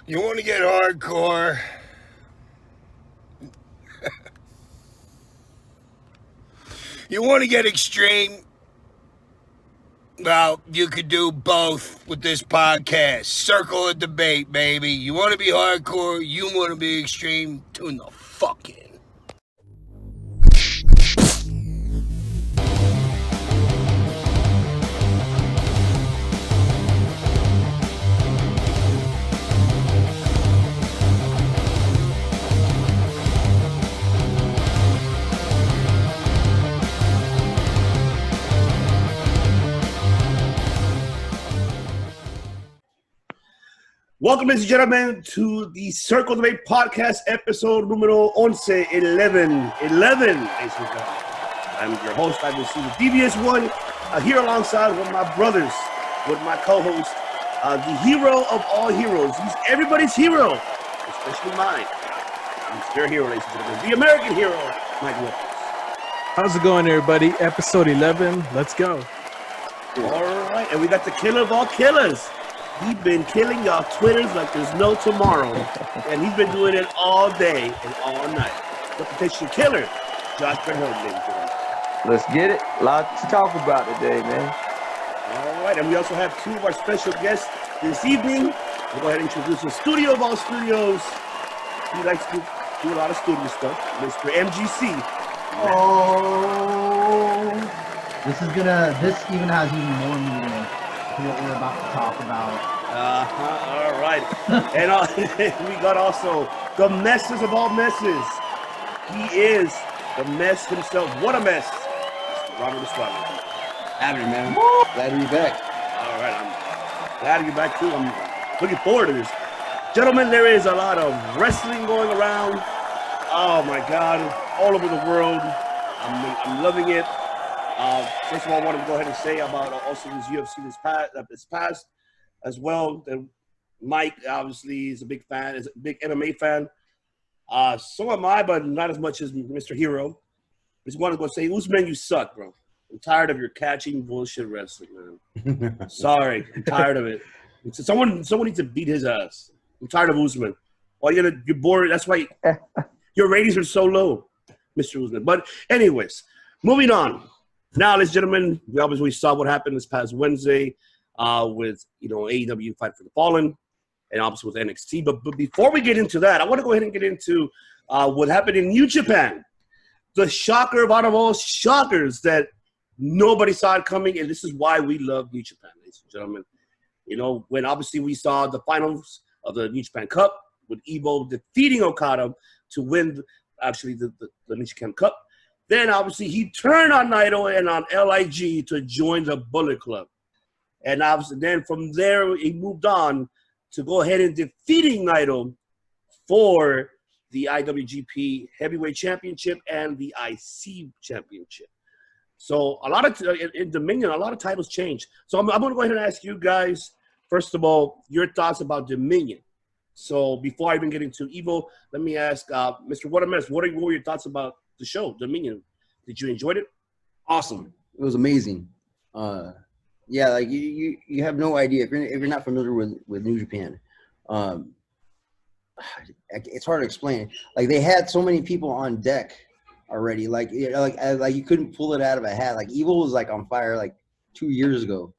You want to get hardcore? You want to get extreme? Well, you could do both with this podcast. Circle of debate, baby. You want to be hardcore? You want to be extreme? Tune the fuck in. Welcome, ladies and gentlemen, to the Circle of Debate podcast, episode numero 11. 11, ladies and gentlemen. I'm your host, the Devious One, here alongside with my brothers, with my co-host, the hero of all heroes. He's everybody's hero, especially mine. He's their hero, ladies and gentlemen, the American hero, Mike Lopez. How's it going, everybody? Episode 11. Let's go. All right, and we got the killer of all killers. He's been killing y'all Twitters like there's no tomorrow, and he's been doing it all day and all night. ReputationKilla, Josh Bret Horton, ladies and gentlemen. Let's get it. Lots to talk about today, man. All right, and we also have two of our special guests this evening. We'll go ahead and introduce the studio of all studios. He likes to do a lot of studio stuff, Mr. MGC. Oh, this even has even more meaning to what we're about to talk about. All right. And we got also the messes of all messes. He is the mess himself. What a mess. Robert Estrada. Happening, man. Glad to be back. All right. I'm glad to be back, too. I'm looking forward to this. Gentlemen, there is a lot of wrestling going around. Oh, my God. All over the world. I'm loving it. First of all, I wanted to go ahead and say about also this UFC this past as well. That Mike obviously is a big fan, is a big MMA fan. So am I, but not as much as Mr. Hero. Just wanted to go say, Usman, you suck, bro. I'm tired of your catching bullshit wrestling, man. Sorry, I'm tired of it. Someone needs to beat his ass. I'm tired of Usman. Well, you're bored. That's why your ratings are so low, Mr. Usman. But anyways, moving on. Now, ladies and gentlemen, we obviously saw what happened this past Wednesday with, AEW Fight for the Fallen and obviously with NXT. But before we get into that, I want to go ahead and get into what happened in New Japan. The shocker of out of all shockers that nobody saw it coming, and this is why we love New Japan, ladies and gentlemen. When obviously we saw the finals of the New Japan Cup with Evo defeating Okada to win, the New Japan Cup. Then, obviously, he turned on Naito and on LIG to join the Bullet Club. And obviously, then from there, he moved on to go ahead and defeating Naito for the IWGP Heavyweight Championship and the IC Championship. So, in Dominion, a lot of titles changed. So, I'm going to go ahead and ask you guys, first of all, your thoughts about Dominion. So, before I even get into Evo, let me ask Mr. What were your thoughts about the show, Dominion? Did you enjoy it? Awesome. It was amazing. Yeah, like you have no idea if you're not familiar with New Japan. It's hard to explain. Like they had so many people on deck already. Like you couldn't pull it out of a hat. Like Evil was like on fire like 2 years ago,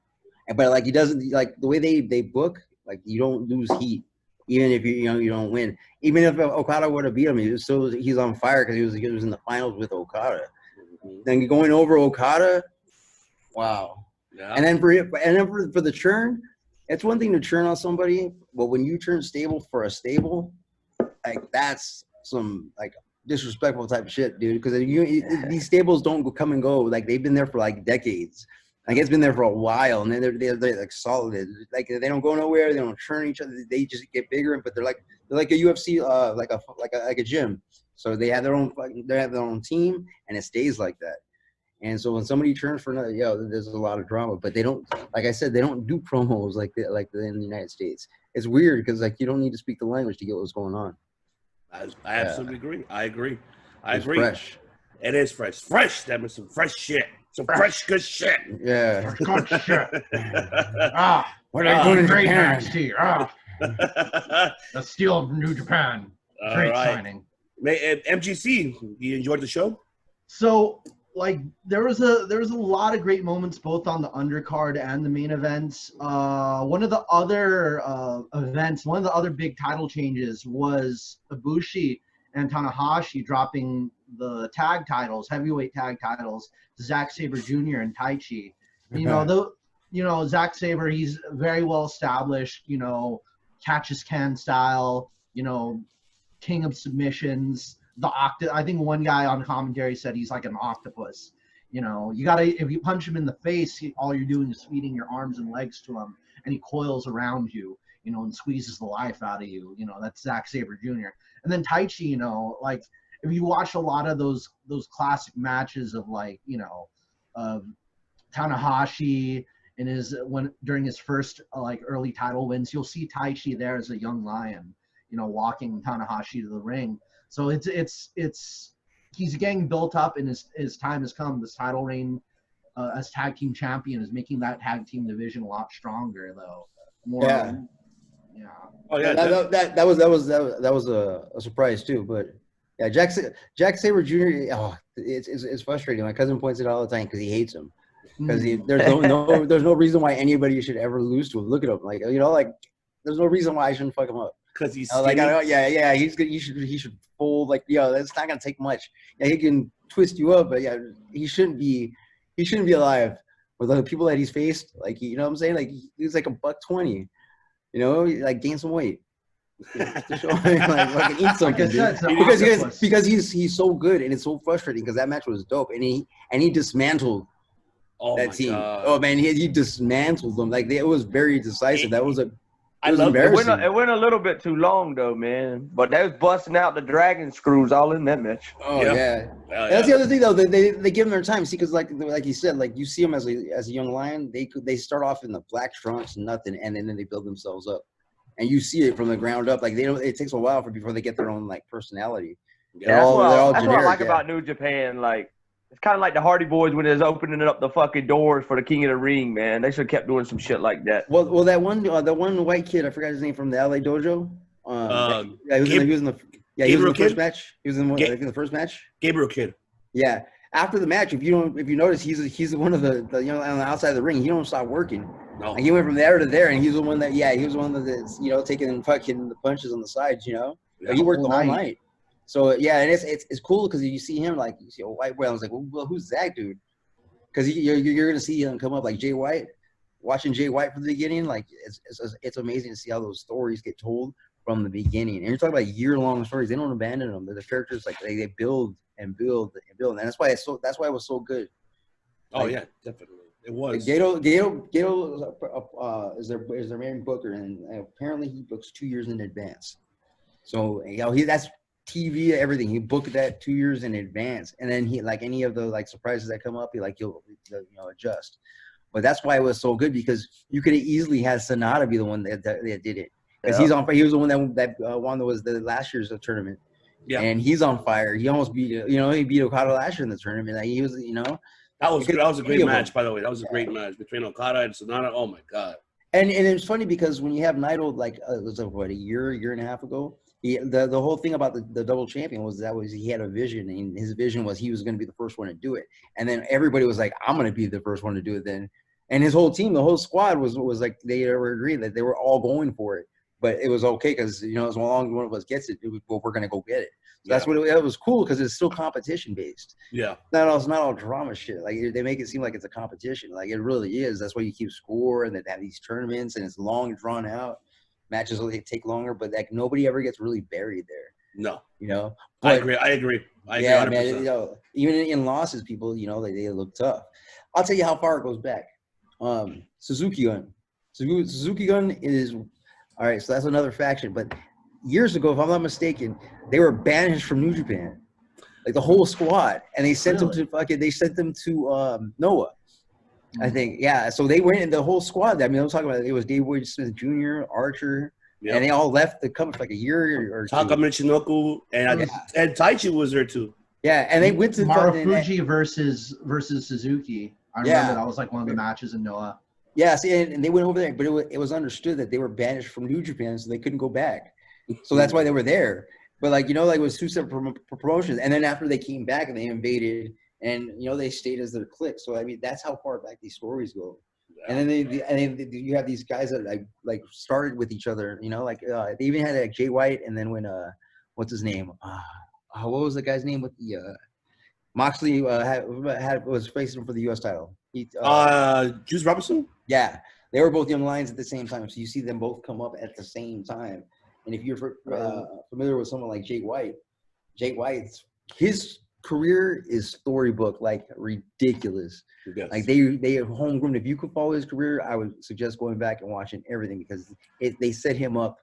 but like he doesn't like the way they book. Like you don't lose heat. Even if you don't win, even if Okada would have beat him, he's on fire because he was in the finals with Okada. Then going over Okada, wow. Yeah. And then for the churn, it's one thing to churn on somebody, but when you turn stable for a stable, like that's some like disrespectful type of shit, dude. Because these stables don't come and go. Like they've been there for like decades. Like it's been there for a while, and then they're like solid. Like they don't go nowhere. They don't churn each other. They just get bigger, but they're like a UFC, like a gym. So they have their own team, and it stays like that. And so when somebody turns for another, there's a lot of drama. But they don't, like I said, they don't do promos like in the United States. It's weird because like you don't need to speak the language to get what's going on. I absolutely agree. I agree. Fresh. It is fresh. Fresh. That was some fresh shit. Some fresh good shit. Yeah. Fresh good shit. What are you doing in great Japan? NXT. The steel of New Japan. Great signing. MGC, you enjoyed the show? So, like, there was a lot of great moments both on the undercard and the main events. One of the other events, one of the other big title changes was Ibushi and Tanahashi dropping the tag titles, heavyweight tag titles, to Zack Sabre Jr. and Taichi. Zack Sabre, he's very well established, catch as can style, king of submissions. I think one guy on commentary said he's like an octopus. If you punch him in the face, all you're doing is feeding your arms and legs to him, and he coils around you, and squeezes the life out of you. That's Zack Sabre Jr. And then Taichi, like if you watch a lot of those classic matches of of Tanahashi during his first early title wins, you'll see Taichi there as a young lion, walking Tanahashi to the ring. So he's getting built up, and his time has come. This title reign as tag team champion is making that tag team division a lot stronger, though. Yeah. Oh yeah, that was a surprise too. But yeah, Jack Sabre Jr. Oh, it's frustrating. My cousin points it out all the time because he hates him. Because there's no reason why anybody should ever lose to him. Look at him, there's no reason why I shouldn't fuck him up. Because he's he's good. He should fold. That's not gonna take much. Yeah, he can twist you up, but yeah, he shouldn't be alive with the people that he's faced. You know what I'm saying? He's like $120. Gain some weight. Fucking eat something, dude. Because he's so good, and it's so frustrating because that match was dope, and he dismantled that team. God. Oh man, he dismantled them. It was very decisive. That was embarrassing. It went a little bit too long though, man. But they was busting out the dragon screws all in that match. Oh yeah. That's the other thing though. They give them their time. See, because like you said, you see them as a young lion. They start off in the black trunks, nothing, and then they build themselves up, and you see it from the ground up. It takes a while before they get their own personality. Yeah, that's what I like about New Japan. It's kind of like the Hardy Boys when they was opening up the fucking doors for the King of the Ring, man. They should have kept doing some shit like that. Well, that one white kid, I forgot his name, from the LA Dojo. He was in the first match. He was in the first match. Gabriel Kidd. Yeah. After the match, if you notice, he's one of the on the outside of the ring. He don't stop working. No. He went from there to there, and he's the one that's taking fucking the punches on the sides. Yeah. He worked the whole night. So yeah, and it's cool because you see him you see a white boy. I was like, well, who's that dude? Because you're gonna see him come up like Jay White. Watching Jay White from the beginning, it's amazing to see how those stories get told from the beginning. And you're talking about year-long stories. They don't abandon them. The characters they build and build and build, and that's why it was so good. Oh yeah, definitely. It was. Gato is their main booker, and apparently he books 2 years in advance. So that's TV, everything. He booked that 2 years in advance, and then he any of the surprises that come up, he'll adjust. But that's why it was so good, because you could have easily had Sonata be the one that did it, because he was the one that won the last year's tournament. Yeah, and he's on fire. He almost beat he beat Okada last year in the tournament. He was that was a great match, by the way. That was a great match between Okada and Sonata. Oh my god. And it's funny because when you have Naito it was a year and a half ago. The whole thing about the double champion was he had a vision, and his vision was he was going to be the first one to do it. And then everybody was like, I'm going to be the first one to do it then. And his whole team, the whole squad was they were agreed that they were all going for it. But it was okay because, as long as one of us gets it, we're going to go get it. So that's what it was cool, because it's still competition based. Yeah. It's not all drama shit. They make it seem like it's a competition. It really is. That's why you keep score, and they have these tournaments, and it's long, drawn out. Matches will take longer, but nobody ever gets really buried there. No. But, I agree. I agree 100%. Man, even in losses, people, they look tough. I'll tell you how far it goes back. Suzuki Gun. Suzuki Gun is all right. So that's another faction. But years ago, if I'm not mistaken, they were banished from New Japan, the whole squad, and they sent them to Noah. I think, yeah. So they went in the whole squad. I mean, I'm talking about it was Dave Wade Smith Jr., Archer, and they all left the company for a year or two. Taka Michinoku and Taichi was there too. Yeah, and they went to Marufuji versus Suzuki. I remember that was one of the matches in Noah. Yeah, see, and they went over there, but it was understood that they were banished from New Japan, so they couldn't go back. So that's why they were there. But like, it was 2 separate promotions, and then after they came back and they invaded, and they stayed as their clique. So I mean, that's how far back these stories go. Yeah. And then you have these guys that like started with each other. They even had like Jay White, and then when what's his name? What was the guy's name with the Moxley was facing for the U.S. title? Juice Robinson. Yeah, they were both young lions at the same time. So you see them both come up at the same time. And if you're familiar with someone like Jake White's his career is storybook, like ridiculous. Yes. Like they are homegrown. If you could follow his career, I would suggest going back and watching everything because they set him up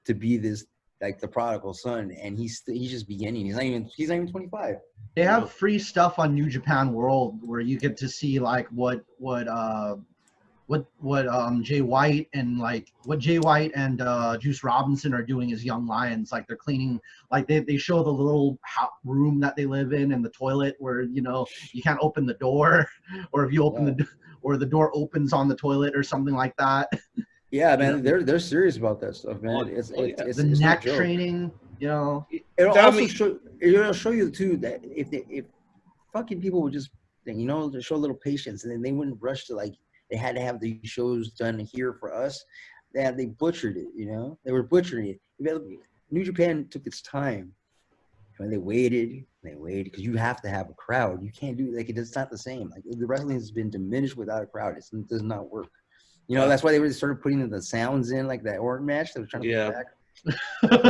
to be this like the prodigal son, and he's just beginning. He's not even 25. They have free stuff on New Japan World where you get to see like what Jay White and Juice Robinson are doing as young lions. Like they're cleaning, like they show the little room that they live in and the toilet where you can't open the door, or if you open or the door opens on the toilet or something like that. Yeah, man, they're serious about that stuff, man. It's the neck training. It'll show you too that if fucking people would just show a little patience, and then they wouldn't rush to like they had to have these shows done here for us. They butchered it, they were butchering it. New Japan took its time, and they waited because you have to have a crowd. You can't do it's not the same. Like the wrestling has been diminished without a crowd. It does not work. That's why they really started putting the sounds in, like that Orton match. They were trying to put back.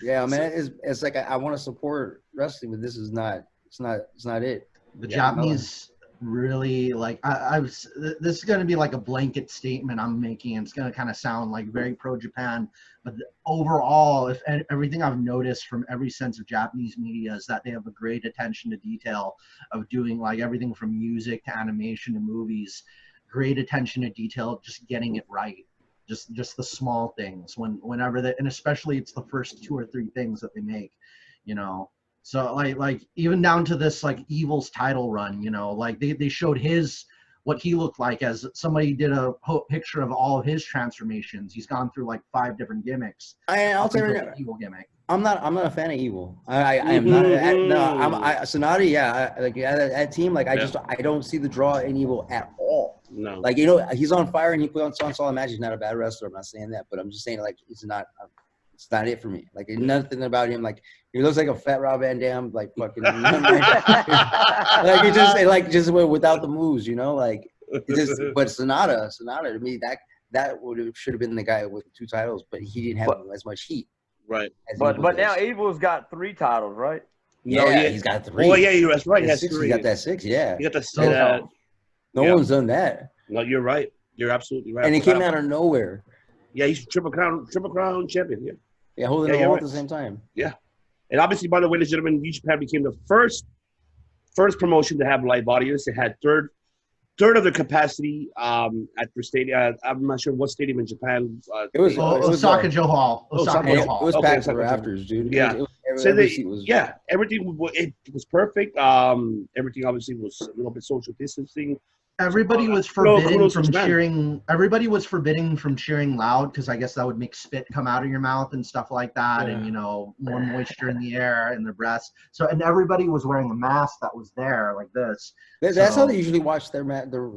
Yeah, man. It's like I want to support wrestling, but this is not. It's not it. The Japanese really like. This is going to be like a blanket statement I'm making. And it's going to kind of sound like very pro Japan, but overall, if everything I've noticed from every sense of Japanese media is that they have a great attention to detail of doing like everything from music to animation to movies. Great attention to detail, just getting it right, just the small things whenever and especially it's the first 2 or 3 things that they make, so like even down to this like Evil's title run, like they showed what he looked like as somebody did a picture of all of his transformations. He's gone through like 5 different gimmicks. I'll tell you Evil gimmick. I'm not a fan of Evil. I am not. Sonata. Yeah, that team. Like I don't see the draw in Evil at all. No. Like he's on fire and he put on solid match. He's not a bad wrestler. I'm not saying that, but I'm just saying like it's not it for me. Like nothing about him. Like he looks like a fat Rob Van Dam. Like fucking. Like it just went without the moves. Like it just. But Sonata to me that should have been the guy with 2 titles, but he didn't have as much heat. Right. But now Evil's got 3 titles, right? Yeah, he's got 3. Oh yeah, that's right. He has 6. He got that 6. Yeah. He got the 6. No one's done that. No, you're right. You're absolutely right. And it came out of nowhere. Yeah, he's triple crown champion. Yeah. Yeah, holding it all at the same time. Yeah. And obviously, by the way, ladies and gentlemen, New Japan became the first promotion to have live audience. It had third of the capacity at their stadium. I'm not sure what stadium in Japan. It was Osaka-jo Hall. It was packed for rafters, dude. Yeah. Everything was perfect. Everything obviously was a little bit social distancing. Everybody was forbidden from cheering. Everybody was forbidden from cheering loud because I guess that would make spit come out of your mouth and stuff like that, and more moisture in the air and their breaths. So, and everybody was wearing a mask that was there like this. That's how they usually watch the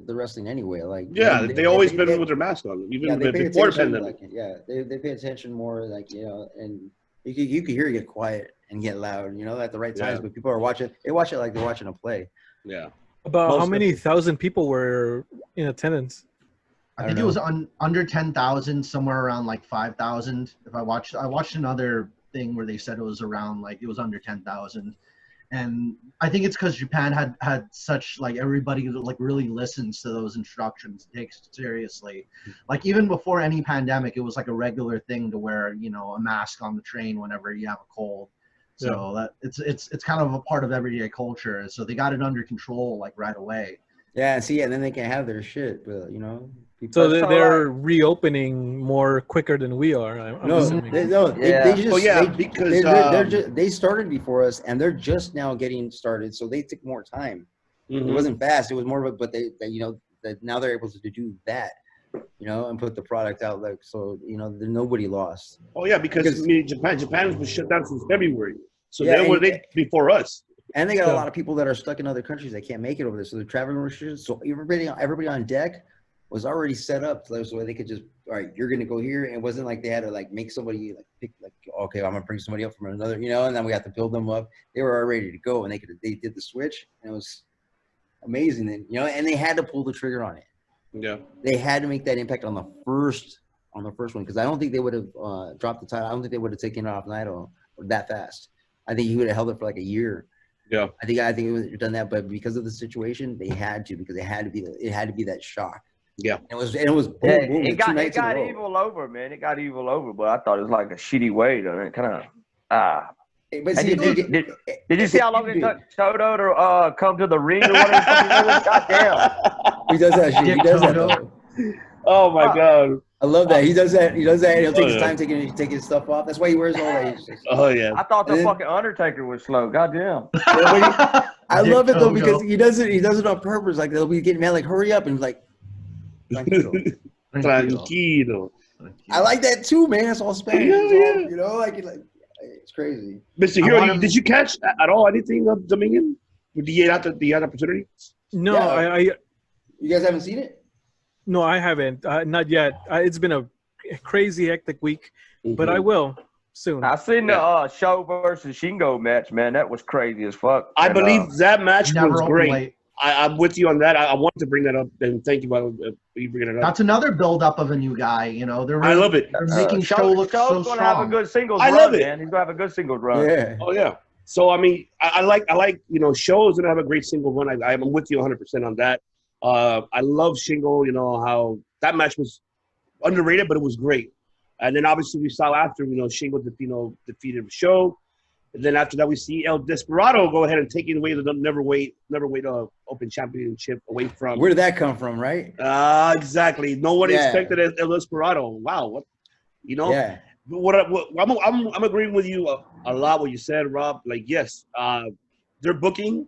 wrestling anyway. Like they always been with their mask on, even before the pandemic. They pay attention more, like and you could hear it get quiet and get loud, at the right times. But people are watching. They watch it like they're watching a play. Yeah. About how many thousand people were in attendance? I think it was under 10,000, somewhere around like 5,000. I watched another thing where they said it was around like it was under 10,000, and I think it's because Japan had such like everybody like really listens to those instructions, takes it seriously. Like even before any pandemic, it was like a regular thing to wear a mask on the train whenever you have a cold. So that it's kind of a part of everyday culture. So they got it under control like right away. Yeah, and then they can have their shit, but So they're reopening more quicker than we are. They started before us, and they're just now getting started. So they took more time. Mm-hmm. It wasn't fast. It was more of a, but that now they're able to do that, you know, and put the product out like so. You know, nobody lost. Oh yeah, because I mean, Japan was shut down since February, so Yeah, they were before us. And they got a lot of people that are stuck in other countries that can't make it over there. So the traveling restrictions. So everybody on deck was already set up so they could just, all right, you're gonna go here. And it wasn't like they had to like make somebody like pick like, okay, I'm gonna bring somebody up from another, you know, and then we have to build them up. They were all ready to go, and they did the switch, and it was amazing. And you know, and they had to pull the trigger on it. Yeah, they had to make that impact on the first one because I don't think they would have dropped the title. I don't think they would have taken it off Naito that fast. I think he would have held it for like a year. Yeah, I think it would have done that, but because of the situation, they had to because it had to be that shock. Yeah, it was boom, yeah, boom, it got evil over, man. It got evil over, but I thought it was like a shitty way to kind of But see, did you see how long it took Soto to come to the ring or whatever? Goddamn. He does that shit. He does that though. Oh my god. I love that. He does that. He'll take his time taking his stuff off. That's why he wears all that. Oh yeah. I thought the fucking Undertaker was slow. Goddamn. I love it though because he does it on purpose. Like they'll be getting mad, like hurry up, and he's like, tranquilo. I like that too, man. It's all Spanish. Yeah. You know, like it's crazy. Mr. Hero, did you catch at all anything of Dominion? Did you get the opportunity? No, yeah. You guys haven't seen it? No, I haven't. Not yet. It's been a crazy, hectic week, but I will soon. I seen the Show versus Shingo match, man. That was crazy as fuck. I believe that match was great. Late. I'm with you on that. I wanted to bring that up, and thank you for bringing it up. That's another build-up of a new guy. You know, I love it. They're making Show look so Show's strong. gonna have a good singles I run, love it. man. He's gonna have a good singles run. Yeah. Oh yeah. So I mean, I like you know, Show is gonna have a great single run. I'm with you 100% on that. I love Shingo. You know how that match was underrated, but it was great. And then obviously we saw after, you know, Shingo defeated Show. And then after that, we see El Desperado go ahead and take it away the never wait Open Championship away from. Where did that come from, right? Exactly. No one expected El Desperado. Wow. What, you know? Yeah. I'm agreeing with you a lot what you said, Rob. Like, yes, their booking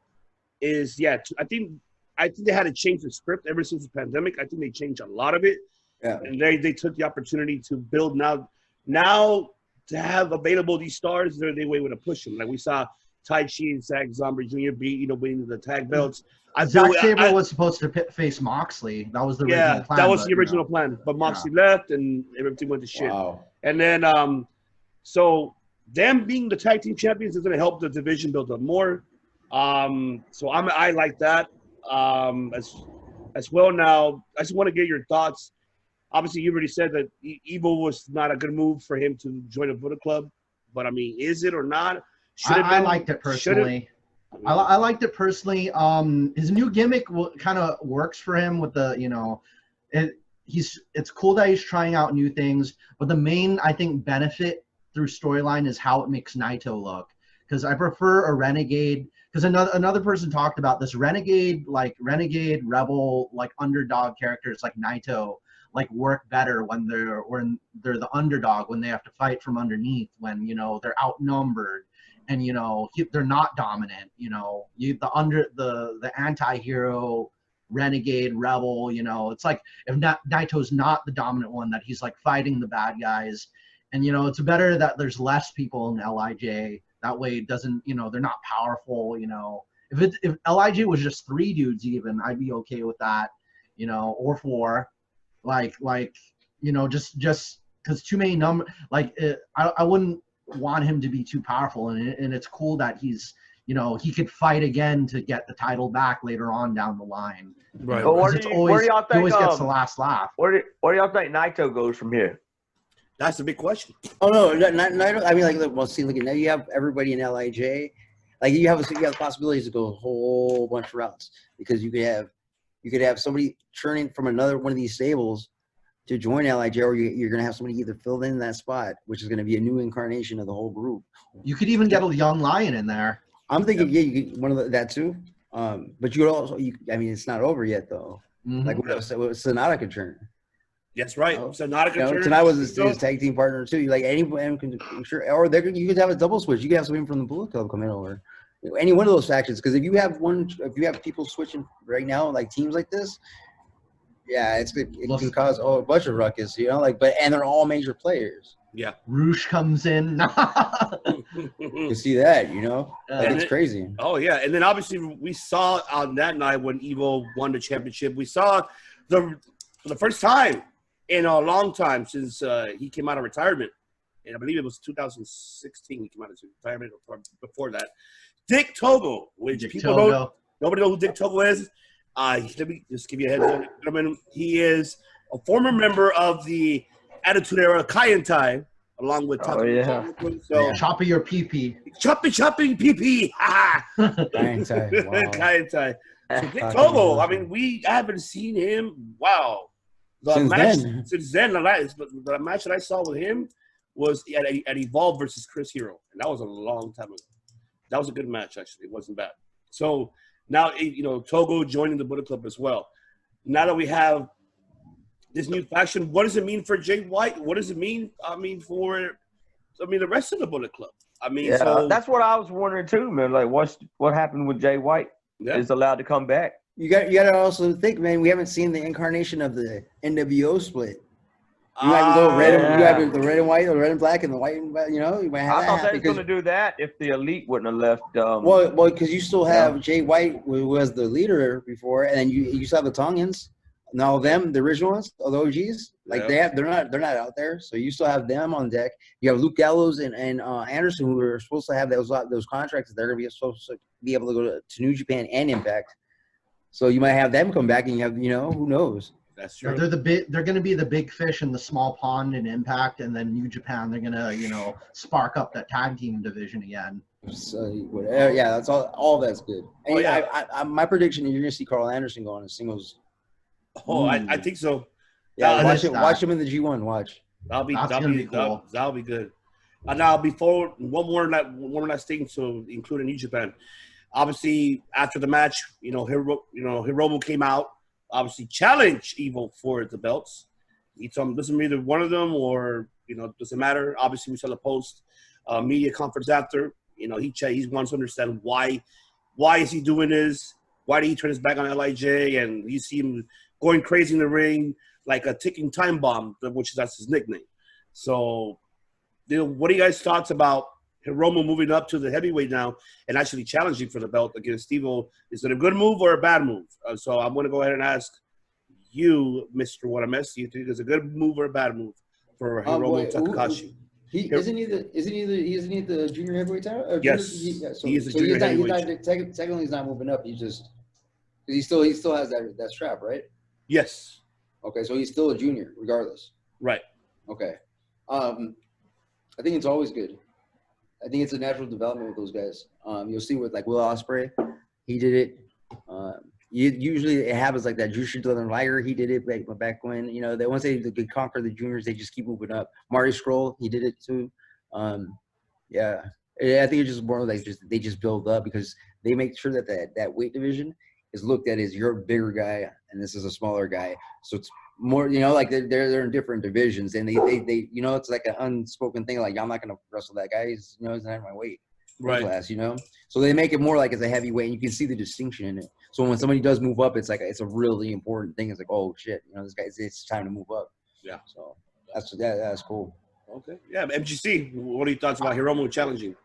is I think they had to change the script ever since the pandemic. I think they changed a lot of it. Yeah. And they took the opportunity to build now to have available these stars, they're able to push them. Like we saw Tai Chi and Zack Zombie Jr. winning the tag belts. Zack Sabre was supposed to face Moxley. That was the original plan. That was the original plan. But Moxley left and everything went to shit. Wow. And then so them being the tag team champions is going to help the division build up more. So I like that as well. Now I just want to get your thoughts. Obviously, you already said that Evil was not a good move for him to join a Bullet Club. But, I mean, is it or not? I liked it personally. I liked it personally. His new gimmick kind of works for him with the, you know, it's cool that he's trying out new things. But the main, I think, benefit through storyline is how it makes Naito look. Because I prefer a Renegade. Because another person talked about this. Renegade, Rebel, like underdog characters like Naito, like work better when they're the underdog, when they have to fight from underneath, when, you know, they're outnumbered and, you know, they're not dominant, you know, the anti-hero, Renegade, Rebel, you know, it's like if Naito's not the dominant one, that he's like fighting the bad guys. And, you know, it's better that there's less people in LIJ. That way it doesn't, you know, they're not powerful, you know. If LIJ was just 3 dudes even, I'd be okay with that, you know, or 4. Like you know, just because too many I wouldn't want him to be too powerful, and it's cool that he's, you know, he could fight again to get the title back later on down the line. Right. You know, where do y'all think, he always gets the last laugh. Where do y'all think Naito goes from here? That's a big question. Oh no, Naito. I mean, like, well, see, look at now. You have everybody in LIJ. Like you have possibilities to go a whole bunch of routes because you could have somebody churning from another one of these stables to join LIJ, or you're going to have somebody either filled in that spot, which is going to be a new incarnation of the whole group. You could even get a young lion in there. I'm thinking, you could one of that too. But you could also, I mean, it's not over yet though. Mm-hmm. Like what Sonata could turn. That's right. Sonata could turn. Sonata was his tag team partner too. Like anyone can, sure, or you could have a double switch. You could have somebody from the Bullet Club come in over. Any one of those factions, because if you have people switching right now, like teams like this, Yeah, it can cause a bunch of ruckus, you know, like, and they're all major players. Yeah. Roosh comes in. You see that, you know, like it's crazy. Oh yeah, and then obviously we saw on that night when Evo won the championship, we saw for the first time in a long time since he came out of retirement, and I believe it was 2016 he came out of retirement, or before that. Dick Togo, which nobody knows who Dick Togo is. Let me just give you a heads up, gentlemen. He is a former member of the Attitude Era Kaientai, along with So choppy your pee. Choppy pee. Kaientai. Wow. Kaientai. So Dick Togo, I mean, we haven't seen him. Wow. Since then, the match that I saw with him was at Evolve versus Chris Hero, and that was a long time ago. That was a good match, actually. It wasn't bad. So now, you know, Togo joining the Bullet Club as well. Now that we have this new faction, what does it mean for Jay White? What does it mean? For the rest of the Bullet Club. So that's what I was wondering too, man. Like, what happened with Jay White? Yeah. Is allowed to come back. You got to also think, man. We haven't seen the incarnation of the NWO split. You have the red and white, or red and black, and the white and black. You know, you might have. I thought they were going to do that if the Elite wouldn't have left. Well, because you still have Jay White, who was the leader before, and then you still have the Tongans. And all of them, the original ones, the OGs, like they're not out there. So you still have them on deck. You have Luke Gallows and Anderson, who are supposed to have those contracts that they're going to be supposed to be able to go to New Japan and Impact. So you might have them come back, and you have, you know, who knows. That's true. They're going to be the big fish in the small pond in Impact, and then New Japan. They're going to, you know, spark up that tag team division again. So whatever, yeah, that's all. That's good. And I my prediction is you're going to see Carl Anderson go on a singles. Oh, I think so. Yeah, watch him in the G1. Watch. That'll be cool. That'll be good. Now, before one more last thing to include in New Japan. Obviously, after the match, you know, Hiromu came out, obviously challenged Evo for the belts. He told him, listen, either one of them, or, you know, doesn't matter. Obviously, we saw the post media conference after. You know, he wants to understand why is he doing this? Why did he turn his back on LIJ? And you see him going crazy in the ring like a ticking time bomb, that's his nickname. So, you know, what are you guys' thoughts about Hiromu moving up to the heavyweight now and actually challenging for the belt against Evo? Is it a good move or a bad move? So I'm going to go ahead and ask you, Mr. Watames, do you think it's a good move or a bad move for Hiromu Takahashi? Isn't he the junior heavyweight title? Yes, he is the junior heavyweight. Technically, he's not moving up. He still has that strap, right? Yes. Okay, so he's still a junior, regardless. Right. Okay. I think it's always good. I think it's a natural development with those guys. You'll see with like Will Ospreay, he did it. Usually it happens like that. Jushin Thunder Liger, he did it back when, you know, once they could conquer the juniors, they just keep moving up. Marty Scurll, he did it too. Yeah, I think it's just more like they just build up because they make sure that weight division is looked at as you're a bigger guy and this is a smaller guy. So it's more, you know, like they're in different divisions, and they you know, it's like an unspoken thing, like I'm not gonna wrestle that guy. He's not in my weight class, you know. So they make it more like it's a heavyweight, and you can see the distinction in it. So when somebody does move up, it's a really important thing. It's like, oh shit, you know, this guy, it's time to move up. Yeah. So that's cool. Okay. Yeah, MGC, what are your thoughts about Hiromu challenging?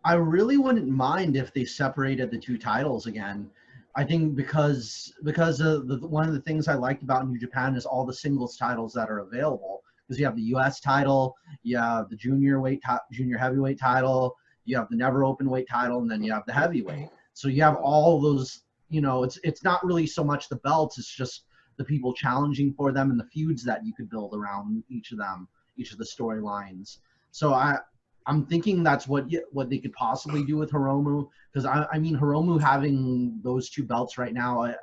I really wouldn't mind if they separated the two titles again. I think because of one of the things I liked about New Japan is all the singles titles that are available. Because you have the U.S. title, you have the junior heavyweight title, you have the never open weight title, and then you have the heavyweight. So you have all those. You know, it's not really so much the belts; it's just the people challenging for them and the feuds that you could build around each of them, each of the storylines. So I'm thinking that's what they could possibly do with Hiromu, because I mean Hiromu having those two belts right now,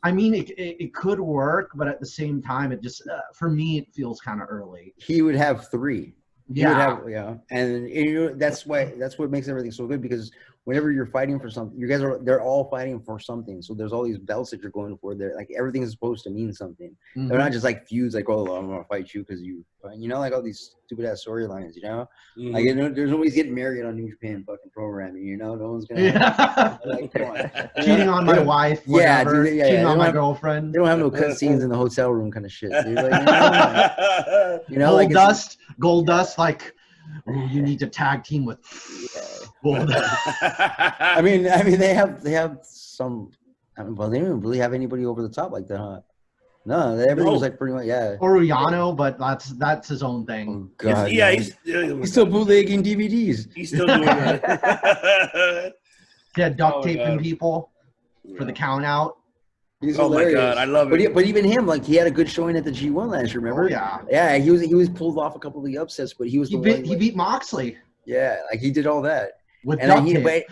I mean it could work, but at the same time it just for me it feels kind of early. He would have three. And you know, that's what makes everything so good, because whenever you're fighting for something, they're all fighting for something. So there's all these belts that you're going for. They're like everything is supposed to mean something. Mhm. They're not just like feuds, like, oh, I'm gonna fight you because like all these stupid ass storylines, Mhm. Like there's nobody's getting married on New Japan fucking programming, no one's gonna like, come on. Cheating on my wife, whatever. Cheating on my girlfriend. They don't have no cut scenes in the hotel room kind of shit, dude. Like, Gold Dust, like, oh, you need to tag team with Gold Dust. I mean, they have some. Well, they don't even really have anybody over the top like that, huh? No, everything was like pretty much, Or Yano, but that's his own thing. Oh, God, he's still bootlegging DVDs. He's still doing that. Yeah, duct taping people for the count out. He's hilarious. My God, I love it. But even him, like, he had a good showing at the G1 last year, remember? Oh, yeah. Yeah, he was pulled off a couple of the upsets, but he beat Moxley. Yeah, like he did all that. With and duct tape.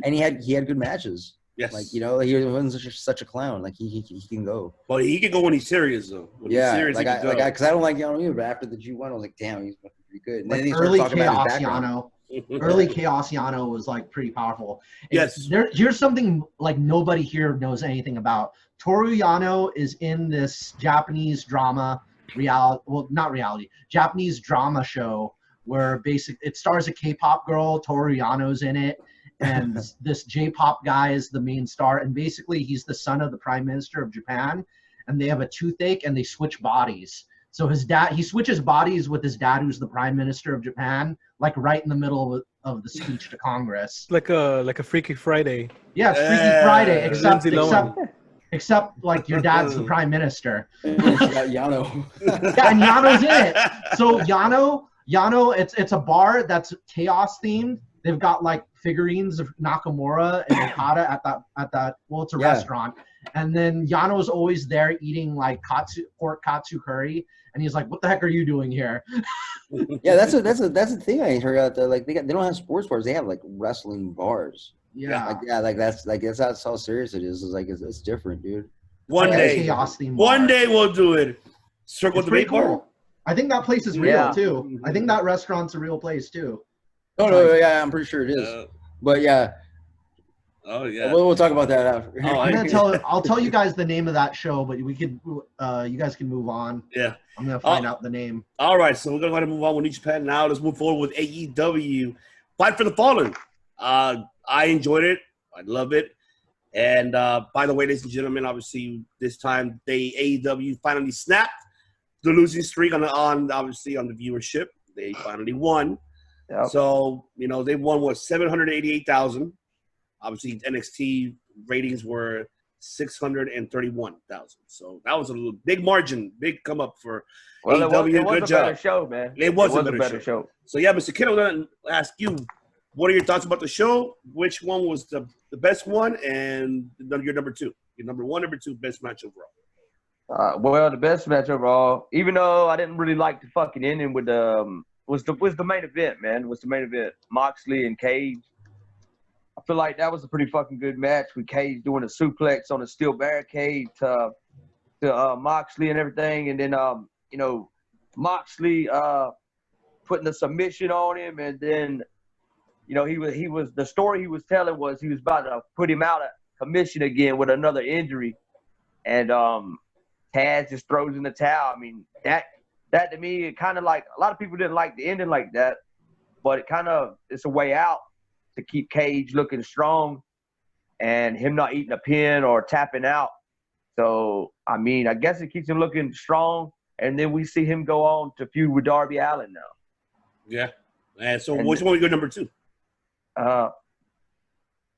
He had good matches. Yes. Like, he wasn't such a clown. Like, he can go. But he can go when he's serious, though. When he's serious, because I don't like Yano either, but after the G1, I was like, damn, he's pretty good. And like then he early started talking about Chaos his background. Early Chaos Yano was like pretty powerful. Yes. Here's something like nobody here knows anything about. Toru Yano is in this Japanese drama Japanese drama show where it stars a K-pop girl. Toru Yano's in it, and this J-pop guy is the main star. And basically, he's the son of the Prime Minister of Japan, and they have a toothache, and they switch bodies. So he switches bodies with his dad, who's the Prime Minister of Japan, like right in the middle of the speech to Congress. Like a Freaky Friday. Yeah, it's Freaky Friday, except like your dad's the Prime Minister. Yano. Yeah, and Yano's in it. So Yano, it's a bar that's chaos themed. They've got like figurines of Nakamura and Okada at that. Well, it's a restaurant, and then Yano's always there eating like pork katsu curry, and he's like, "What the heck are you doing here?" Yeah, that's a thing I heard out there. Like they don't have sports bars; they have like wrestling bars. Yeah, that's how serious it is. It's like it's different, dude. One day we'll do it. Circle the Debate Bar. I think that place is real too. I think that restaurant's a real place too. Oh no, yeah, I'm pretty sure it is. But yeah. Oh yeah. We'll talk about that after. I'll tell you guys the name of that show, but you guys can move on. Yeah. I'm gonna find out the name. All right, so we're gonna go ahead and move on with New Japan now. Let's move forward with AEW. Fight for the Fallen. I enjoyed it. I love it. And by the way, ladies and gentlemen, obviously this time AEW finally snapped the losing streak on the viewership. They finally won. Yep. So, they won 788,000. Obviously NXT ratings were 631,000. So that was a little big margin, big come up for AEW. It was a better show, man. It was a better show. So yeah, Mr. Kid, I'm gonna ask you, what are your thoughts about the show? Which one was the best one, and your number two? Your number one, number two, best match overall. Well, the best match overall, even though I didn't really like the fucking ending with was the main event, man. Was the main event Moxley and Cage. I feel like that was a pretty fucking good match with Cage doing a suplex on a steel barricade to Moxley and everything, and then Moxley putting the submission on him, and then he was the story he was telling was he was about to put him out of commission again with another injury, and Taz just throws in the towel. I mean, that to me, it kind of like a lot of people didn't like the ending like that, but it's a way out to keep Cage looking strong and him not eating a pin or tapping out. So, I mean, I guess it keeps him looking strong, and then we see him go on to feud with Darby Allin now. Yeah. And so which one was your number two?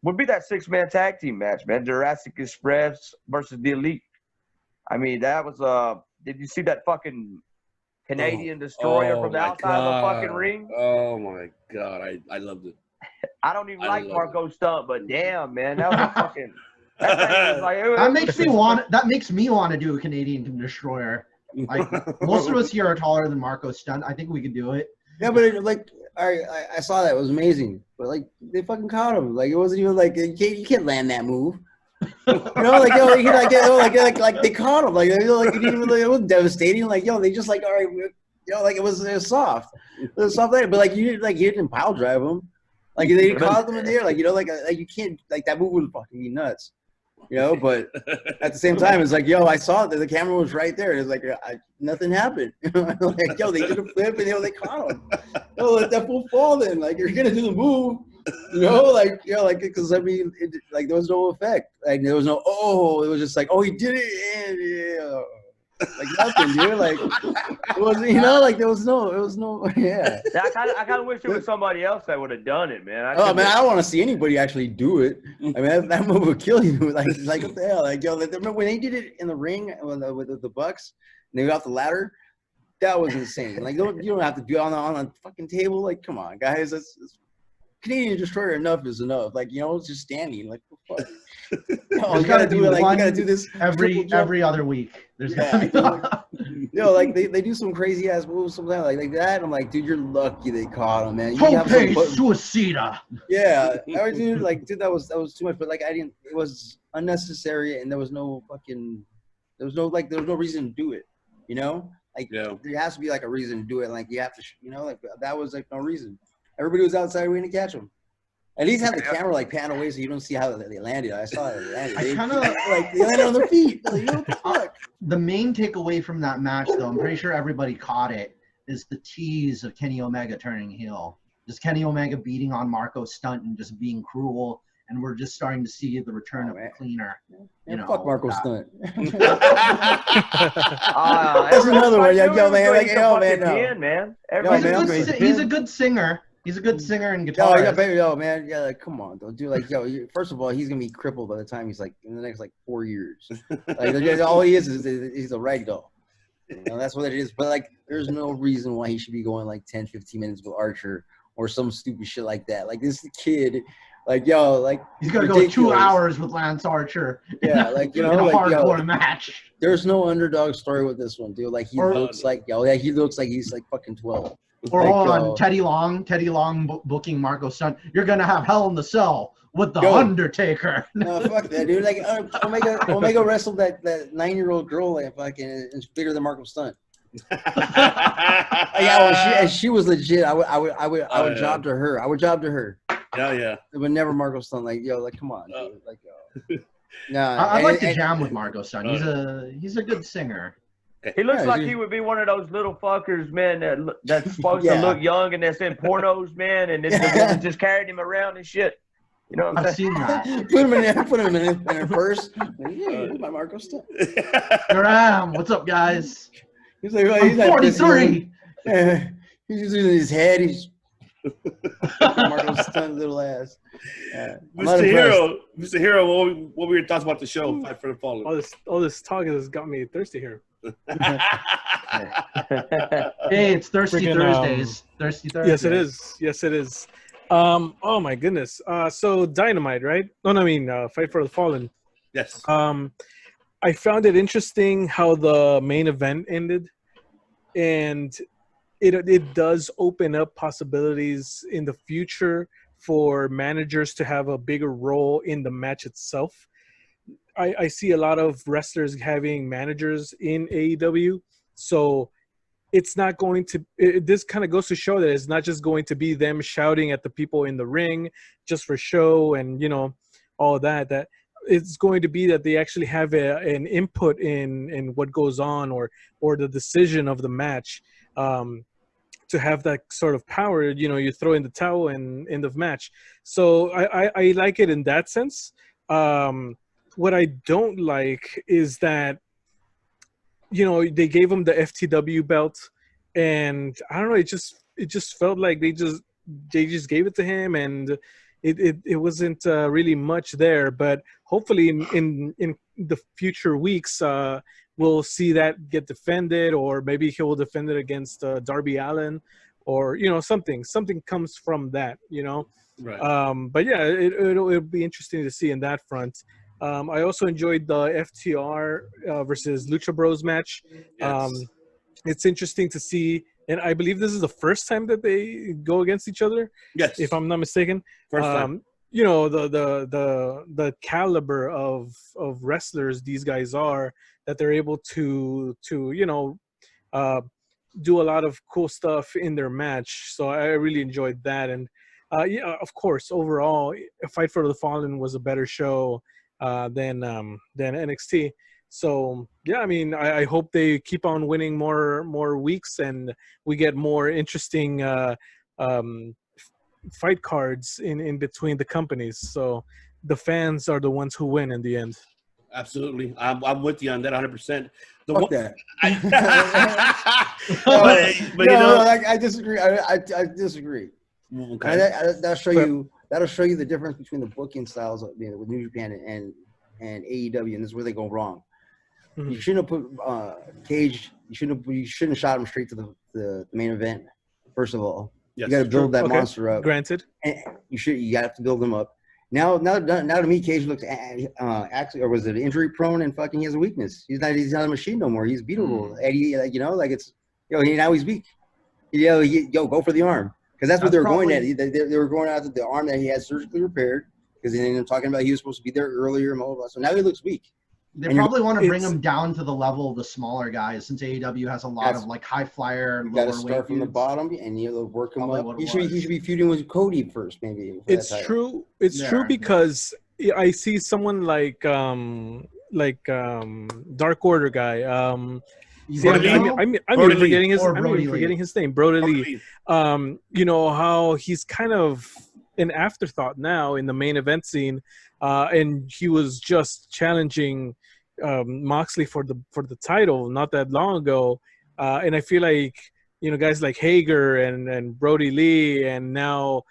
Would be that 6-man tag team match, man. Jurassic Express versus the Elite. I mean, that was did you see that fucking Canadian destroyer from the outside of the fucking ring? Oh my God. I loved it. I don't even like Marco Stunt, but damn, man, that was a fucking that makes me want to do a Canadian destroyer. Like most of us here are taller than Marco Stunt. I think we could do it. Yeah, but I saw that. It was amazing. But like they fucking caught him. Like it wasn't even like you can't land that move. Like they caught him. Like it was devastating. Like they just like all right. Like it was soft. It was soft, but like you didn't pile drive him. Like they caught them in the air, like like you can't like that move would fucking be nuts, But at the same time, it's like, I saw that the camera was right there. It's like nothing happened. Like, they did a flip and they caught him. Let that fool fall. Then, like, you're gonna do the move, because I mean, there was no effect. Like there was no it was just like, he did it. And, like nothing, dude. Like it was, like it was no. Yeah. I kind of wish it was somebody else that would have done it, man. I don't want to see anybody actually do it. I mean, that move would kill you. Like what the hell? Like, remember when they did it in the ring with the Bucks and they got off the ladder? That was insane. Like, you don't have to be on a fucking table. Like, come on, guys. That's Canadian Destroyer enough is enough. Like, it's just standing. Like, what the fuck? You gotta do it. Like, you gotta do this every other week. There's gotta be like they do some crazy ass moves sometimes like that. I'm like, dude, you're lucky they caught him, man. Tope suicida. Yeah, dude, that was too much. But like, it was unnecessary, and there was no reason to do it. Like there has to be like a reason to do it. Like you have to, like that was like no reason. Everybody was outside waiting to catch him. At least have the camera like pan away so you don't see how they landed. I saw it landed. They landed on their feet. Like, what the fuck? The main takeaway from that match, though, I'm pretty sure everybody caught it, is the tease of Kenny Omega turning heel. Just Kenny Omega beating on Marco Stunt and just being cruel, and we're just starting to see the return of the cleaner. Fuck Marco Stunt. That's another one. Man. He's a good singer. He's a good singer and guitarist. Man. Yeah, like, come on, though. Dude, like, first of all, he's going to be crippled by the time he's, like, in the next, 4 years. Like, all he is he's a rag doll. That's what it is. But, like, there's no reason why he should be going, 10, 15 minutes with Archer or some stupid shit like that. Like, this kid, he's going to go 2 hours with Lance Archer. Yeah, like, in a hardcore match. There's no underdog story with this one, dude. Like, he looks like he's, fucking 12. Or Teddy Long booking Marco Stunt. You're gonna have Hell in the Cell with the Undertaker. No, fuck that, dude. Like Omega wrestled that 9-year-old girl fucking is bigger than Marco Stunt. She was legit. I would job to her. I would job to her. Yeah. But never Marco Stunt. Come on, dude. I'd like to jam with Marco Stunt. He's a good singer. He looks like he would be one of those little fuckers, man, that's supposed to look young and that's in pornos, man, and the woman just carried him around and shit. You know what I'm saying? I've seen that. Put him in her purse. Yeah, my Marco Stunt. Here I am. What's up, guys? He's like, I'm 43. He's using his head. He's Marco Stunt, little ass. Mr. Hero, what were your thoughts about the show? Fight for the Fallen. All this talk has got me thirsty here. Hey, it's Thirsty Thursdays. Thirsty Thursdays. Yes, it is. Oh my goodness. So Dynamite, right? Fight for the Fallen. Yes. I found it interesting how the main event ended, and it does open up possibilities in the future for managers to have a bigger role in the match itself. I see a lot of wrestlers having managers in AEW, so it's not going to this kind of goes to show that it's not just going to be them shouting at the people in the ring just for show and all that it's going to be that they actually have an input in what goes on or the decision of the match, to have that sort of power. You throw in the towel and end of match. So I like it in that sense. What I don't like is that, they gave him the FTW belt, and I don't know, it just felt like they just gave it to him, and it wasn't really much there. But hopefully in the future weeks, we'll see that get defended, or maybe he will defend it against Darby Allin, or something comes from that. Right. But yeah, it'll be interesting to see in that front. I also enjoyed the FTR versus Lucha Bros match. Yes. It's interesting to see, and I believe this is the first time that they go against each other. Yes. If I'm not mistaken. First time. The caliber of wrestlers these guys are, that they're able to do a lot of cool stuff in their match. So I really enjoyed that, and Yeah, of course. Overall, Fight for the Fallen was a better show than NXT. So yeah, I mean, I hope they keep on winning more weeks, and we get more interesting um, fight cards in between the companies. So the fans are the ones who win in the end. Absolutely, I'm with you on that 100%. The Fuck one, that. but you No, know, I disagree. I disagree. okay. And that'll show you the difference between the booking styles with New Japan and AEW, and this is where they go wrong. Mhm. You shouldn't have put Cage. You shouldn't have shot him straight to the main event. First of all, Yes, you got to build that Okay, monster up. Granted. And you got to build him up. Now to me, Cage looks actually, or was it injury prone and fucking he has a weakness. He's not a machine no more. He's beatable. Eddie, like it's now he's weak. Go for the arm, because that's what they were going at. They were going after the arm that he had surgically repaired, because they ended up talking about he was supposed to be there earlier and blah, blah, blah. So now he looks weak. They probably want to bring him down to the level of the smaller guys, since AEW has a lot of like high flyer, you got to lower weight start from the dudes. bottom and work him Probably up. what it He should be feuding with Cody first, maybe. It's true. It's true because I see someone like Dark Order guy. I'm forgetting his name. Brody Lee. You know how he's kind of an afterthought now in the main event scene, and he was just challenging Moxley for the title not that long ago, and I feel like guys like Hager and Brody Lee and now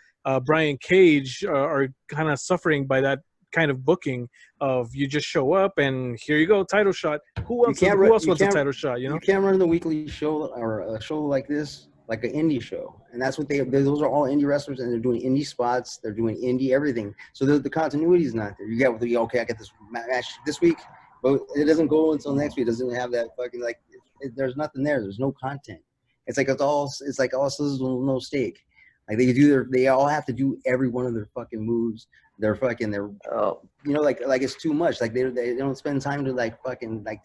Brian Cage are kind of suffering by that kind of booking of you just show up and here you go, title shot. Who else wants a title shot? You can't run the weekly show or a show like this like an indie show, and that's what those are all indie wrestlers, and they're doing indie spots, they're doing indie everything, so the continuity is not there. You got I get this match this week, but it doesn't go until next week. It doesn't have that fucking there's nothing there. There's no content. It's like all scissors, no steak. Like they all have to do every one of their fucking moves. Like it's too much. Like they don't spend time to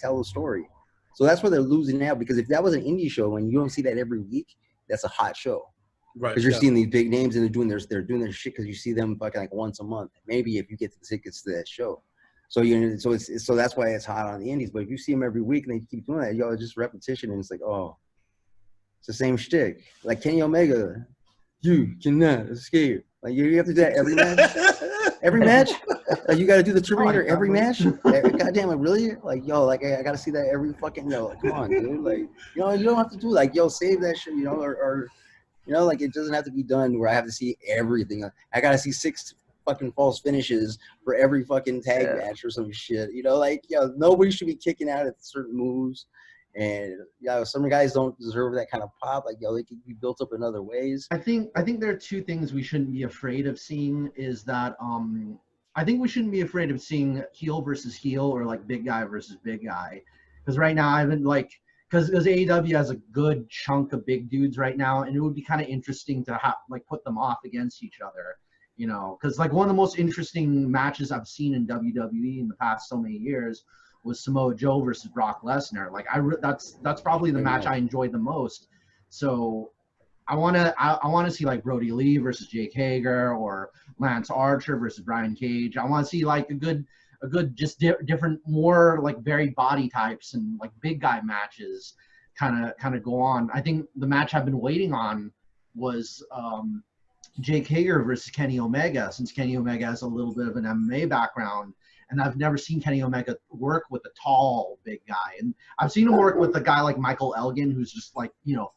tell the story. So that's where they're losing out, because if that was an indie show and you don't see that every week, that's a hot show. Right. Because you're seeing these big names and they're doing their shit, because you see them fucking once a month. Maybe if you get the tickets to that show. So so that's why it's hot on the indies. But if you see them every week and they keep doing that, it's just repetition, and it's like, oh, it's the same shtick. Like Kenny Omega, you cannot escape. Like you have to do that every match. Every match, you got to do the Terminator every match. Goddamn it, really? I got to see that every fucking. Come on, dude. You don't have to do save that shit. Or it doesn't have to be done where I have to see everything. I got to see 6 fucking false finishes for every fucking tag match or some shit. Nobody should be kicking out at certain moves. And some guys don't deserve that kind of pop. They can be built up in other ways. I think there are 2 things we shouldn't be afraid of seeing. Is that I think we shouldn't be afraid of seeing heel versus heel, or big guy versus big guy. Because right now I've been because AEW has a good chunk of big dudes right now, and it would be kind of interesting to have put them off against each other. Because one of the most interesting matches I've seen in WWE in the past so many years was Samoa Joe versus Brock Lesnar. That's probably the match I enjoyed the most. So I want to see Brody Lee versus Jake Hager, or Lance Archer versus Brian Cage. I want to see a good just different, more varied body types and big guy matches kind of go on. I think the match I've been waiting on was Jake Hager versus Kenny Omega, since Kenny Omega has a little bit of an MMA background. And I've never seen Kenny Omega work with a tall, big guy. And I've seen him work with a guy like Michael Elgin, who's just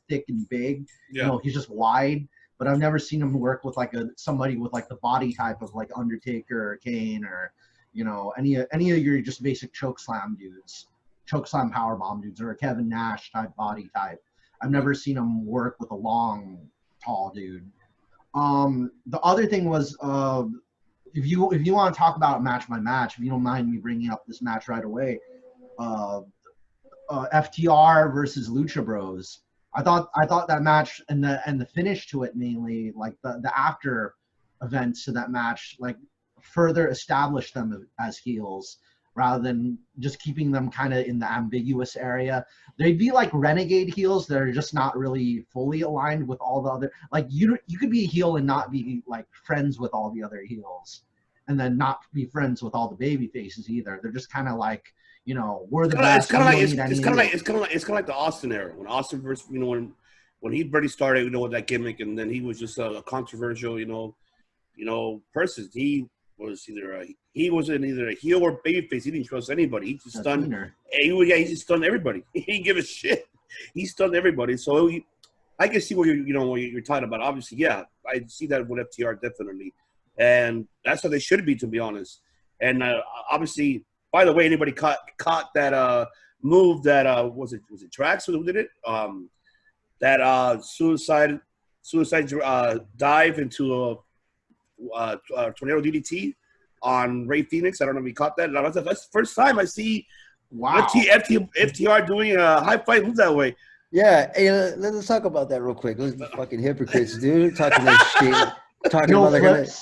thick and big. Yeah. He's just wide. But I've never seen him work with somebody with the body type of Undertaker or Kane, or any of your just basic chokeslam dudes, chokeslam powerbomb dudes, or a Kevin Nash type body type. I've never seen him work with a long, tall dude. The other thing was. If you want to talk about match by match, if you don't mind me bringing up this match right away, FTR versus Lucha Bros. I thought that match and the finish to it, mainly the after events to that match, further established them as heels. rather than just keeping them kind of in the ambiguous area. They'd be like renegade heels that are just not really fully aligned with all the other. Like you could be a heel and not be like friends with all the other heels, and then not be friends with all the baby faces either. They're just kind of like, we're the best. It's kind of like the Austin era when Austin versus when he barely started, with that gimmick, and then he was just a controversial, person. He wasn't either a heel or babyface. He didn't trust anybody. He just stunned. He just stunned everybody. He didn't give a shit. He stunned everybody. So I can see what you're talking about. Obviously, yeah, I see that with FTR definitely, and that's how they should be, to be honest. And obviously, by the way, anybody caught that move that was it Drax who did it? That suicide dive into a tornado DDT on Ray Phoenix. I don't know if you caught that. That's the first time I see FTR doing a high flight move that way. Yeah, hey, let's talk about that real quick. Those fucking hypocrites, dude, talking that shit. Talking about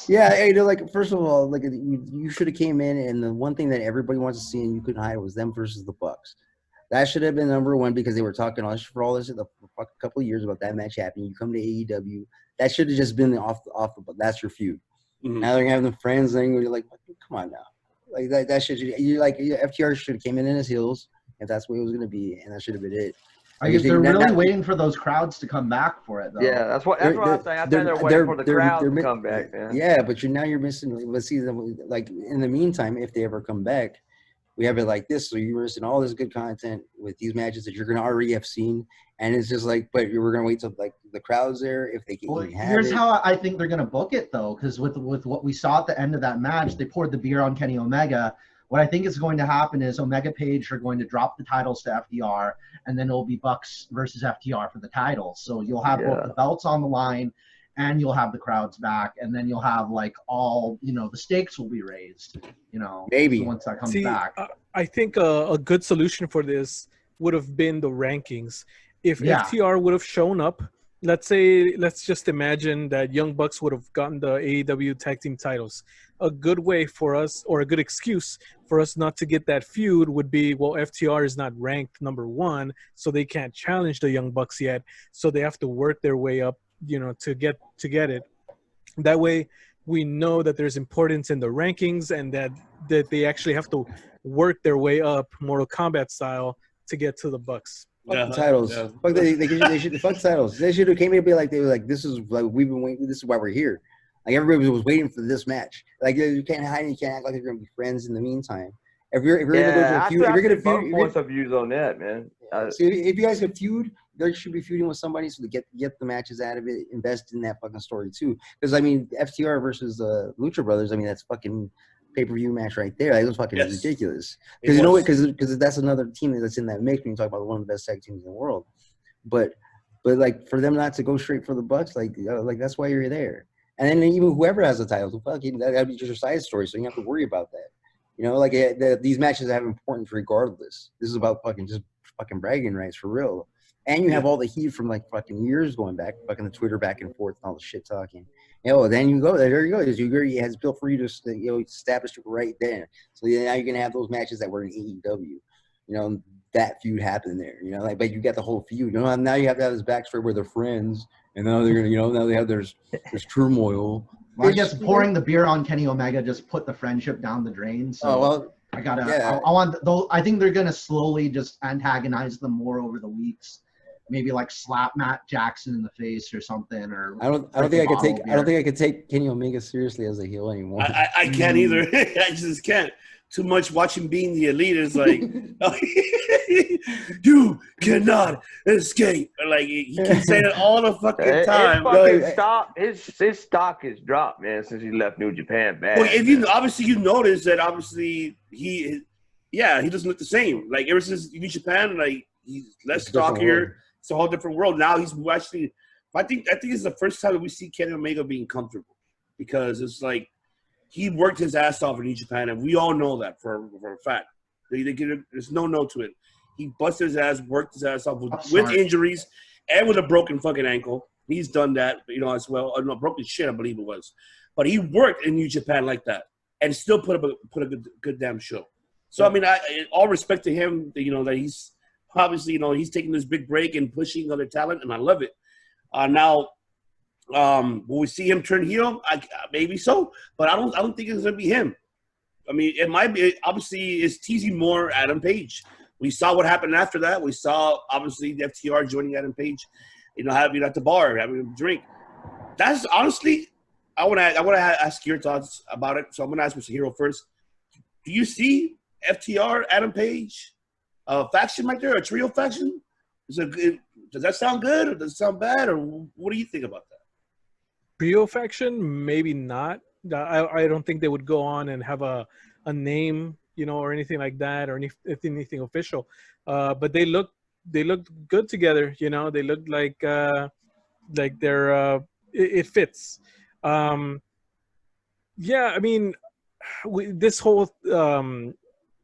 hey, they're like, first of all, like you should have came in, and the one thing that everybody wants to see and you couldn't hide was them versus the Bucks. That should have been number one because they were talking for all this a couple of years about that match happening. You come to AEW, that should have just been the off. But that's your feud. Mm-hmm. Now they're gonna have the friends, and you're like, come on now, like that should FTR should have came in his heels if that's what it was gonna be, and that should have been it. I guess they're really waiting for those crowds to come back for it, though. Yeah, that's what I'm saying. I think they're waiting for the crowds to come back. Yeah, but you're missing. Let's see them. Like in the meantime, if they ever come back, we have it like this. So you're missing all this good content with these matches that you're gonna already have seen, and it's just like, but we're gonna wait till like the crowd's there if they can. Well, here's how I think they're gonna book it though, because with what we saw at the end of that match, they poured the beer on Kenny Omega. What I think is going to happen is Omega Page are going to drop the titles to FTR, and then it'll be Bucks versus FTR for the titles. So you'll have both the belts on the line, and you'll have the crowds back, and then you'll have like all, the stakes will be raised, maybe once that comes back. I think a good solution for this would have been the rankings. If FTR would have shown up, let's just imagine that Young Bucks would have gotten the AEW tag team titles. A good way for us, or a good excuse for us not to get that feud would be, well, FTR is not ranked number one, so they can't challenge the Young Bucks yet. So they have to work their way up, to get it. That way, we know that there's importance in the rankings and that they actually have to work their way up, Mortal Kombat style, to get to the Bucks. Fuck the titles. Yeah. Fuck they should fuck titles. They should have came in and be like, they were like, this is like we've been waiting. This is why we're here. Like everybody was waiting for this match. Like you can't hide and you can't act like you're gonna be friends in the meantime. If you're gonna go to a feud, if you're gonna feud, points of views on that, man. So if you guys can feud, they should be feuding with somebody so to get the matches out of it. Invest in that fucking story too. Because I mean, FTR versus Lucha Brothers. I mean, that's fucking pay-per-view match right there. Like, it was fucking ridiculous. Because you know what? Because that's another team that's in that mix when you talk about one of the best tag teams in the world. But like for them not to go straight for the Bucks, like that's why you're there. And then even whoever has the title, fucking that'd be just your side story, so you don't have to worry about that. These matches have importance regardless. This is about fucking bragging rights for real. And you have all the heat from like fucking years going back, fucking the Twitter back and forth and all the shit talking. Then you go there. You go. It has built for you to establish it right there. So now you're gonna have those matches that were in AEW. That feud happened there. But you got the whole feud. Now you have to have this backstory where they're friends, and now they're gonna. Now they have there's turmoil. Well, I guess pouring the beer on Kenny Omega just put the friendship down the drain. So I gotta. Yeah. I want. I think they're gonna slowly just antagonize them more over the weeks. Maybe like slap Matt Jackson in the face or something. Or I don't think I could take Kenny Omega seriously as a heel anymore. I can't either. I just can't. Too much watching being the elite is like you cannot escape. Like he keeps saying it all the fucking time. His stock has dropped, man, since he left New Japan. Bad. Well, if you notice that he doesn't look the same. Like ever since New Japan, like he's less stockier. It's a whole different world. Now he's actually. I think it's the first time that we see Kenny Omega being comfortable, because it's like he worked his ass off in New Japan, and we all know that for a fact. There's no to it. He busted his ass, worked his ass off with injuries and with a broken fucking ankle. He's done that, as well. No, broken shit, I believe it was. But he worked in New Japan like that and still put a good damn show. So I mean, all respect to him. That he's obviously he's taking this big break and pushing other talent, and I love it. Now, will we see him turn heel? Maybe so, but I don't think it's gonna be him. I mean, it might be. Obviously, it's teasing more Adam Page. We saw what happened after that. We saw obviously the FTR joining Adam Page, having at the bar, having a drink. That's honestly, I want to ask your thoughts about it. So I'm going to ask Mr. Hero first. Do you see FTR, Adam Page, faction right there, a trio faction? Does that sound good, or does it sound bad, or what do you think about that? Trio faction, maybe not. I don't think they would go on and have a name, or anything like that, or anything official. But they look good together. They look like they're it fits. Yeah, I mean, this whole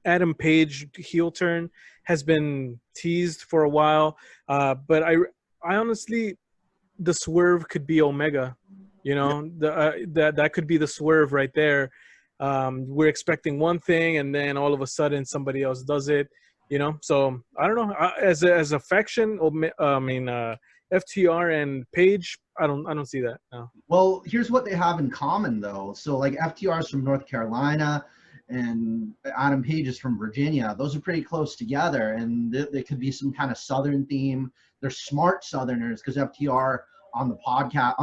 Adam Page heel turn has been teased for a while, but I honestly, the swerve could be Omega. That could be the swerve right there. We're expecting one thing, and then all of a sudden somebody else does it. So I don't know. As a faction, FTR and Page, I don't see that. No. Well, here's what they have in common, though. So, like, FTR is from North Carolina, and Adam Page is from Virginia. Those are pretty close together, and there could be some kind of Southern theme. They're smart Southerners, because FTR on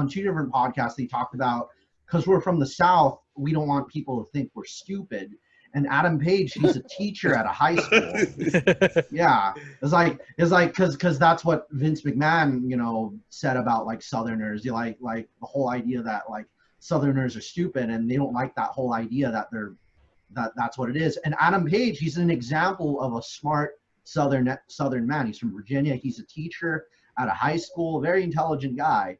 two different podcasts, they talked about, because we're from the South, we don't want people to think we're stupid. And Adam Page, he's a teacher at a high school. Yeah, it's like because that's what Vince McMahon, said about like Southerners. You like the whole idea that like Southerners are stupid, and they don't like that whole idea that that's what it is. And Adam Page, he's an example of a smart Southern man. He's from Virginia. He's a teacher at a high school, very intelligent guy.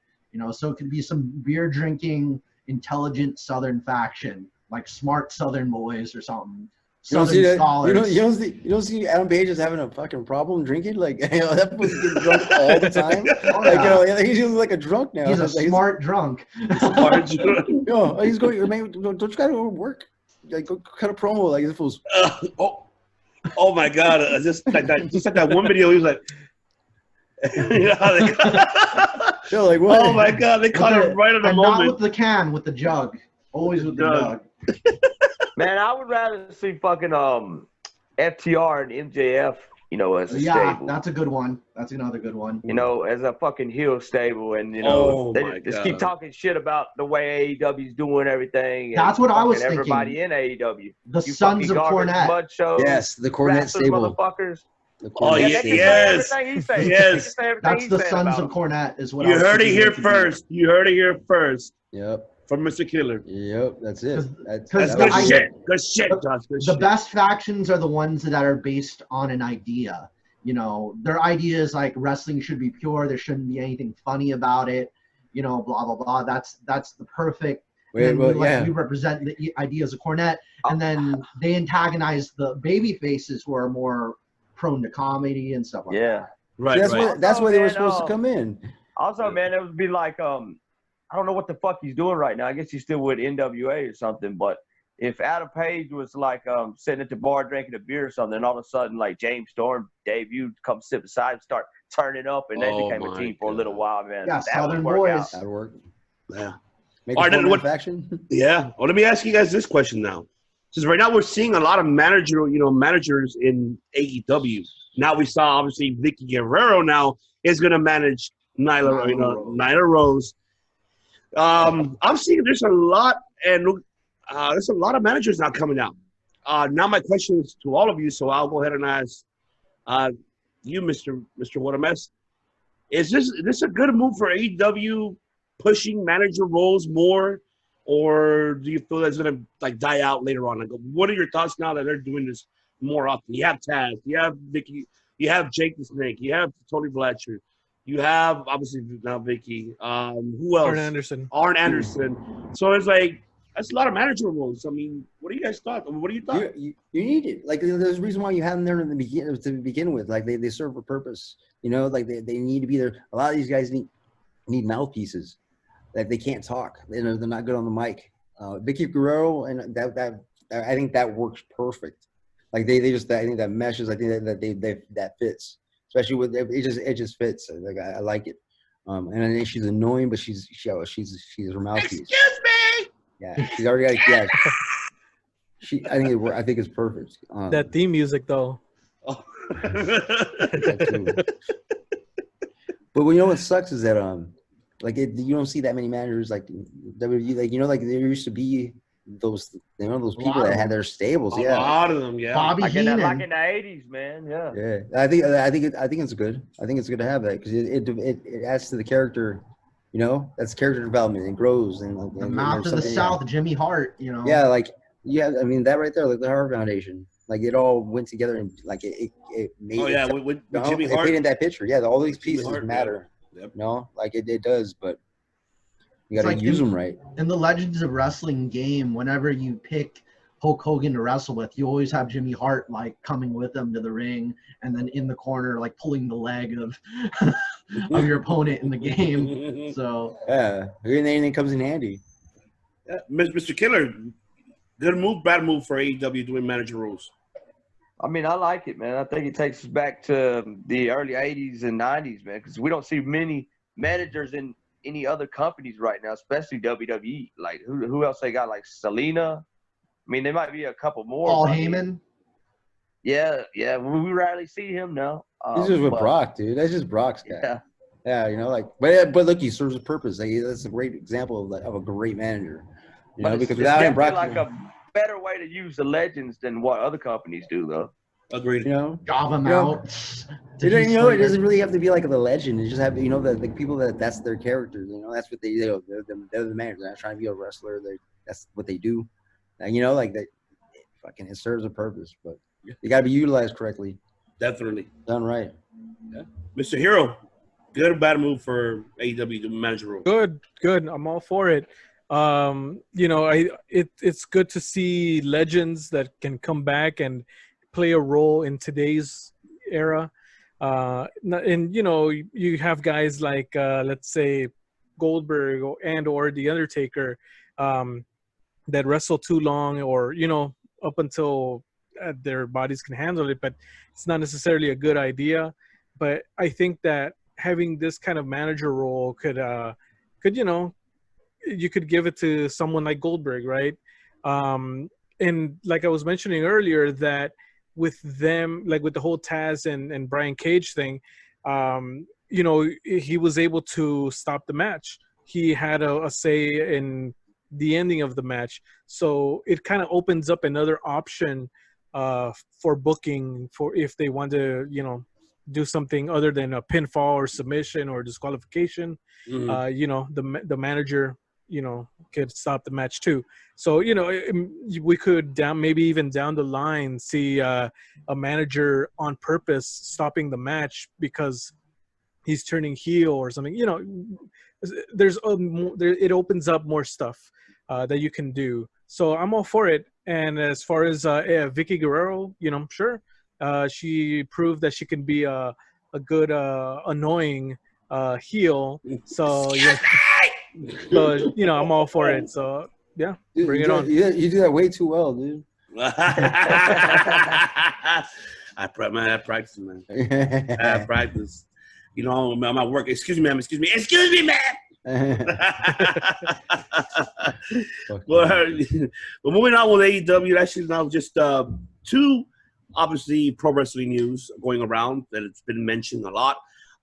So it could be some beer drinking, intelligent Southern faction, like smart Southern boys or something. Southern scholars. You don't see Adam Page as having a fucking problem drinking. Like that was getting drunk all the time. He's like a drunk now. He's a smart drunk. Smart drunk. He's going. Man, don't you gotta work? Like go cut a promo. Like if it was. Oh my God! Just like that one video. He was like. Like what? Oh my God! They caught it right at the moment. Not with the can, with the jug. Always with the jug. Man, I would rather see fucking FTR and MJF, as a stable. That's a good one. That's another good one. As a fucking heel stable, and they just keep talking shit about the way AEW's doing everything. That's what I was thinking. Everybody in AEW. The Sons of Cornette. Mud shows, yes, the Cornette stable. Motherfuckers. Oh yes, yes. That's the Sons of Cornette, is what you heard it here first. You heard it here first. Yep. From Mr. Killer. Yep, that's it. That's good shit. Good shit, Josh. The best factions are the ones that are based on an idea. Their idea is like wrestling should be pure. There shouldn't be anything funny about it. Blah blah blah. That's the perfect. We represent the ideas of Cornette, and then they antagonize the baby faces who are more prone to comedy and stuff like that. Right. That's why they were supposed to come in. Also, man, it would be like I don't know what the fuck he's doing right now. I guess he's still with NWA or something. But if Adam Page was like sitting at the bar drinking a beer or something, and all of a sudden like James Storm debuted, come sit beside him, start turning up, and they became a team for a little while, man. Yeah, Southern boys. That'd work. Yeah. Make a faction. Yeah. Well, let me ask you guys this question now. Because right now we're seeing a lot of managers in AEW. Now we saw obviously Vicky Guerrero now is going to manage Nyla Rose. I'm seeing there's a lot of managers now coming out. Now my question is to all of you, so I'll go ahead and ask you, Mr. What a Mess. Is this a good move for AEW pushing manager roles more, or do you feel that's gonna like die out later on? Like, what are your thoughts now that they're doing this more often? You have Taz, you have Vicky, you have Jake the Snake, you have Tony Blatcher. You have, obviously, now Vicky. Who else? Arn Anderson. So it's like, that's a lot of manager roles. I mean, what do you guys thought? What do you thought? You need it. Like, there's a reason why you have them there in the beginning to begin with. Like, they serve a purpose. Like, they need to be there. A lot of these guys need mouthpieces. Like, they can't talk. They're not good on the mic. Vicky Guerrero, and that I think that works perfect. Like they just I think that meshes. I think that fits, especially with it just fits. Like I like it. And I think she's annoying, but she's her mouthpiece. Excuse me. Yeah, she's already got I think it's perfect. That theme music though. Oh. That too. But you know what sucks is that you don't see that many managers like WWE. Like there used to be those those people that had their stables. A lot of them, yeah. Bobby Heenan. Like in the 80s, man. Yeah. Yeah, I think it's good. I think it's good to have that because it adds to the character. You know, that's character development. It grows The Mouth of the South, Jimmy Hart. You know. Yeah, I mean that right there, like the Hart Foundation. Like it all went together and like it made. Oh yeah, with Jimmy Hart. It painted that picture. Yeah, all these pieces Hart, matter. Yeah. Yep. You know, like it does, but you got to use them right. In the Legends of Wrestling game, whenever you pick Hulk Hogan to wrestle with, you always have Jimmy Hart like coming with them to the ring, and then in the corner like pulling the leg of of your opponent in the game. So yeah, anything comes in handy. Yeah. Mr. Killer, good move, bad move for AEW doing manager roles. I mean, I like it, man. I think it takes us back to the early 80s and 90s, man, because we don't see many managers in any other companies right now, especially WWE. Like, who else they got? Like, Selena? I mean, there might be a couple more. Paul Heyman? Yeah. We rarely see him now. This is with Brock, dude. That's just Brock's guy. Yeah. Yeah, you know, like, but look, he serves a purpose. Like, that's a great example of a great manager. You know, because without him, Brock, like a better way to use the legends than what other companies do, though. Agreed. You know, job them out. It doesn't really have to be like the legend. It just have the people that's their characters. You know, that's what they do. They're the managers. They're not trying to be a wrestler. That's what they do. And, you know, like it serves a purpose, but you got to be utilized correctly. Definitely Done right. Yeah. Mr. Hero, good or bad move for AEW to manager role? Good. I'm all for it. You know, it's good to see legends that can come back and play a role in today's era. And you know, you have guys like let's say Goldberg or The Undertaker that wrestle too long, or you know, up until their bodies can handle it, but it's not necessarily a good idea. But I think that having this kind of manager role could you know, you could give it to someone like Goldberg, right? And like I was mentioning earlier, that with them, like with the whole Taz and Brian Cage thing, you know, he was able to stop the match. He had a say in the ending of the match. So it kind of opens up another option for booking, for if they want to, you know, do something other than a pinfall or submission or disqualification. Mm-hmm. You know, the manager, you know, could stop the match too. So, you know, we could maybe even down the line see a manager on purpose stopping the match because he's turning heel or something. You know, it opens up more stuff that you can do. So I'm all for it. And as far as Vicky Guerrero, you know, sure, she proved that she can be a good annoying heel. So yeah. So, you know, I'm all for it. So, yeah, bring it on. Yeah, you do that way too well, dude. I practice, man. I practice. You know, I'm at work. Excuse me, ma'am. Excuse me, ma'am. Well, moving on with AEW, actually now just two, obviously, pro wrestling news going around that it's been mentioned a lot.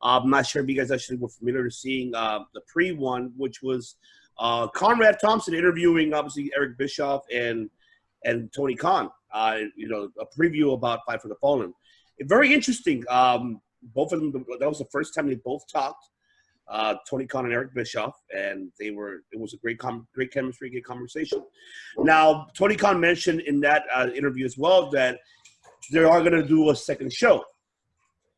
I'm not sure if you guys actually were familiar to seeing the pre-one, which was Conrad Thompson interviewing, obviously, Eric Bischoff and Tony Khan. You know, a preview about Fight for the Fallen. Very interesting. Both of them, that was the first time they both talked, Tony Khan and Eric Bischoff, and it was a great chemistry, good conversation. Now, Tony Khan mentioned in that interview as well that they are going to do a second show.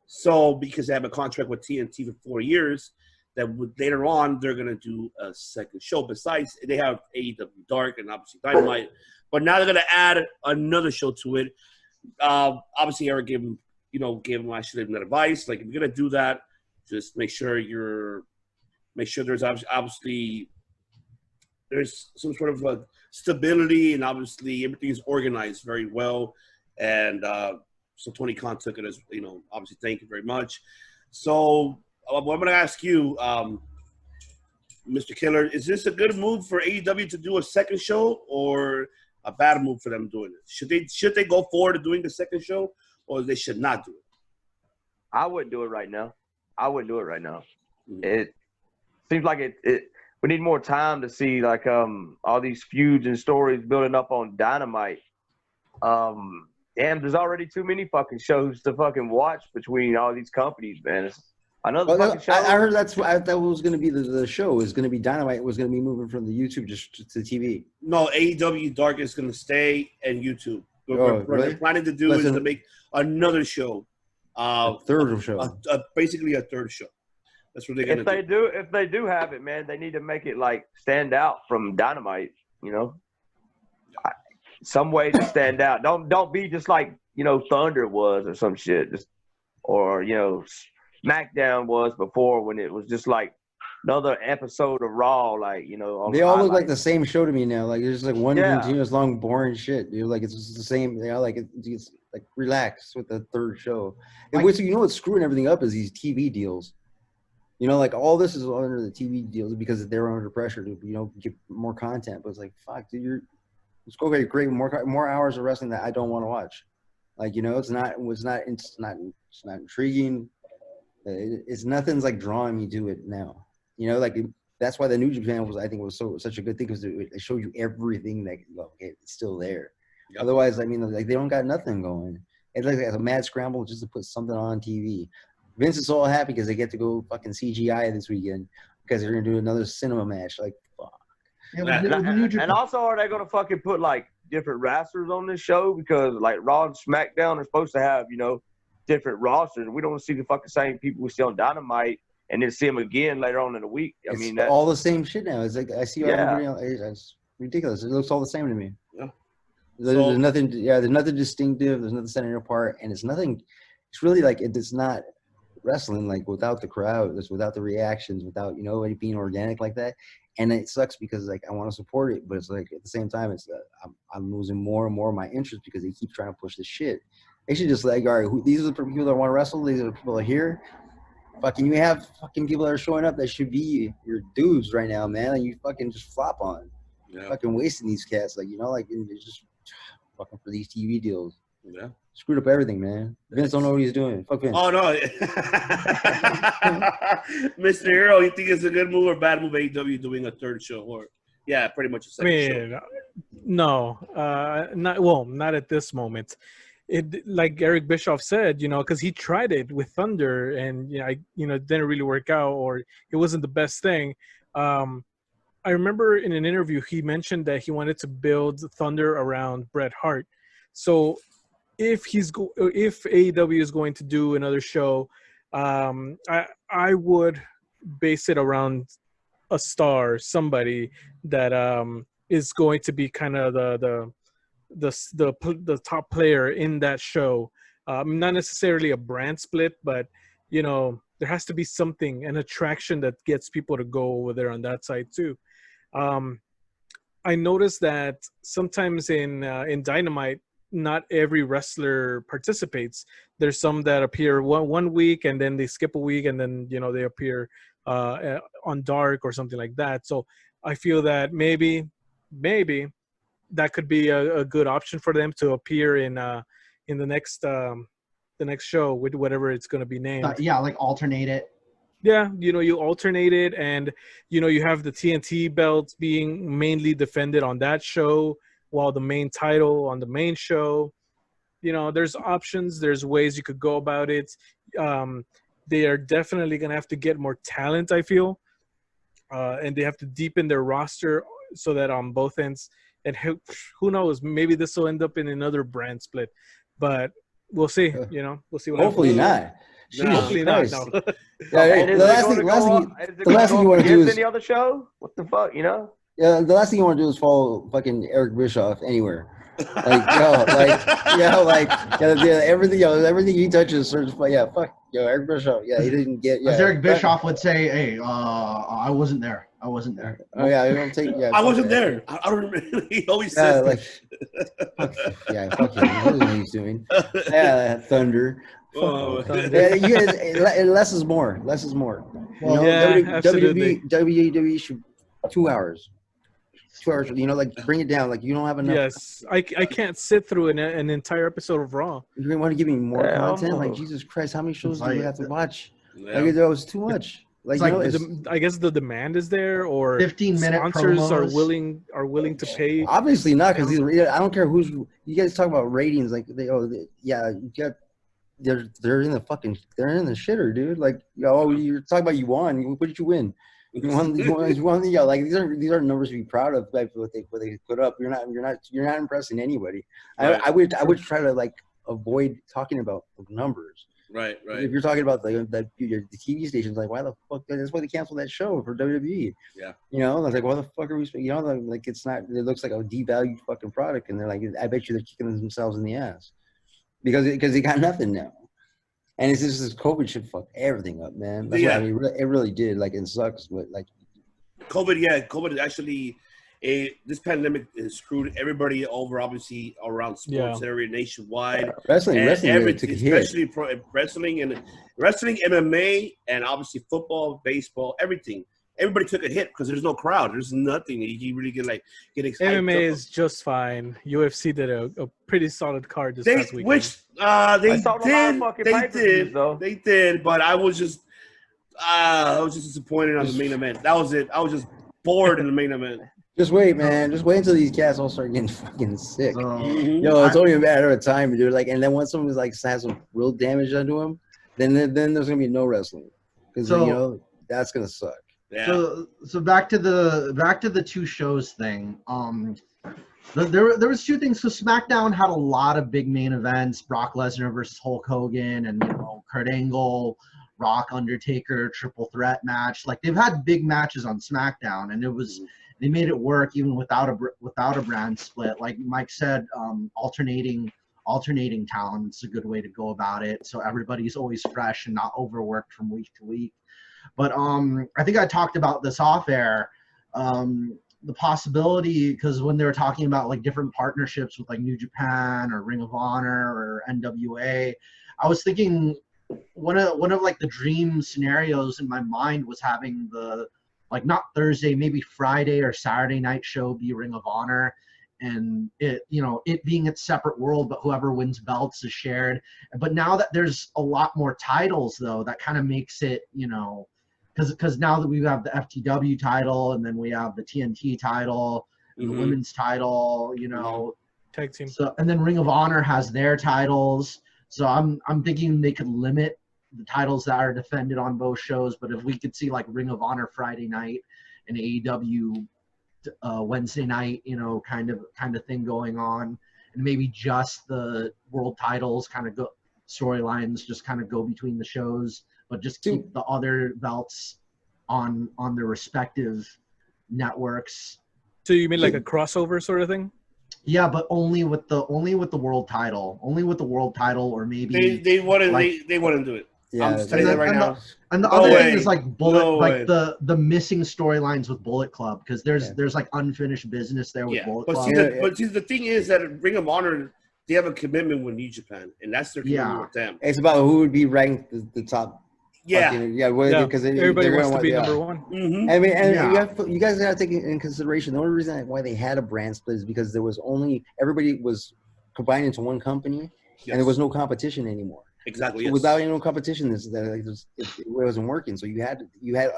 So, because they have a contract with TNT for 4 years, that later on they're going to do a second show. Besides, they have AEW Dark and obviously Dynamite, but now they're going to add another show to it. Obviously, Eric gave him actually that advice. Like, if you're going to do that, just make sure there's obviously there's some sort of stability, and obviously everything is organized very well. And so Tony Khan took it as, obviously, thank you very much. So what I'm going to ask you, Mr. Killer, is this a good move for AEW to do a second show or a bad move for them doing it? Should they go forward to doing the second show, or they should not do it? I wouldn't do it right now. Mm-hmm. It seems like we need more time to see like all these feuds and stories building up on Dynamite. There's already too many fucking shows to fucking watch between all these companies, man. Another fucking show. I heard that was going to be the show. It was going to be Dynamite. Was going to be moving from the YouTube just to TV. No, AEW Dark is going to stay and YouTube. What really? they're planning to do is to make another show. A third show. Basically a third show. That's what they're going to do. If they do have it, man, they need to make it like stand out from Dynamite, some way to stand out. Don't be just like, Thunder was or some shit. Or SmackDown was before, when it was just like another episode of Raw, like, they all look like the same show to me now. Like it's just like one continuous long boring shit, dude. Like it's just the same. Like it's like relax with the third show. And what's screwing everything up is these TV deals. Like all this is under the TV deals because they're under pressure to get more content. But it's like, fuck, dude, let's go get great more hours of wrestling that I don't want to watch. Like it's not intriguing. It's nothing's like drawing me to it now. That's why the New Japan was such a good thing, because it showed you everything that it's still there. Yep. Otherwise, they don't got nothing going. It's like a mad scramble just to put something on TV. Vince is all happy because they get to go fucking CGI this weekend because they're gonna do another cinema match. Like, fuck. Yeah, and also, are they gonna fucking put like different wrestlers on this show? Because like Raw and SmackDown are supposed to have different rosters. We don't see the fucking same people we see on Dynamite and then see them again later on in the week. It's all the same shit now. It's like I see everybody else. It's ridiculous. It looks all the same to me. Yeah. There's nothing. Yeah, there's nothing distinctive. There's nothing setting it apart, and it's nothing. It's really like it's not wrestling like without the crowd, it's without the reactions, without it being organic like that. And it sucks because like I want to support it, but it's like at the same time it's I'm losing more and more of my interest because they keep trying to push this shit. They should just like, all right, these are the people that want to wrestle. These are the people that are here. Fucking, you have fucking people that are showing up that should be your dudes right now, man. And you fucking just flop on. Yeah. Fucking wasting these cats, like it's just fucking for these TV deals. Yeah. Screwed up everything, man. Vince don't know what he's doing. Fuck Vince. Oh, no. Mr. Hero, you think it's a good move or bad move, AEW doing a third show? Or, yeah, pretty much a second show. No. Not at this moment. It, like Eric Bischoff said, because he tried it with Thunder and, it didn't really work out, or it wasn't the best thing. I remember in an interview, he mentioned that he wanted to build Thunder around Bret Hart. So if AEW is going to do another show, I would base it around a star, somebody that is going to be kind of the top player in that show. Not necessarily a brand split, but there has to be something, an attraction that gets people to go over there on that side too. I noticed that sometimes in Dynamite, not every wrestler participates. There's some that appear one week and then they skip a week and then they appear on Dark or something like that. So I feel that maybe that could be a good option for them to appear in the next show with whatever it's going to be named. Like alternate it. Yeah, you alternate it, and you have the TNT belts being mainly defended on that show, while the main title on the main show. There's options, there's ways you could go about it. They are definitely going to have to get more talent, I feel. And they have to deepen their roster so that on both ends, and who knows, maybe this will end up in another brand split. But we'll see, we'll see what hopefully happens. Not. Hopefully not, no. The last thing you want to do is any other show? What the fuck, Yeah, the last thing you want to do is follow fucking Eric Bischoff anywhere. everything he touches sort of fuck, Eric Bischoff, he didn't get, As Eric Bischoff would say, "Hey, I wasn't there. I wasn't there." Oh yeah, don't take, I wasn't there. I don't remember. He always Yeah, says like, fuck him. He doesn't know what he's doing. Yeah, Thunder. Oh. Yeah, you guys, less is more. Less is more. Well, absolutely. WWE should 2 hours. 2 hours. Like bring it down. Like you don't have enough. Yes, I can't sit through an entire episode of Raw. You want to give me more content? Like Jesus Christ, how many shows do we have to watch? Yeah. Like that was too much. Like, I guess the demand is there, or 15-minute sponsors promos. are willing to pay. Obviously not, because I don't care who's. You guys talk about ratings, like they're in the shitter, dude. Like you're talking about you won. What did you win? You won. Like these are numbers to be proud of. Like what they put up. You're not impressing anybody. Right. I would try to like avoid talking about the numbers. Right. If you're talking about the TV stations, like why the fuck? That's why they canceled that show for WWE. Yeah. I was like, why the fuck are we? Like it's not. It looks like a devalued fucking product, and they're like, I bet you they're kicking themselves in the ass because they got nothing now. And it's just this COVID shit fucked everything up, man. That's what I mean. It really did. Like it sucks, but like COVID. Yeah, COVID actually. This pandemic has screwed everybody over, obviously, around sports area nationwide. Wrestling really took a hit. Especially wrestling, MMA, and obviously football, baseball, everything. Everybody took a hit because there's no crowd. There's nothing that you really get excited. MMA is just fine. UFC did a pretty solid card this past weekend. They did, but I was just disappointed on the main event. That was it. I was just bored in the main event. Just wait, man. Just wait until these cats all start getting fucking sick. It's only a matter of time, dude. Like, and then once someone has some real damage onto them, then there's gonna be no wrestling because that's gonna suck. Yeah. So back to the two shows thing. There was two things. So SmackDown had a lot of big main events: Brock Lesnar versus Hulk Hogan, and Kurt Angle, Rock, Undertaker, triple threat match. Like they've had big matches on SmackDown, and they made it work even without a brand split. Like Mike said, alternating talent's a good way to go about it. So everybody's always fresh and not overworked from week to week. But I think I talked about this off air. The possibility, because when they were talking about like different partnerships with like New Japan or Ring of Honor or NWA, I was thinking one of like the dream scenarios in my mind was having the not Thursday, maybe Friday or Saturday night show be Ring of Honor, and it being its separate world, but whoever wins belts is shared. But now that there's a lot more titles, though, that kind of makes it, because now that we have the FTW title, and then we have the TNT title, and the women's title, tag team. So, and then Ring of Honor has their titles. So I'm thinking they could limit the titles that are defended on both shows. But if we could see like Ring of Honor Friday night and AEW Wednesday night, kind of thing going on, and maybe just the world titles kind of go storylines just kind of go between the shows, but just keep the other belts on their respective networks. So you mean like a crossover sort of thing? Yeah, but only with the world title, or maybe they wouldn't do it. Yeah, I'm just telling you that right now. And the other thing is like Bullet, the missing storylines with Bullet Club, because there's like unfinished business there with Bullet Club. But see, the thing is that Ring of Honor, they have a commitment with New Japan, and that's their commitment with them. It's about who would be ranked the top. Yeah, because everybody wants to be number one. Mm-hmm. I mean, and you guys got to take in consideration the only reason why they had a brand split is because there was everybody was combined into one company, and there was no competition anymore. Exactly. So without any competition, it wasn't working. So you had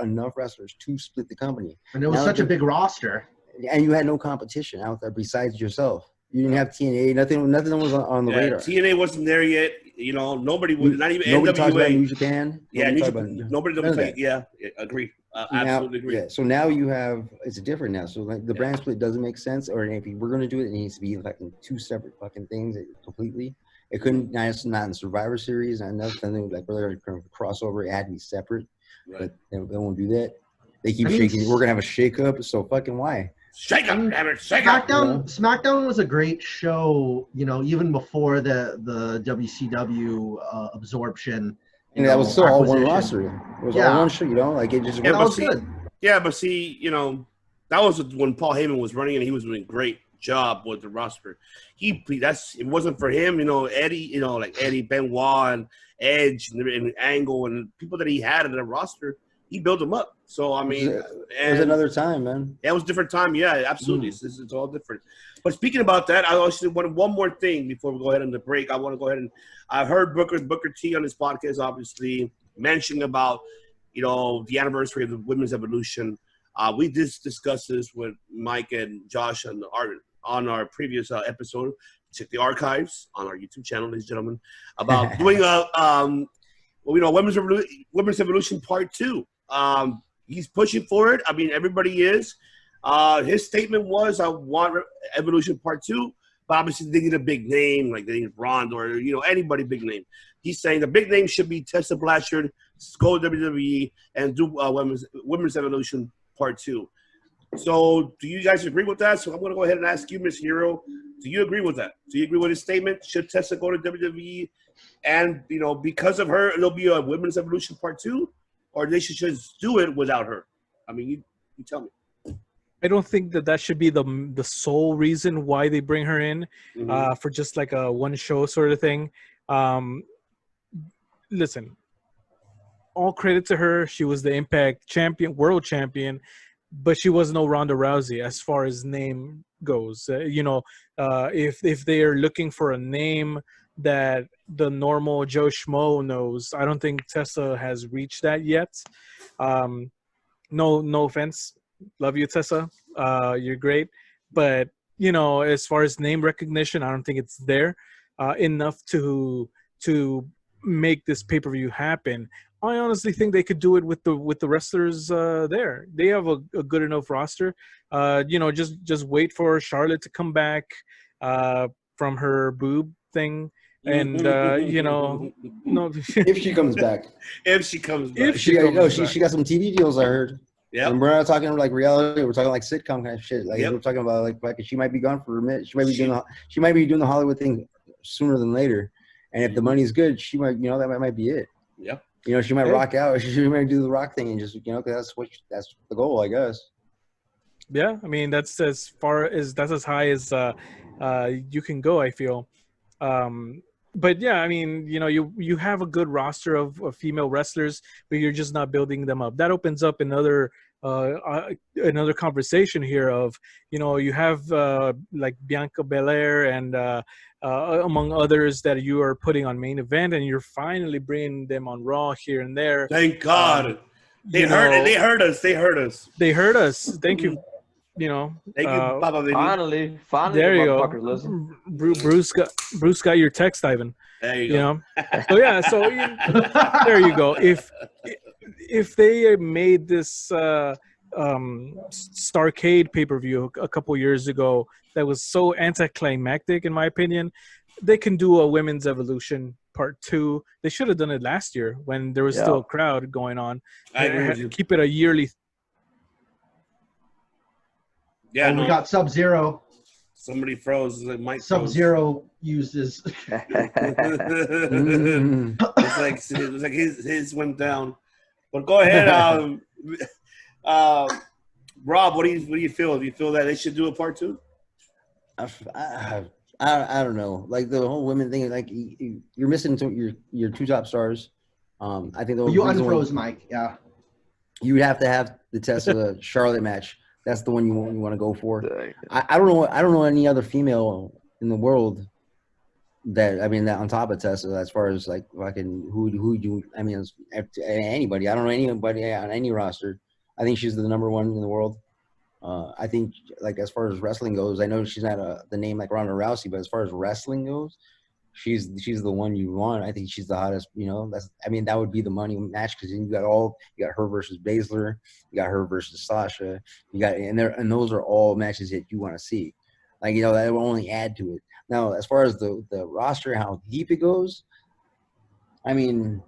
enough wrestlers to split the company, and it was such a big roster, and you had no competition out there besides yourself. You didn't have TNA. Nothing was on the radar. TNA wasn't there yet. Nobody was. Not even nobody NWA. Talked about New Japan. Nobody. Yeah, agree. Absolutely agree. Yeah. So now it's different now. So like the brand split doesn't make sense. Or if we're going to do it, it needs to be like two separate fucking things completely. It couldn't. It's not in Survivor Series. I know something like where they're going to crossover. It had to be separate. Right. But they won't do that. They keep shaking. We're gonna have a shakeup. So fucking why? Shake him, damn it, shake him. SmackDown was a great show, even before the WCW absorption. And that was still all one acquisition. roster. It was all one show, like it just. Yeah, that was good. Yeah, but see, that was when Paul Heyman was running, and he was doing a great job with the roster. It wasn't for him, Eddie, like Eddie, Benoit, and Edge, and Angle, and people that he had in the roster. He built them up. So, I mean. It was another time, man. It was a different time. Yeah, absolutely. It's all different. But speaking about that, I also wanted one more thing before we go ahead on the break. I want to go ahead and I heard Booker T on his podcast, obviously, mentioning about, the anniversary of the Women's Evolution. We did discuss this with Mike and Josh on our previous episode. Check the archives on our YouTube channel, ladies and gentlemen, about doing Women's Evolution Part 2. He's pushing for it. I mean, everybody is. His statement was, I want Evolution Part 2, but obviously they need a big name, like they need Ronda or, anybody big name. He's saying the big name should be Tessa Blanchard, go to WWE, and do Women's Evolution Part 2. So do you guys agree with that? So I'm going to go ahead and ask you, Miss Hero, do you agree with that? Do you agree with his statement? Should Tessa go to WWE? And, because of her, it'll be a Women's Evolution Part 2? Or they should just do it without her? I mean, you tell me. I don't think that should be the sole reason why they bring her in, for just like a one show sort of thing. Listen, all credit to her. She was the Impact champion, world champion, but she was no Ronda Rousey as far as name goes. If they are looking for a name that the normal Joe Schmo knows, I don't think Tessa has reached that yet. No offense. Love you, Tessa. You're great. But, as far as name recognition, I don't think it's there enough to make this pay-per-view happen. I honestly think they could do it with the wrestlers there. They have a good enough roster. Just wait for Charlotte to come back from her boob thing. And no, if she comes back, she got some TV deals, I heard. Yeah, and we're not talking like reality. We're talking like sitcom kind of shit. Like we're talking about like she might be gone for a minute. She might be doing the Hollywood thing sooner than later. And if the money's good, she might that might be it. Yeah. She might rock out. She might do the rock thing and just because that's the goal, I guess. Yeah, I mean that's as high as you can go, I feel. But yeah, I mean, you have a good roster of female wrestlers, but you're just not building them up. That opens up another conversation here of, you have like Bianca Belair and among others that you are putting on main event, and you're finally bringing them on Raw here and there. Thank God. They heard us. They heard us. Thank you. Thank you, Papa Baby. Finally, there you go. Listen. Bruce got your text, Ivan. There you go. So yeah, there you go. If they made this Starrcade pay-per-view a couple years ago that was so anticlimactic, in my opinion, they can do a Women's Evolution Part 2. They should have done it last year when there was still a crowd going on. I agree with you. Keep it a yearly. Yeah, we got Sub-Zero. Somebody froze. Sub-Zero uses. It's like his went down. But go ahead, Rob. What do you feel? Do you feel that they should do a Part 2? I don't know. Like the whole women thing. Like you're missing your two top stars. I think you unfroze Mike. Yeah. You would have to have the Tessa Charlotte match. That's the one you want to go for. I don't know any other female in the world that on top of Tessa, as far as like fucking anybody. I don't know anybody on any roster. I think she's the number one in the world. I think like as far as wrestling goes, I know she's not the name like Ronda Rousey, but as far as wrestling goes, she's the one you want. I think she's the hottest. That would be the money match because then you got her versus Baszler, you got her versus Sasha, and those are all matches that you want to see. Like that will only add to it. Now, as far as the roster, how deep it goes, I mean,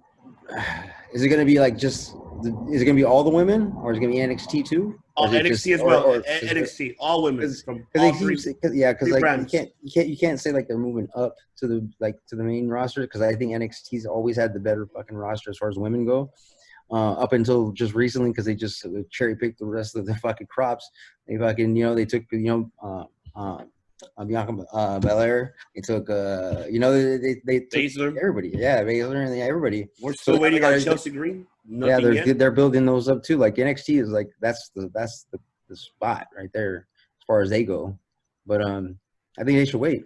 is it going to be like is it going to be all the women, or is it going to be NXT too? Oh, Or is it NXT just- as well. or- NXT, all women from Because all they three. keep, yeah, because three like brands. you can't say like they're moving up to the main roster, because I think NXT's always had the better fucking roster as far as women go. Up until just recently, because they just cherry picked the rest of the fucking crops. They fucking they took Bianca Belair. They took they took Baszler. everybody. Yeah, Baszler and everybody. We're still So waiting they on gotta- Chelsea Green. Yeah, Nothing they're building those up too. Like NXT is like that's the spot right there as far as they go. But I think they should wait.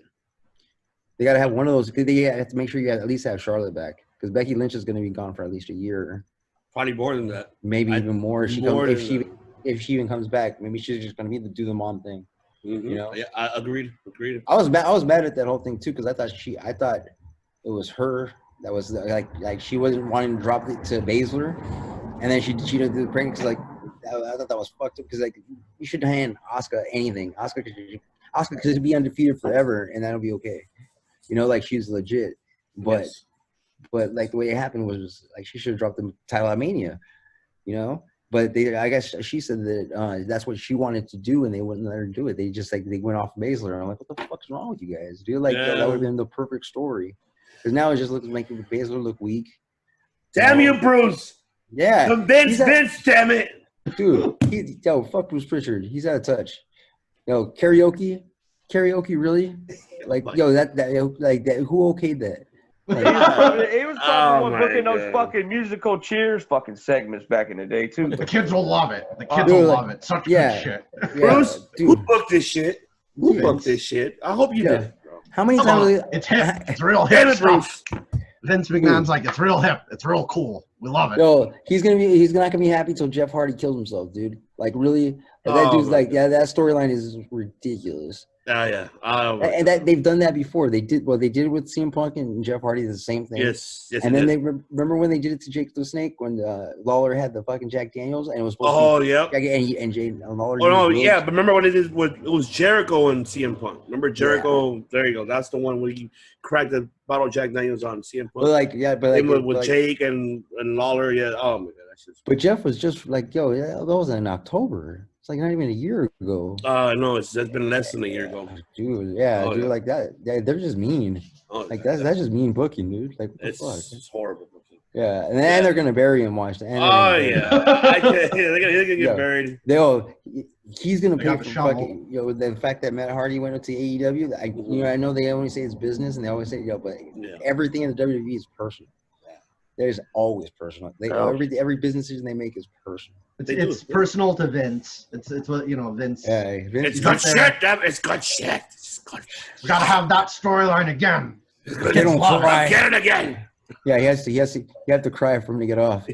They gotta have one of those. They have to make sure you at least have Charlotte back, because Becky Lynch is going to be gone for at least a year, Probably more than that. maybe even more. If More if she even comes back, maybe she's just going to be do the mom thing. Mm-hmm. You know? Yeah, I agreed. I was mad at that whole thing too, because I thought it was her that was like she wasn't wanting to drop it to Baszler, and then she did the prank. Like I thought that was fucked up, because like you should hand Asuka anything. Asuka could be undefeated forever, and that'll be okay. Like she's legit. But Yes. but like the way it happened was like she should have dropped the title at Mania. But I guess she said that that's what she wanted to do, and they wouldn't let her do it. They just they went off Baszler. And I'm like, what the fuck's wrong with you guys, dude? Like that would have been the perfect story. Because now it just looks making Baszler look weak. Damn you, Bruce! Yeah, Convince Vince, damn it! dude. Fuck Bruce Pritchard. He's out of touch. Karaoke, really? Like, that. Who okayed that? He was probably my booking those God. fucking musical Cheers fucking segments back in the day too. The kids will love it. The kids Dude, will like, love it. Such yeah. good shit. Yeah, Bruce, dude. who booked this shit? Who Vince. booked this shit? I hope you Yeah. did, bro. How many Come times? on. It's hip. It's real Damn hip it, Bruce. stuff. Vince McMahon's like, it's real hip. It's real cool. We love it. Yo, he's not gonna be happy till Jeff Hardy kills himself, dude. Like, really? That Oh, dude's my like, yeah, that storyline is ridiculous. Yeah. And that they've done that before. They did it with CM Punk and Jeff Hardy, the same thing. Yes. And then it they is. remember when they did it to Jake the Snake, when Lawler had the fucking Jack Daniels, and it was supposed Oh, to yep. be and Jay Lawler. Oh no, used yeah, Wilkes. but remember when it was Jericho and CM Punk. Remember Jericho? There you go. That's the one where you cracked the bottle of Jack Daniels on CM Punk. With Jake and Lawler. Yeah. Oh my god, that's just. But Jeff was just like, yo, yeah, that was in October. It's like not even a year ago. No, it's been less than a year ago. Dude, yeah, Oh, dude, yeah. like that. Yeah, they're just mean. Oh, Like that's just mean booking, dude. Like what the fuck? it's horrible. Yeah, and then they're gonna bury him. Watch the end. Oh yeah, they're gonna get Yeah. buried. He's gonna They pay got for the shovel. fucking the fact that Matt Hardy went to AEW. I know they always say it's business, and they always say but Yeah. everything in the WWE is personal. There's always personal. Every business decision they make is personal. It's personal to Vince. It's what Vince. Yeah, Vince, It's He's good up there. shit. Damn, it's good shit. It's good shit. We gotta have that storyline again. They don't love it. cry. Get it again. Yeah, you have to cry for him to get off.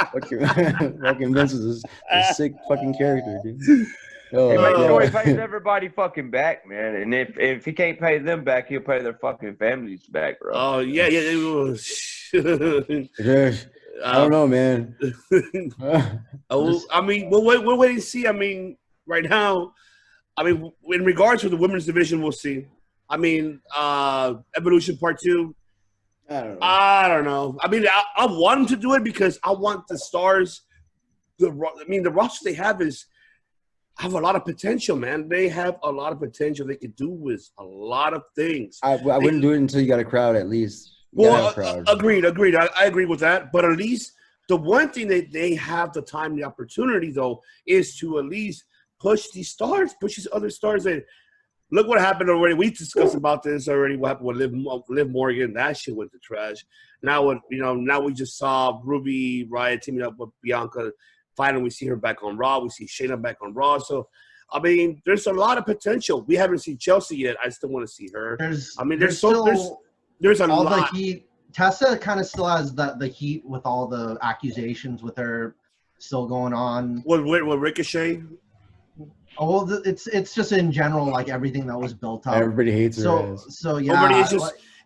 Fucking Vince is a sick fucking character, dude. Oh, He makes yeah. sure he pays everybody fucking back, man. And if he can't pay them back, he'll pay their fucking families back, bro. Oh yeah. It was. Yeah, I don't know, man. I mean, we're waiting to see. I mean, right now, in regards to the women's division, we'll see. I mean, Evolution Part 2. I don't know. I mean, I want them to do it because I want the stars. The roster they have have a lot of potential, man. They have a lot of potential. They could do with a lot of things. I wouldn't do it until you got a crowd, at least. Agreed. I agree with that. But at least the one thing that they have the time, the opportunity, though, is to at least push these other stars. That look what happened already. We discussed about this already. What happened with Liv Morgan? That shit went to trash. Now we just saw Ruby Riott teaming up with Bianca. Finally, we see her back on Raw. We see Shayna back on Raw. So, I mean, there's a lot of potential. We haven't seen Chelsea yet. I still want to see her. There's a all lot. the heat. Tessa kind of still has the heat with all the accusations with her still going on. With Ricochet? Oh, well, it's just in general, like everything that was built up. Everybody hates her ass. So yeah.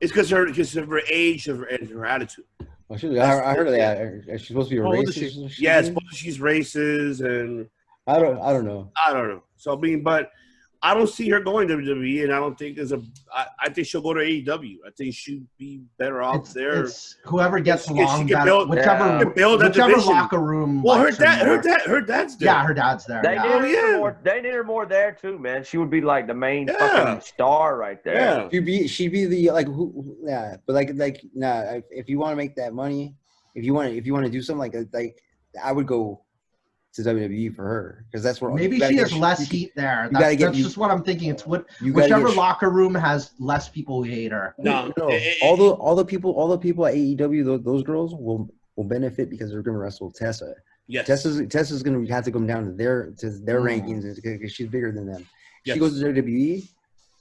It's because of her age and her attitude. I heard of that. She's supposed to be a racist. Yeah, she's racist, and I don't know. So I mean, but I don't see her going to WWE, and I don't think I think she'll go to AEW. I think she'd be better off there. It's whoever gets She along can better, build- whichever division. locker room. Well, likes more. her dad's there. Yeah, her dad's there. They yeah. need her more. They need her more there too, man. She would be like the main fucking star right there. Yeah. She'd be the like who yeah, but like nah, if you want to make that money, if you want to do something like I would go to WWE for her because that's where Maybe she has less heat there. That's just what I'm thinking. It's whichever locker room has less people who hate her. No. All the people at AEW, those girls will benefit because they're going to wrestle Tessa. Yes. Tessa's going to have to come down to their rankings because she's bigger than them. Yes. She goes to WWE,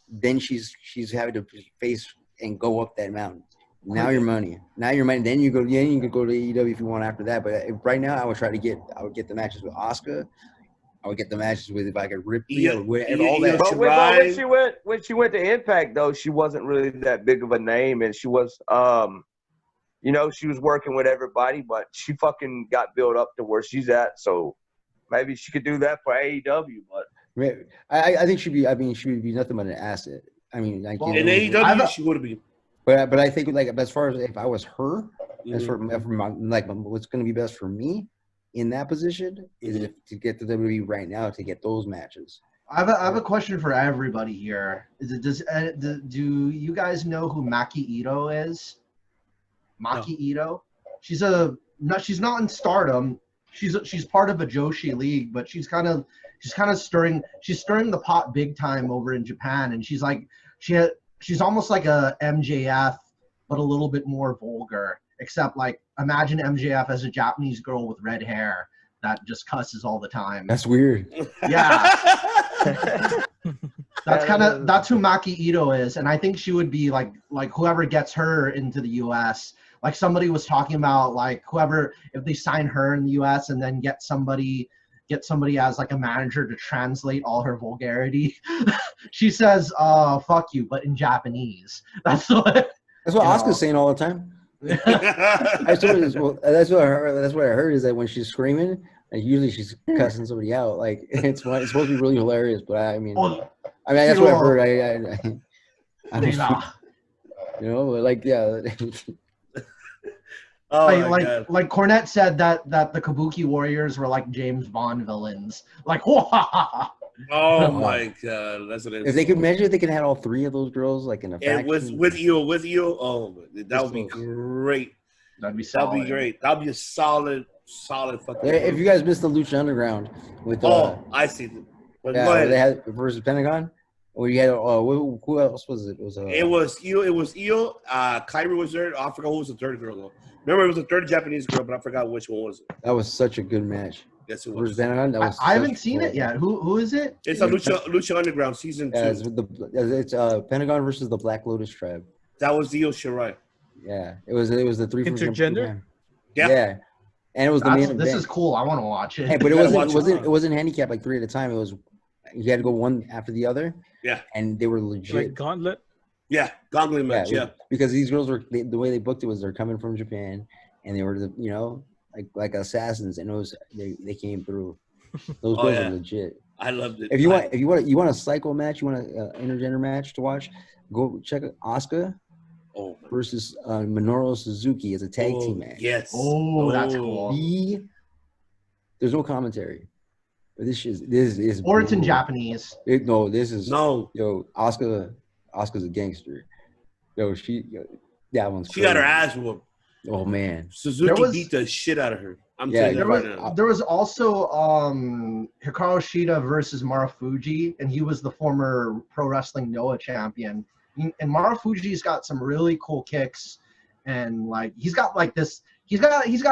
then she's having to face and go up that mountain. Now your money. Then you can go to AEW if you want after that. But right now, I would get the matches with Asuka. I would get the matches with if I could Ripley or whatever, all that. But when she went to Impact though, she wasn't really that big of a name, and she was she was working with everybody, but she fucking got built up to where she's at. So maybe she could do that for AEW. But I think she would be nothing but an asset. I mean, like in AEW, she would be. But I think like as far as if I was her, as for what's going to be best for me in that position is to get to WWE right now to get those matches. I have a question for everybody here. Do you guys know who Maki Ito is? Maki Ito. She's not in Stardom. She's part of a Joshi league, but she's kind of stirring the pot big time over in Japan, and she's almost like a MJF, but a little bit more vulgar. Except, like, imagine MJF as a Japanese girl with red hair that just cusses all the time. That's weird. Yeah. That's who Maki Ito is, and I think she would be like whoever gets her into the U.S. Like somebody was talking about, like if they sign her in the U.S. and then get somebody as like a manager to translate all her vulgarity. She says, fuck you, but in Japanese. That's what Asuka's saying all the time. That's what I heard is that when she's screaming, like usually she's cussing somebody out. Like it's supposed to be really hilarious, but I mean that's what I've heard. Like yeah. Like Cornette said that the Kabuki Warriors were like James Bond villains. Like, oh my god, that's what it is. If they could measure, they could have all three of those girls like in a faction. with you. Oh, that would be great. That'd be solid. That'd be great. That'd be a solid fucking. If you guys missed the Lucha Underground with I see them. But they had versus Pentagon. Or you had who else was it? It was Io. Kyrie was there. I forgot who was the third girl though. Remember, it was the third Japanese girl, but I forgot which one was it. That was such a good match. Yes, it was. I haven't seen it yet. Who is it? It's a Lucha Underground season 2. It's Pentagon versus the Black Lotus tribe. That was Io Shirai. Yeah, it was the three from intergender. Yeah, and it was the main event. This is cool. I want to watch it. Hey, but it wasn't handicapped like 3 at a time. It was you had to go one after the other. Yeah, and they were legit. Like gauntlet. Yeah, gauntlet match. Yeah, because these girls were the way they booked it was they're coming from Japan and they were like assassins, and they came through. Those girls are legit. I loved it. If you want a psycho match, you want an intergender match to watch, go check Asuka versus Minoru Suzuki as a tag team match. Yes. Oh, that's cool. There's no commentary. But this is or it's in Japanese. Asuka's a gangster. That one's crazy. She got her ass whooped. Oh man, Suzuki beat the shit out of her. I'm telling you right now. There was also Hikaru Shida versus Marufuji, and he was the former Pro Wrestling Noah champion. And Marufuji's got some really cool kicks, and like he's got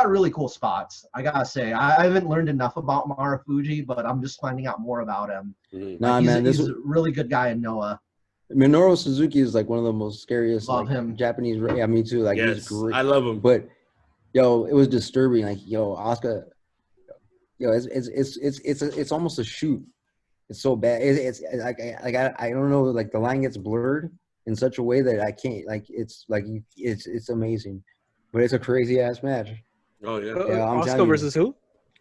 really cool spots. I gotta say, I haven't learned enough about Marufuji, but I'm just finding out more about him. He's a really good guy in Noah. Minoru Suzuki is like one of the most scariest him. Japanese. Yeah, me too. Like yes, he's great. I love him. But it was disturbing. Like Asuka, it's almost a shoot. It's so bad. It's like I don't know. Like the line gets blurred in such a way that I can't. It's amazing, but it's a crazy ass match. Oh yeah. Asuka versus who?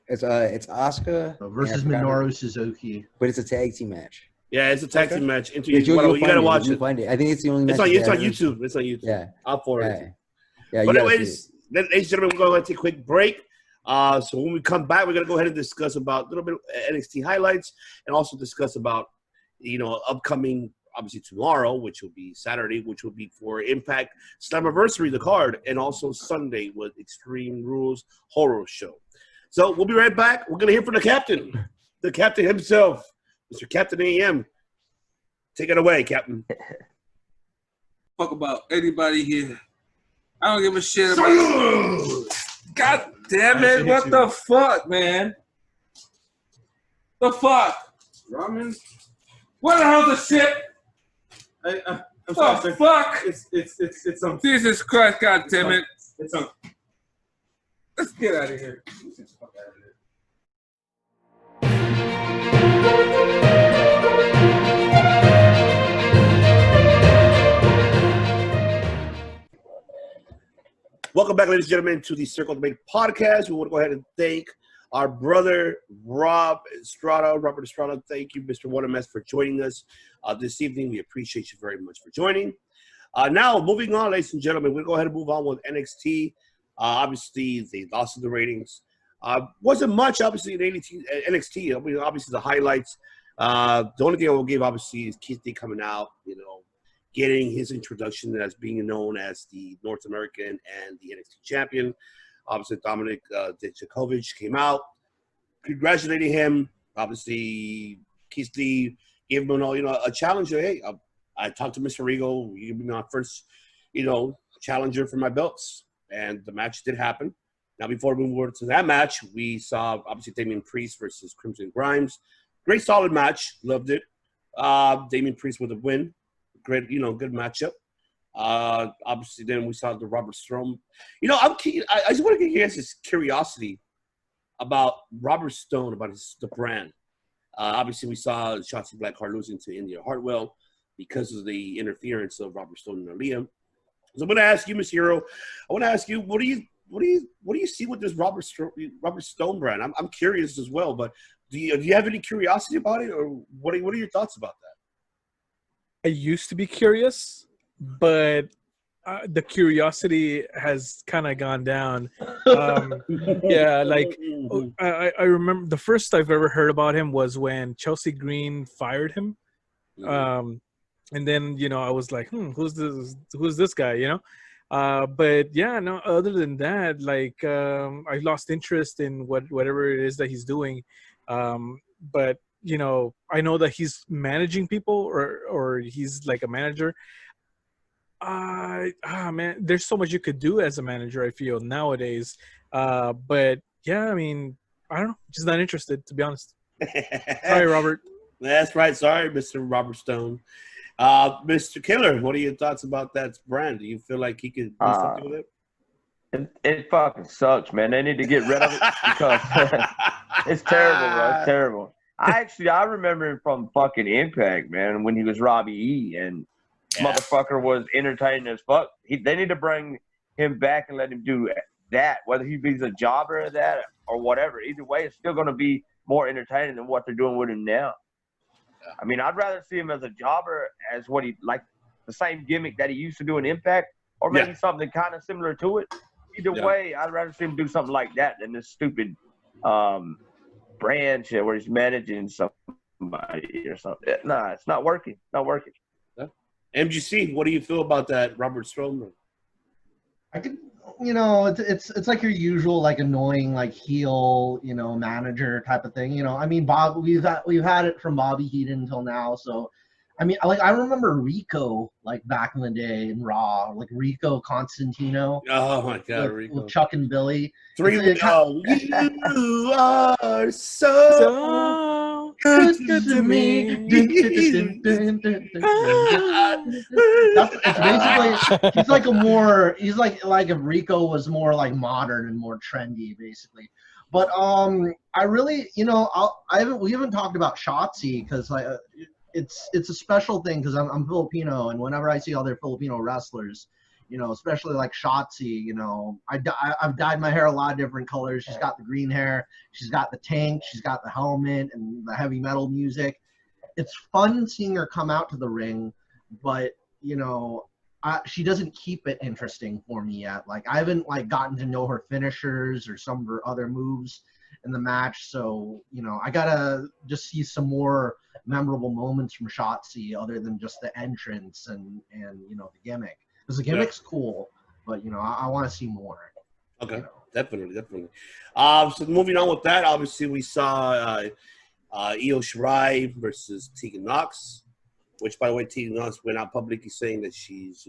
It's Asuka versus Minoru Suzuki. But it's a tag team match. Yeah, it's a tag team match. Yeah, You gotta watch You'll it. find it. I think it's the only match. It's on YouTube. It's on YouTube. Yeah. I'll forward it. Yeah. But anyways, ladies and gentlemen, we're going to take a quick break. So when we come back, we're going to go ahead and discuss about a little bit of NXT highlights and also discuss about, upcoming, obviously tomorrow, which will be Saturday, which will be for Impact Slammiversary, the card, and also Sunday with Extreme Rules Horror Show. So we'll be right back. We're going to hear from the captain himself, Mr. Captain AM. Take it away, Captain. Fuck about anybody here. I don't give a shit about. God damn it! What the fuck, man? The fuck? Ramen? What the hell's the shit? I'm sorry, sir. Fuck! It's Jesus Christ! God damn it! It's Let's get out of here. Get the fuck out of here. Welcome back, ladies and gentlemen, to the Circle of Debate podcast. We want to go ahead and thank our brother, Robert Estrada. Thank you, Mr. Watermess, for joining us this evening. We appreciate you very much for joining. Now, moving on, ladies and gentlemen, we'll go ahead and move on with NXT. Obviously, they lost in the ratings. Wasn't much, obviously, in NXT. I mean, obviously, the highlights. The only thing I will give, obviously, is Keith Lee coming out, getting his introduction as being known as the North American and the NXT champion. Obviously, Dominic Dijakovic came out, congratulating him. Obviously, Keith Lee gave him a challenge. Hey, I talked to Mr. Regal. You be my first, challenger for my belts. And the match did happen. Now, before we move over to that match, we saw, obviously, Damian Priest versus Crimson Grimes. Great, solid match. Loved it. Damian Priest with a win. Great, good matchup. Obviously, then we saw the Robert Stone. I just want to get you guys' curiosity about Robert Stone, about the brand. Obviously, we saw Shotzi Blackheart losing to India Hartwell because of the interference of Robert Stone and Aaliyah. So I'm going to ask you, Ms. Hero. I want to ask you, what do you see with this Robert Stone brand? I'm curious as well, but do you have any curiosity about it, or what are your thoughts about that? I used to be curious, but the curiosity has kind of gone down. Yeah, like I remember the first I've ever heard about him was when Chelsea Green fired him. And then, I was like, who's this guy, But yeah, no, other than that, like, I lost interest in whatever it is that he's doing. But, I know that he's managing people or he's like a manager. Man, there's so much you could do as a manager, I feel, nowadays. But yeah, I mean, I don't know, just not interested, to be honest. Sorry, Robert. That's right. Sorry, Mr. Robert Stone. Mr. Killer, what are your thoughts about that brand? Do you feel like he could do something with it? It fucking sucks, man. They need to get rid of it because it's terrible, bro. It's terrible. I remember him from fucking Impact, man, when he was Robbie E. And motherfucker was entertaining as fuck. They need to bring him back and let him do that, whether he be a jobber or that or whatever. Either way, it's still going to be more entertaining than what they're doing with him now. I mean, I'd rather see him as a jobber, as what he like the same gimmick that he used to do in Impact, or maybe something kind of similar to it. Either way, I'd rather see him do something like that than this stupid brand shit where he's managing somebody or something. Nah, it's not working. Not working. MGC, what do you feel about that, Robert Strowman? I could, it's like your usual like annoying like heel, manager type of thing. I mean, Bob, we've had it from Bobby Heenan until now. So, I mean, I remember Rico like back in the day in Raw, like Rico Constantino. Oh my God, Rico with Chuck and Billy. You are so good to me. It's basically he's like if Rico was more like modern and more trendy, basically. But I really, we haven't talked about Shotzi because it's a special thing because I'm Filipino, and whenever I see other Filipino wrestlers, especially like Shotzi, I've dyed my hair a lot of different colors. She's got the green hair, she's got the tank, she's got the helmet and the heavy metal music. it's fun seeing her come out to the ring, but she doesn't keep it interesting for me yet. Like, I haven't gotten to know her finishers or some of her other moves in the match. So, I gotta just see some more memorable moments from Shotzi other than just the entrance and the gimmick. Because the gimmick's cool, but I want to see more. Okay, definitely. So moving on with that, obviously we saw Io Shirai versus Tegan Nox, which, by the way, Tegan Nox went out publicly saying that she's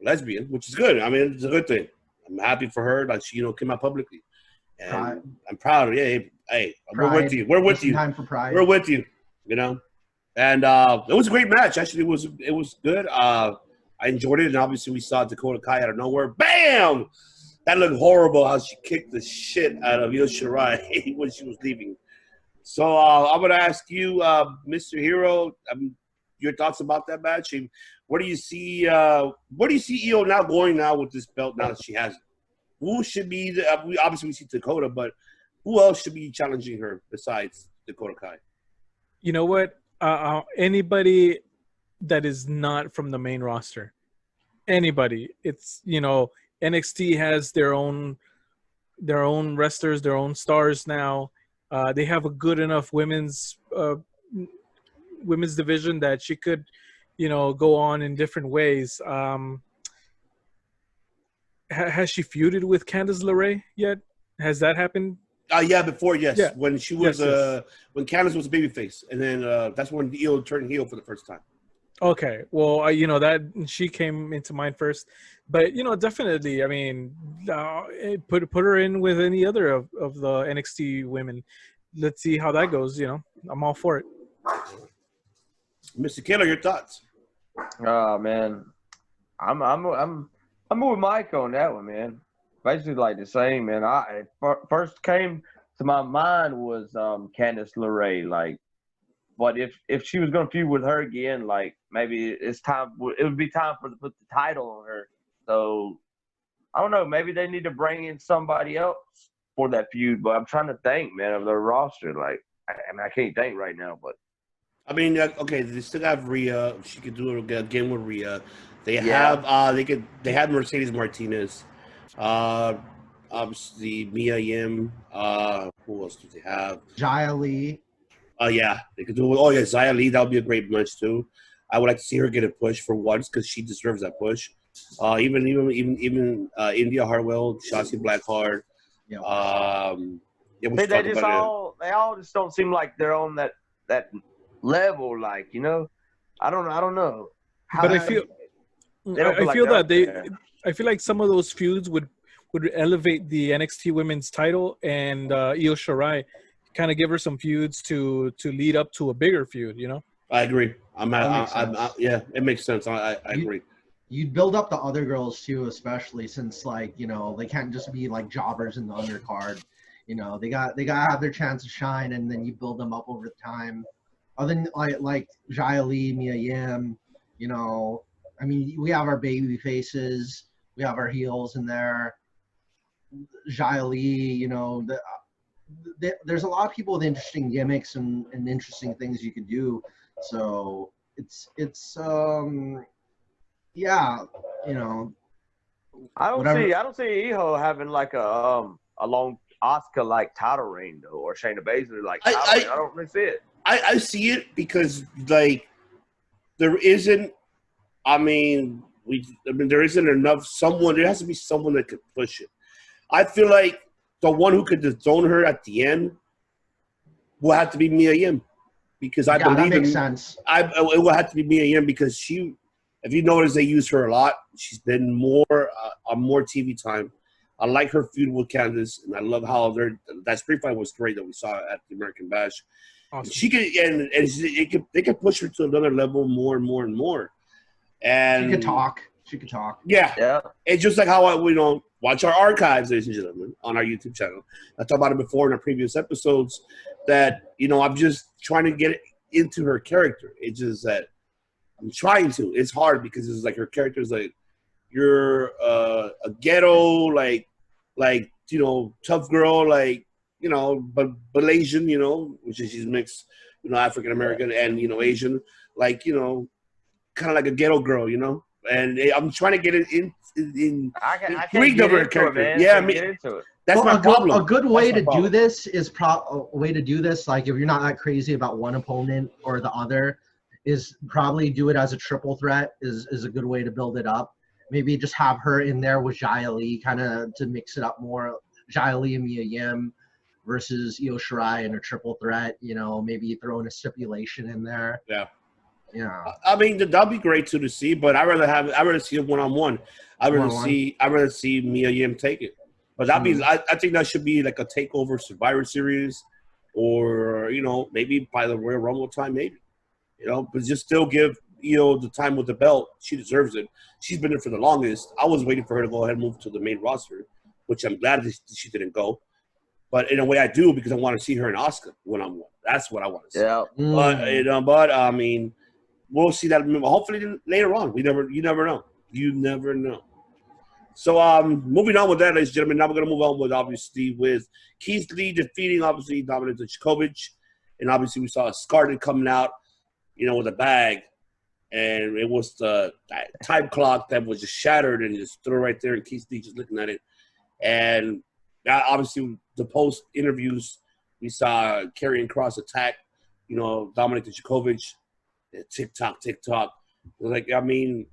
lesbian, which is good. I mean, it's a good thing. I'm happy for her that she came out publicly, and Pride. I'm proud of you. Hey, Pride. we're with you. We're with Just in you. time for Pride. We're with you. And it was a great match. Actually, it was good. I enjoyed it, and obviously we saw Dakota Kai out of nowhere. Bam! That looked horrible how she kicked the shit out of Io Shirai when she was leaving. So I'm going to ask you, Mr. Hero, your thoughts about that match. And where do you see Io now going now with this belt now that she has it? Who should be obviously we see Dakota, but who else should be challenging her besides Dakota Kai? You know what? Anybody that is not from the main roster. Anybody. It's NXT has their own wrestlers, their own stars now. They have a good enough women's division that she could, go on in different ways. Has she feuded with Candice LeRae yet? Has that happened? Yeah, before, yes. Yeah. When she was Yes. when Candice was a babyface, and then that's when Io turned heel for the first time. Okay, well, that she came into mind first, but definitely, I mean, put her in with any other of the NXT women. Let's see how that goes. I'm all for it. Mr. Killer, your thoughts? Oh man, I'm with Mike on that one, man. Basically, like the same, man. First came to my mind was Candice LeRae, like. But if she was gonna feud with her again, like maybe it's time. It would be time for to put the title on her. So I don't know. Maybe they need to bring in somebody else for that feud. But I'm trying to think, man, of their roster. Like I can't think right now. But I mean, okay, they still have Rhea. She could do it again with Rhea. They Yeah. have they have Mercedes Martinez. Obviously Mia Yim. Who else do they have? Jaya Lee. Yeah, they could do it. Oh yeah, Xia Li, that would be a great match too. I would like to see her get a push for once because she deserves that push. Even India Hartwell, Shotzi Blackheart. Yeah. Yeah, they all just don't seem like they're on that level. Like I don't know. But I feel I feel like some of those feuds would elevate the NXT Women's title and Io Shirai, kind of give her some feuds to lead up to a bigger feud. I agree. Yeah, it makes sense. I agree. You'd build up the other girls too, especially since they can't just be like jobbers in the undercard. They gotta have their chance to shine, and then you build them up over time. Other than like Jaya Lee, Mia Yim, I mean, we have our baby faces, we have our heels in there. Jaya Lee, there's a lot of people with interesting gimmicks and interesting things you can do. So it's yeah, I don't see Iho having like a long Oscar like title reign though, or Shayna Baszler like title reign. I don't really see it. I see it because like there isn't. There isn't enough. There has to be someone that could push it. I feel like the one who could dethrone her at the end will have to be Mia Yim, because I believe that makes sense. It will have to be Mia Yim because she, if you notice, they use her a lot. She's been on more TV time. I like her feud with Candice, and I love how that street fight was great that we saw at the American Bash. Awesome. She could they could push her to another level more and more and more. And She could talk. Yeah. It's just like how I watch our archives, ladies and gentlemen, on our YouTube channel. I talked about it before in our previous episodes that I'm just trying to get into her character. It's just that I'm trying to. It's hard because it's like her character is like you're a ghetto like tough girl but Malaysian which is she's mixed African American and Asian, like kind of like a ghetto girl, And I'm trying to get it in I can't three get different into it, characters. man. Yeah, I can't get into it. that's my problem. A good way That's my to do problem. this is like if you're not that crazy about one opponent or the other, is probably do it as a triple threat is a good way to build it up. Maybe just have her in there with Xia Li, kind of to mix it up more. Xia Li and Mia Yim versus Io Shirai in a triple threat. Maybe throw in a stipulation in there. Yeah. Yeah. I mean, that'd be great too to see, but I'd rather see a one-on-one. I'd rather see Mia Yim take it. But I think that should be like a takeover Survivor Series, or maybe by the Royal Rumble time, maybe. But just still give the time with the belt. She deserves it. She's been there for the longest. I was waiting for her to go ahead and move to the main roster, which I'm glad that she didn't go. But in a way, I do, because I want to see her and Asuka one-on-one. That's what I want to see. Yeah. But I mean, we'll see that hopefully later on. You never know. You never know. So moving on with that, ladies and gentlemen, now we're going to move on with Keith Lee defeating, obviously, Dominic Dijakovic. And obviously we saw Scarlett coming out, with a bag. And it was the time clock that was just shattered and just threw right there, and Keith Lee just looking at it. And obviously the post interviews, we saw Karrion Kross attack, Dominic Dijakovic. TikTok. Like, I mean,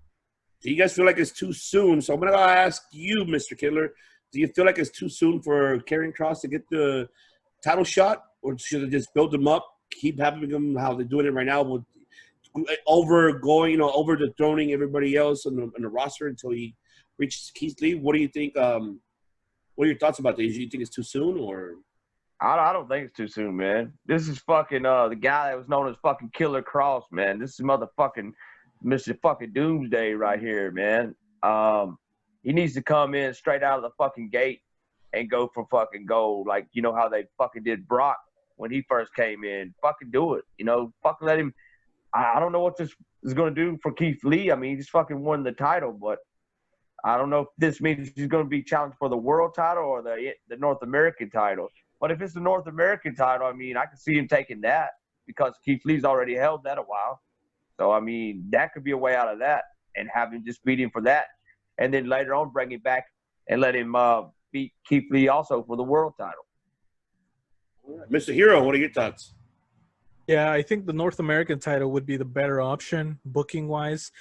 do you guys feel like it's too soon? So I'm going to ask you, Mr. Killer, do you feel like it's too soon for Karrion Kross to get the title shot? Or should they just build him up, keep having him how they're doing it right now, with over dethroning everybody else on the roster until he reaches Keith Lee? What do you think? What are your thoughts about this? Do you think it's too soon, or? I don't think it's too soon, man. This is fucking the guy that was known as fucking Killer Kross, man. This is motherfucking Mr. fucking Doomsday right here, man. He needs to come in straight out of the fucking gate and go for fucking gold, like how they fucking did Brock when he first came in. Fucking do it, Fucking let him. I don't know what this is gonna do for Keith Lee. I mean, he just fucking won the title, but I don't know if this means he's gonna be challenged for the world title or the North American title. But if it's the North American title, I mean, I can see him taking that because Keith Lee's already held that a while. So, I mean, that could be a way out of that and have him just beat him for that. And then later on, bring him back and let him beat Keith Lee also for the world title. Mr. Hero, what are your thoughts? Yeah, I think the North American title would be the better option, booking-wise.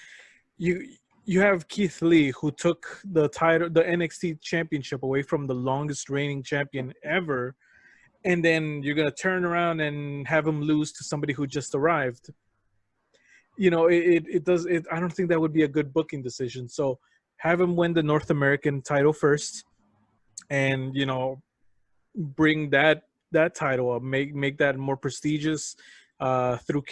You have Keith Lee, who took the title, the NXT championship, away from the longest reigning champion ever, and then you're gonna turn around and have him lose to somebody who just arrived. I don't think that would be a good booking decision. So have him win the North American title first, and bring that title up, make that more prestigious through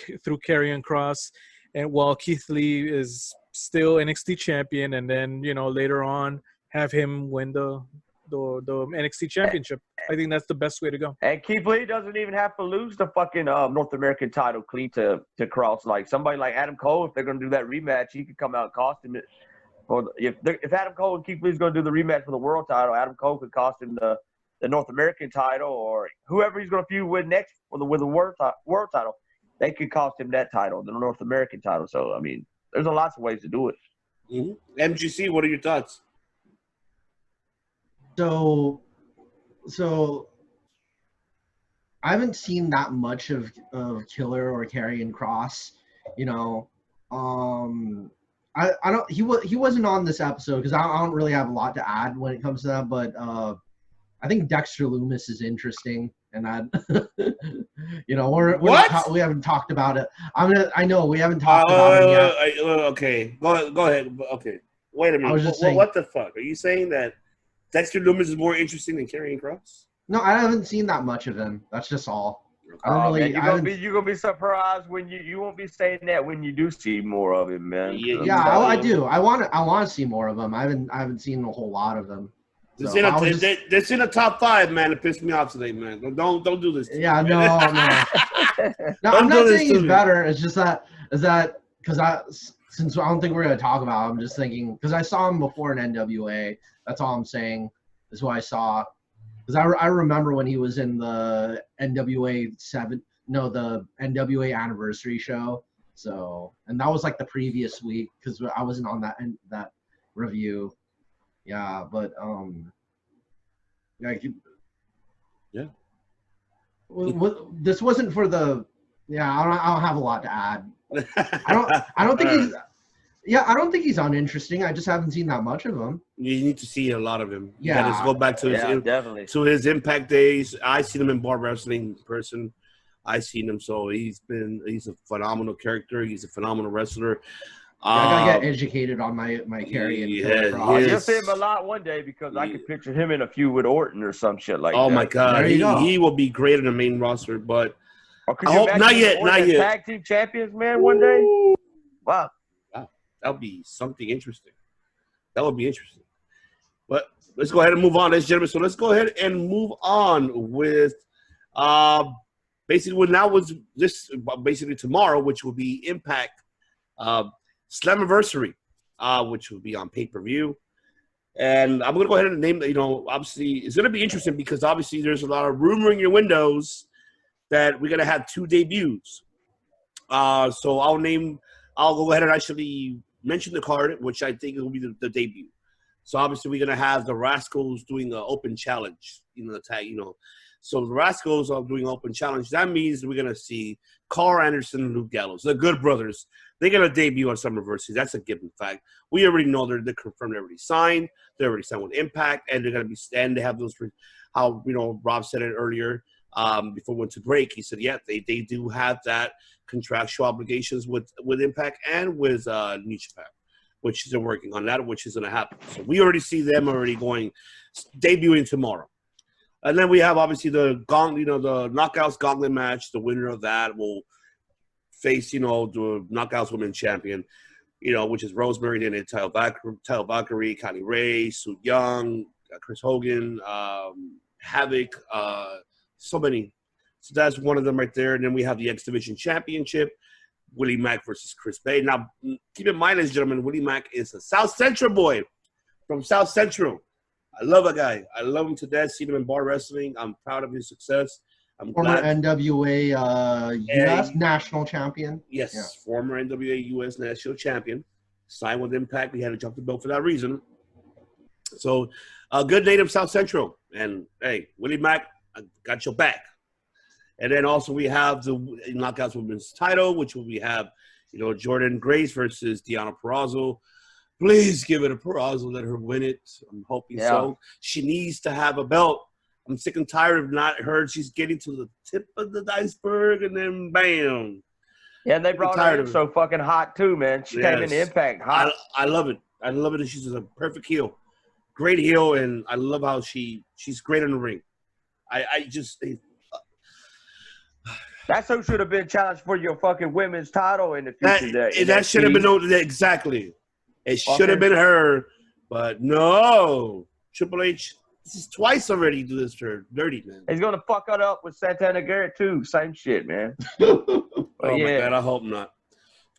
Karrion Kross, and while Keith Lee is still NXT champion, and then later on have him win the NXT championship. I think that's the best way to go. And Keith Lee doesn't even have to lose the fucking North American title clean to Kross. Like somebody like Adam Cole, if they're gonna do that rematch, he could come out and cost him it. Or if Adam Cole and Keith Lee's gonna do the rematch for the world title, Adam Cole could cost him the North American title, or whoever he's gonna feud with next with the world title, they could cost him that title, the North American title. So I mean, there's lots of ways to do it. Mm-hmm. MGC, what are your thoughts? So I haven't seen that much of Killer or Karrion Kross. I don't. He wasn't on this episode because I don't really have a lot to add when it comes to that. But I think Dexter Lumis is interesting, and we haven't talked about it. I know we haven't talked about it yet. Okay, go ahead. Okay, wait a minute. I was just saying, what the fuck? Are you saying that Dexter Lumis is more interesting than Karrion Kross? No, I haven't seen that much of him. That's just all. I don't really. You're gonna be surprised when you won't be saying that when you do see more of him, man. I do. I want to see more of him. I haven't seen a whole lot of them. It's in the top 5, man. It pissed me off today, man. Don't do this. Yeah, no. No, I'm not saying he's better. It's just that because since I don't think we're gonna talk about him, I'm just thinking because I saw him before in NWA. That's all I'm saying. Is what I saw. Because I remember when he was in the NWA the NWA anniversary show. So, and that was like the previous week because I wasn't on that review. Yeah, but Yeah. This wasn't for the. Yeah, I don't have a lot to add. I don't think he's. Yeah, I don't think he's uninteresting. I just haven't seen that much of him. You need to see a lot of him. Yeah. You gotta go back to definitely. to his Impact days. I seen him in bar wrestling in person. I seen him, so he's a phenomenal character. He's a phenomenal wrestler. I gotta get educated on my Carrion. You'll see him a lot one day because I could picture him in a feud with Orton or some shit like that. Oh my God, There you go. he will be great in the main roster, but Or could I you hope imagine not yet, Orton not as yet. Tag team champions, man, one day. Wow. that would be something interesting. That would be interesting. But let's go ahead and move on, ladies and gentlemen. So let's go ahead and move on with basically basically tomorrow, which will be Impact Slammiversary, which will be on pay-per-view. And I'm going to go ahead and name, obviously it's going to be interesting because obviously there's a lot of rumor in your windows that we're going to have 2 debuts. So I'll go ahead and actually mention the card, which I think will be the debut. So obviously we're going to have the Rascals doing an open challenge, the tag, So the Rascals are doing open challenge. That means we're going to see Carl Anderson and Luke Gallows, the Good Brothers. They're going to debut on Slammiversary. That's a given fact. We already know they're confirmed. They're already signed. They're already signed with Impact, and they're going to be and they have those. How Rob said it earlier before we went to break. He said, yeah, they do have that contractual obligations with Impact and with New Japan, which they're working on that, which is going to happen. So we already see them already debuting tomorrow. And then we have obviously the Knockouts Gauntlet match. The winner of that will face, the Knockouts Women's Champion, which is Rosemary and Tyle Valkyrie, Connie Ray, Sue Young, Chris Hogan, Havoc, so many. So that's one of them right there. And then we have the X Division Championship, Willie Mack versus Chris Bay. Now, keep in mind, ladies and gentlemen, Willie Mack is a South Central boy from South Central. I love a guy. I love him to death. Seen him in bar wrestling. I'm proud of his success. I'm Former glad. NWA U.S. national champion. Yes, Yeah. Former NWA U.S. national champion. Signed with Impact. He had to jump the belt for that reason. So, a good native South Central. And, hey, Willie Mack, I got your back. And then also we have the Knockouts Women's title, which we have, Jordan Grace versus Deonna Purrazzo. Please give it to Purrazzo. Let her win it. I'm hoping so. She needs to have a belt. I'm sick and tired of not her. She's getting to the tip of the iceberg, and then bam. Yeah, and they brought her in so fucking hot too, man. She came into Impact hot. I love it. I love it. She's a perfect heel. Great heel, and I love how she's great in the ring. That's who should have been challenged for your fucking women's title in the future. That should have been exactly. It should have been her, but no. Triple H, this is twice already do this to her. Dirty, man. He's going to fuck it up with Santana Garrett, too. Same shit, man. Oh, my God, I hope not.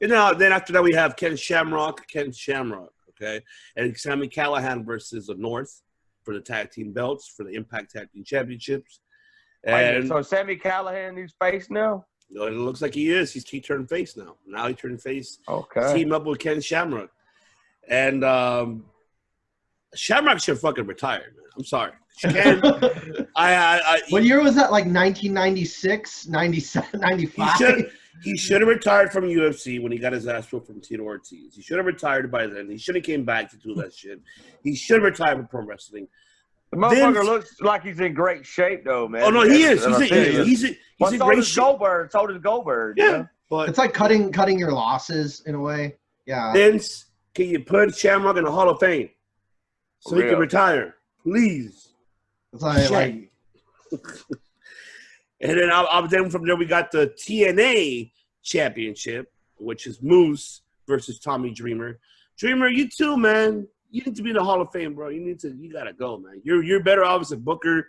And now, then after that, we have Ken Shamrock, okay? And Sami Callihan versus the North for the tag team belts, for the Impact Tag Team Championships. And so Sami Callihan, he's face now? It looks like he is. He turned face now. Now he turned face. Okay. Team up with Ken Shamrock. And Shamrock should fucking retire, man. I'm sorry. What year was that? Like 1996, 97, 95? He should have retired from UFC when he got his ass whooped from Tito Ortiz. He should have retired by then. He should have came back to do that shit. He should have retired from pro wrestling. The motherfucker looks like he's in great shape, though, man. Oh, no, he is. He's in great shape. So does Goldberg. Yeah. But it's like cutting your losses in a way. Yeah. Vince, can you put Shamrock in the Hall of Fame so he can retire? Please. It's like and then from there we got the TNA Championship, which is Moose versus Tommy Dreamer. Dreamer, you too, man. You need to be in the Hall of Fame, bro. You gotta go, man. You're better off as a booker.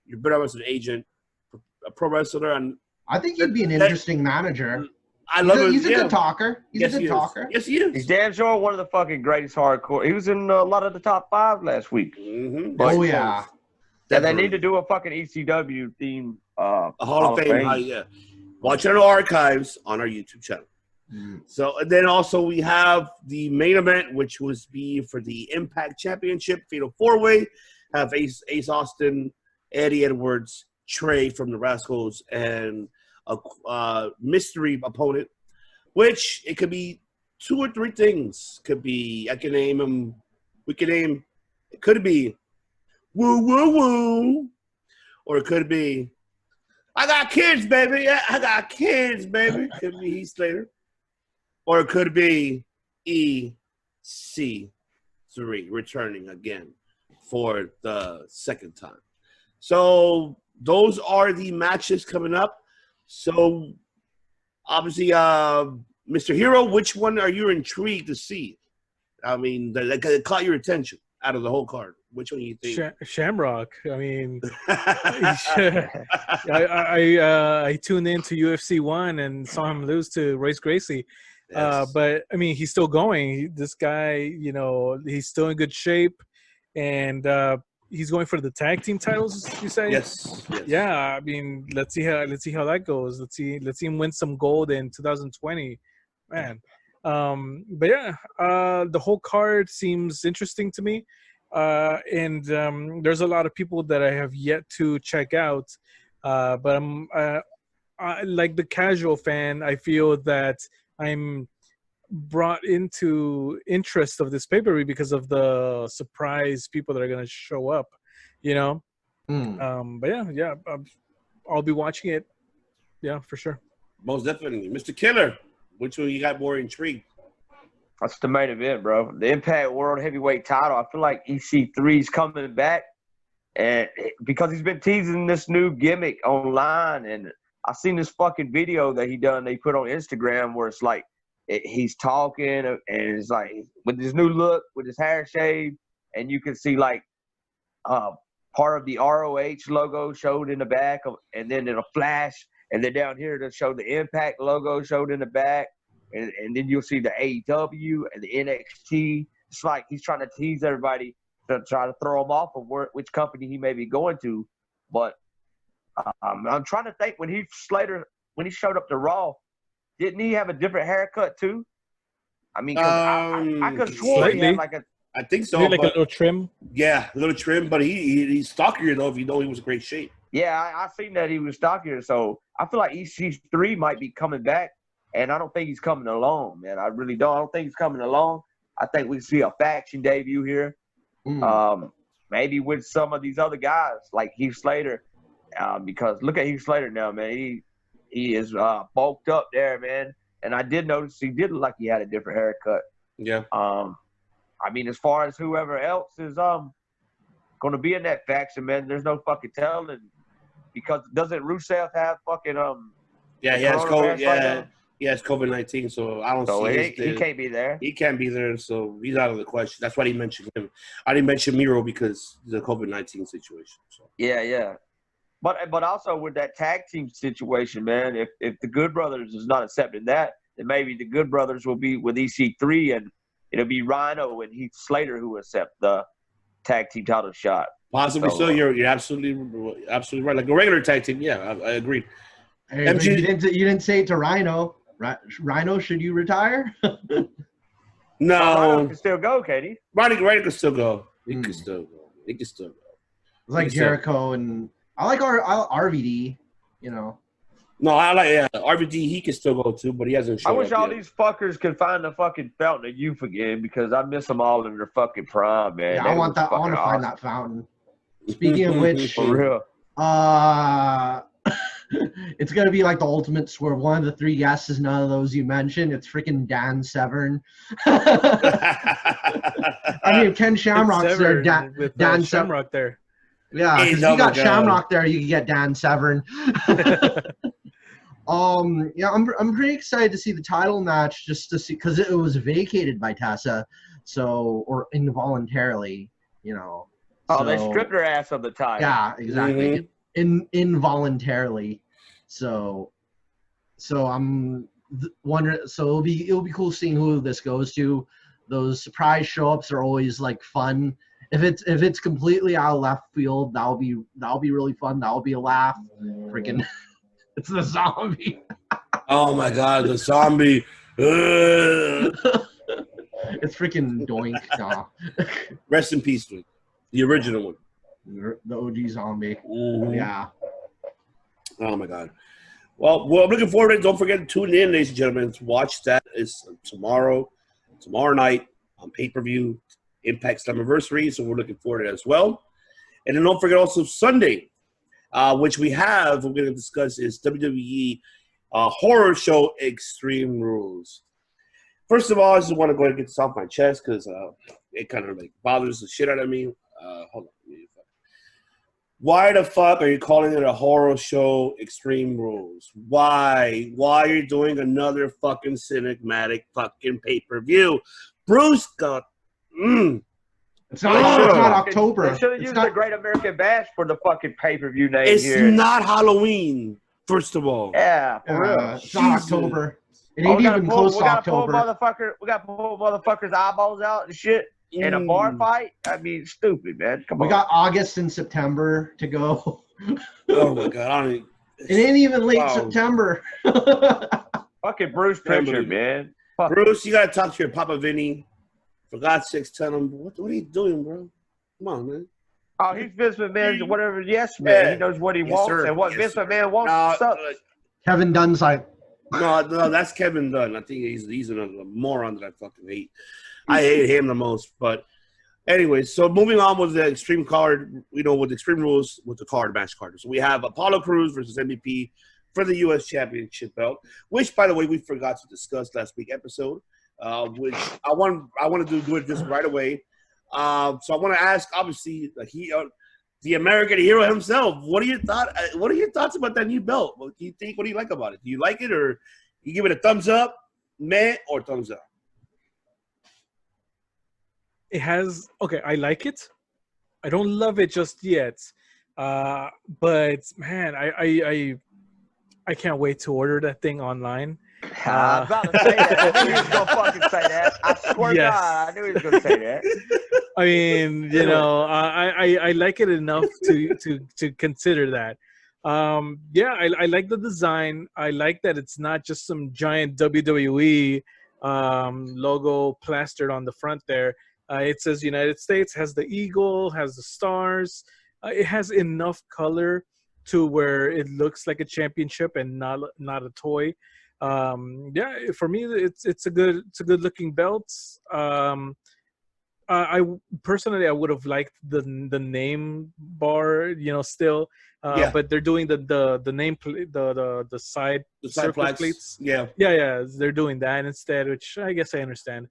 You're better off as an agent, a pro wrestler. And I think you'd be an interesting manager. I love him. He's a good talker. Yes, he is. He's damn sure one of the fucking greatest hardcore. He was in a lot of the top 5 last week. Mm-hmm. Oh, yeah. And they need to do a fucking ECW theme. A Hall of Fame. Yeah. Watch it on the archives on our YouTube channel. So, and then also we have the main event, which was be for the Impact Championship Fatal 4-Way. Have Ace Austin, Eddie Edwards, Trey from the Rascals, and a mystery opponent, which it could be 2 or 3 things. Could be, I can name them. We can name, it could be woo, woo, woo. Or it could be, I got kids, baby. Yeah, I got kids, baby. Could be Heath Slater. Or it could be EC3 returning again for the second time. So those are the matches coming up. So obviously, Mr. Hero, which one are you intrigued to see? I mean, that caught your attention out of the whole card. Which one do you think? Shamrock. I mean, I tuned into UFC 1 and saw him lose to Royce Gracie. Yes. But I mean, he's still going. This guy, you know, he's still in good shape, and he's going for the tag team titles. You say? Yes. Yeah. I mean, let's see how that goes. Let's see him win some gold in 2020, man. But yeah, the whole card seems interesting to me, and there's a lot of people that I have yet to check out. But I'm like the casual fan. I feel that I'm brought into interest of this pay-per-view because of the surprise people that are going to show up, you know? But yeah, I'll be watching it. Yeah, for sure. Most definitely. Mr. Killer, which one you got more intrigued? That's the main event, bro. The Impact World Heavyweight title. I feel like EC3 is coming back, and because he's been teasing this new gimmick online, and I seen this fucking video that he put on Instagram where it's like he's talking and it's like with his new look, with his hair shaved, and you can see like part of the ROH logo showed in the back, and then it'll flash, and then down here it'll show the Impact logo showed in the back, and then you'll see the AEW and the NXT. It's like he's trying to tease everybody to try to throw him off of which company he may be going to, but I'm trying to think when Heath Slater, when he showed up to Raw, didn't he have a different haircut too? I mean, I could swear he had like a. I think so. Like a little trim. Yeah, a little trim, but he's stockier though. If you know he was in great shape. Yeah, I seen that he was stockier, so I feel like EC3 might be coming back, and I don't think he's coming alone, man. I really don't. I don't think he's coming alone. I think we see a faction debut here, maybe with some of these other guys like Heath Slater. Because look at Heath Slater now, man. He is bulked up there, man. And I did notice he did look like he had a different haircut. Yeah. I mean, as far as whoever else is going to be in that faction, man, there's no fucking telling. Because doesn't Rusev have fucking Yeah, he has COVID. Yeah, he has COVID-19, so I don't see. He can't be there. He can't be there, so he's out of the question. That's why he mentioned him. I didn't mention Miro because the COVID-19 situation. So. Yeah. But also with that tag team situation, man, if the Good Brothers is not accepting that, then maybe the Good Brothers will be with EC3, and it'll be Rhino and Heath Slater who accept the tag team title shot. Possibly so. You're absolutely right. Like a regular tag team, yeah, I agree. Hey, you didn't say it to Rhino. Rhino, should you retire? No. Rhino can still go, Katie. Rhino can still go. He can still go. It's like Jericho and I like RVD, you know. No, I like RVD. He can still go too, but he hasn't shown I wish up all yet. these fuckers could find the fucking fountain of youth again because I miss them all in their fucking prime, man. Yeah, I want to find that fountain. Speaking of which, for real, it's gonna be like the ultimate swerve. One of the 3 guests is none of those you mentioned. It's freaking Dan Severn. I mean, Ken Shamrock's there. Dan Shamrock there. Yeah, because you got Shamrock there, you can get Dan Severn. Yeah, I'm pretty excited to see the title match just to see because it was vacated by Tessa, or involuntarily, you know. Oh, they stripped her ass of the title. Yeah, exactly. Involuntarily. So I'm wondering. So it'll be cool seeing who this goes to. Those surprise show-ups are always like fun. If it's completely out of left field, that'll be really fun. That'll be a laugh. Freaking It's the zombie. Oh my God, the zombie. It's freaking Doink. Nah. Rest in peace, dude. The original one. The OG zombie. Mhm. Yeah. Oh my God. Well, I'm looking forward to it. Don't forget to tune in, ladies and gentlemen, to watch that. It's tomorrow night on pay-per-view, Impact's anniversary. So we're looking forward to it as well. And then don't forget also Sunday, which we're going to discuss is WWE horror show Extreme Rules. First of all, I just want to go ahead and get this off my chest because it kind of like bothers the shit out of me. Hold on. Why the fuck are you calling it a horror show Extreme Rules? Why? Why are you doing another fucking cinematic fucking pay-per-view? Bruce got... It's not October. They should have used the Great American Bash for the fucking pay-per-view name It's here. not Halloween, first of all. Yeah, for real. It's not October. It ain't even close to October. We got to pull motherfuckers' eyeballs out and shit in a bar fight. I mean, stupid, man. Come on. We got August and September to go. Oh my God! It ain't even late September. Fucking Bruce Pritchard, man. Fuck. Bruce, you gotta talk to your Papa Vinny. For God's sakes, tell him what are you doing, bro? Come on, man. Oh, he's Vince McMahon, whatever. Yes, man. Yeah. He knows what he Yes, wants, sir. and what Yes, Vince sir. McMahon wants sucks. Kevin Dunn's like, No, that's Kevin Dunn. I think he's another moron that I fucking hate. I hate him the most. But anyway, so moving on with the Extreme card, with Extreme Rules with the match card. So we have Apollo Crews versus MVP for the U.S. Championship belt, which, by the way, we forgot to discuss last week's episode, which I want to do it just right away. So I want to ask, obviously, the American hero himself. What are your thoughts about that new belt? What do you think? What do you like about it? Do you like it, or you give it a thumbs up, meh, or thumbs up? It has I like it. I don't love it just yet, but man, I can't wait to order that thing online. I was about to say that. I knew he was gonna fucking say that. I swear to God, I knew he was gonna say that. I mean, I like it enough to consider that. I like the design. I like that it's not just some giant WWE logo plastered on the front there. It says United States, has the eagle, has the stars. It has enough color to where it looks like a championship and not a toy. For me, it's a good looking belt. I personally, I would have liked the name bar, still, but they're doing the name the side circle plates. Yeah, they're doing that instead, which I guess I understand.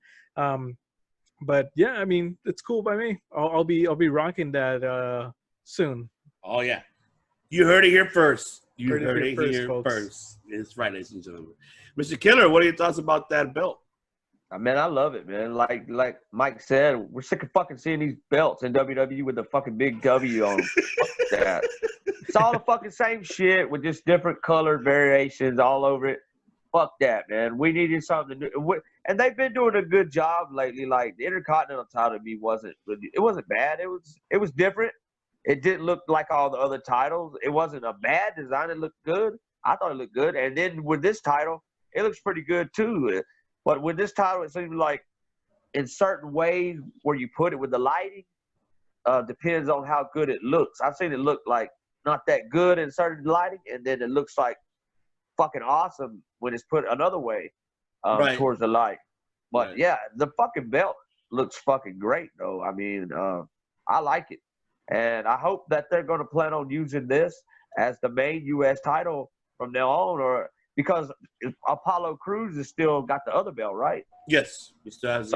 But yeah, I mean, it's cool by me. I'll be rocking that soon. Oh yeah, you heard it here first. You heard it here folks. first. It's right, ladies and gentlemen. Mr. Killer, what are your thoughts about that belt? Man, I love it, man. Like Mike said, we're sick of fucking seeing these belts in WWE with the fucking big W on them. Fuck that. It's all the fucking same shit with just different colored variations all over it. Fuck that, man. We needed something to do. And they've been doing a good job lately. Like, the Intercontinental title to me wasn't bad. It was different. It didn't look like all the other titles. It wasn't a bad design. It looked good. I thought it looked good. And then with this title, it looks pretty good too. But with this title, it seems like in certain ways where you put it with the lighting, depends on how good it looks. I've seen it look like not that good in certain lighting, and then it looks like fucking awesome when it's put another way towards the light. But yeah, the fucking belt looks fucking great though. I mean, I like it. And I hope that they're going to plan on using this as the main U.S. title from now on, because Apollo Crews has still got the other belt, right? Yes, he still has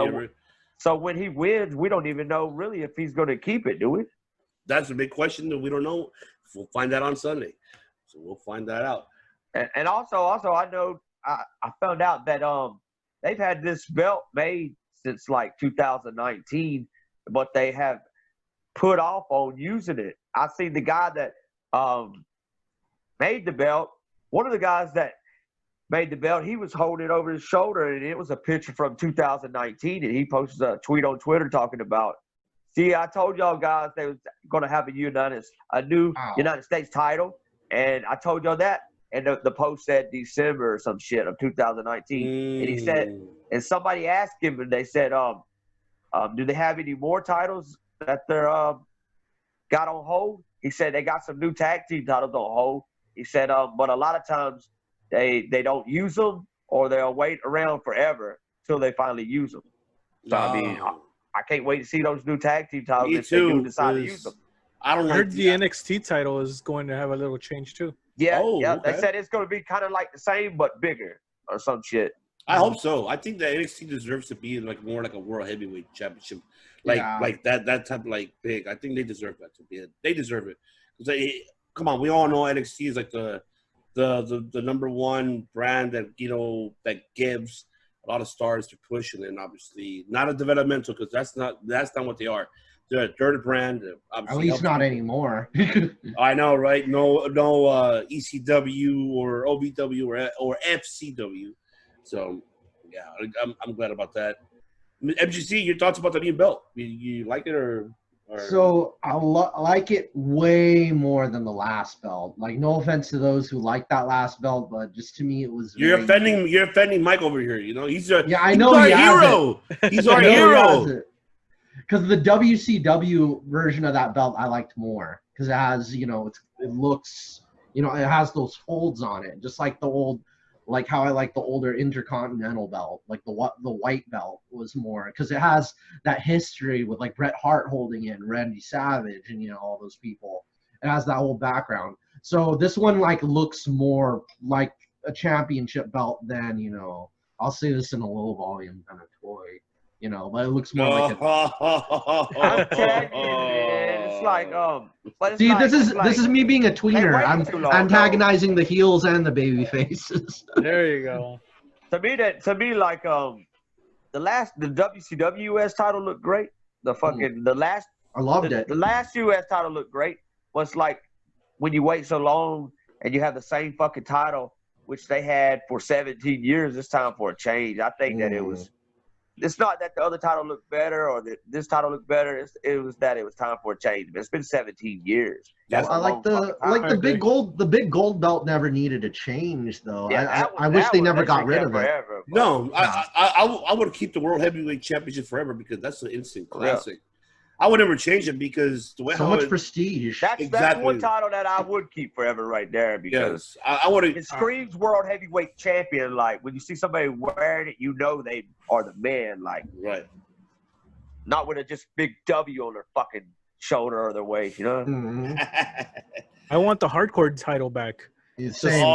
So when he wins, we don't even know really if he's going to keep it, do we? That's a big question that we don't know. We'll find that on Sunday. So we'll find that out. And also, I know I found out that they've had this belt made since like 2019, but they have put off on using it. I seen the guy that made the belt. One of the guys that made the belt, he was holding it over his shoulder, and it was a picture from 2019, and he posted a tweet on Twitter talking about, see, I told y'all guys they was going to have a new United States title, and I told y'all that, and the post said December or some shit of 2019. And he said, and somebody asked him, and they said, do they have any more titles that they're got on hold? He said they got some new tag team titles on hold. He said, but a lot of times they don't use them, or they'll wait around forever till they finally use them. So I mean, I can't wait to see those new tag team titles if they do decide to use them. I heard the NXT title is going to have a little change too. Yeah, Okay. They said it's going to be kind of like the same but bigger or some shit. I hope so. I think that NXT deserves to be like more like a world heavyweight championship, like that type of like big. I think they deserve that to be it. They deserve it. Come on, we all know NXT is like the number one brand that that gives a lot of stars to push, and then obviously not a developmental, because that's not what they are. They're a third brand. At least not anymore. I know, right? No ECW or OVW or FCW. So, yeah, I'm glad about that. MGC, your thoughts about the new belt? You like it or? So I like it way more than the last belt. Like, no offense to those who like that last belt, but just to me, it was. You're offending Mike over here. He's our hero. He's our hero. Because the WCW version of that belt I liked more, because it has, it looks, it has those folds on it, just like the old, like how I like the older Intercontinental belt, like the white belt was more, because it has that history with like Bret Hart holding it, and Randy Savage, and all those people. It has that whole background. So this one like looks more like a championship belt than, I'll say this in a low volume kind of toy. But it looks more like I'm telling you, man. It's like, but see, it's this is me being a tweener. I'm antagonizing the heels and the baby faces. There you go. To me, like, the WCW US title looked great. I loved it. The last US title looked great. But it's like when you wait so long and you have the same fucking title, which they had for 17 years, it's time for a change. I think that it was. It's not that the other title looked better or that this title looked better. It was that it was time for a change. But it's been 17 years. I like the big gold. The big gold belt never needed a change, though. Yeah, I wish they never got rid of it. Forever, no, I would keep the World Heavyweight Championship forever, because that's an instant classic. I would never change it, because the way so much prestige. That's one title that I would keep forever right there, because I would. It screams World Heavyweight Champion. Like when you see somebody wearing it, they are the man. Like not with a just big W on their fucking shoulder or their waist. Mm-hmm. I want the hardcore title back. Same.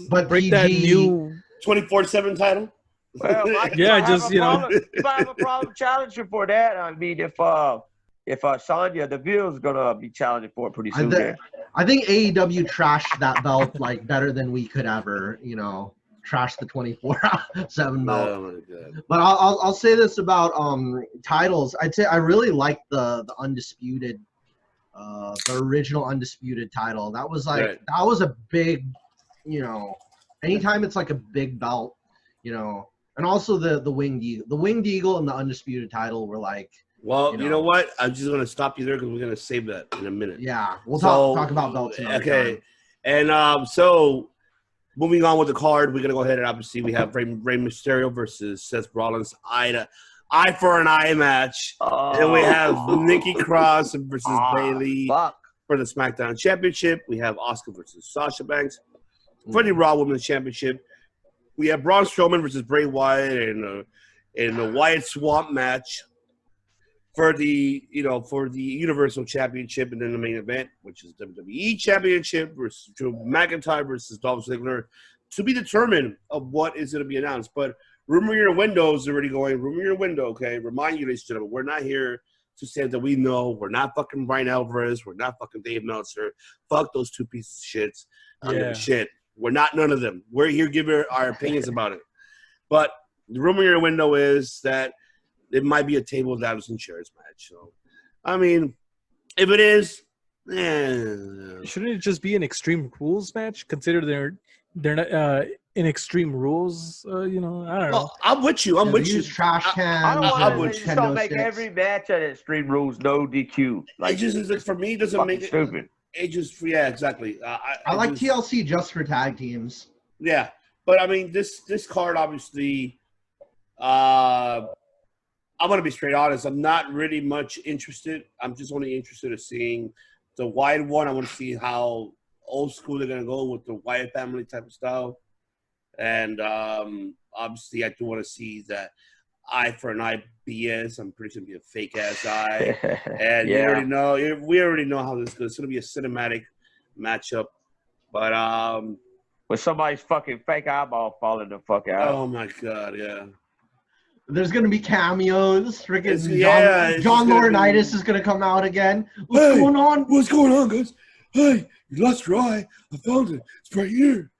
But break that new 24/7 title. Well, you might have a problem challenging for that. I mean, if Sonya Deville's gonna be challenging for it pretty soon. I think AEW trashed that belt like better than we could ever, trash the 24/7 belt. Oh my God. But I'll say this about titles. I'd say I really like the undisputed, the original undisputed title. That was that was a big, anytime it's like a big belt, And also the Winged Eagle and the undisputed title were like. Well, you know what? I'm just gonna stop you there, because we're gonna save that in a minute. Yeah, we'll talk about belts. Okay, and so moving on with the card, we're gonna go ahead and obviously we have Rey Mysterio versus Seth Rollins, eye for an eye match, and we have Nikki Cross versus Bayley for the SmackDown Championship. We have Asuka versus Sasha Banks for the Raw Women's Championship. We have Braun Strowman versus Bray Wyatt in the Wyatt Swamp match for the Universal Championship, and then the main event, which is WWE Championship versus Drew McIntyre versus Dolph Ziggler, to be determined of what is going to be announced. But rumor your window is already going. Rumor your window, okay? Remind you, ladies and gentlemen, we're not here to say that we know. We're not fucking Brian Alvarez. We're not fucking Dave Meltzer. Fuck those two pieces of shit. We're not none of them. We're here giving our opinions about it. But the rumor in your window is that it might be a table of ladders and chairs match. So, I mean, if it is, shouldn't it just be an Extreme Rules match? Consider they're not in Extreme Rules. I don't know. Well, I'm with you. I'm with you. Trash cans. I'm with you. Don't make every match at Extreme Rules no DQ. Like, it just for me, it doesn't make it stupid. it just exactly. I like TLC just for tag teams. Yeah, but I mean this card obviously. I'm gonna be straight honest. I'm not really much interested. I'm just only interested in seeing the Wyatt one. I want to see how old school they're gonna go with the Wyatt family type of style, and obviously I do want to see that eye for an eye BS. I'm pretty sure it'll be a fake ass eye, and you already know. We already know how this goes. It's gonna be a cinematic matchup, but with somebody's fucking fake eyeball falling the fuck out. oh my god, yeah. There's gonna be cameos. Freaking it's John Laurinaitis is gonna come out again. What's going on? What's going on, guys? Hey, you lost your eye. I found it. It's right here.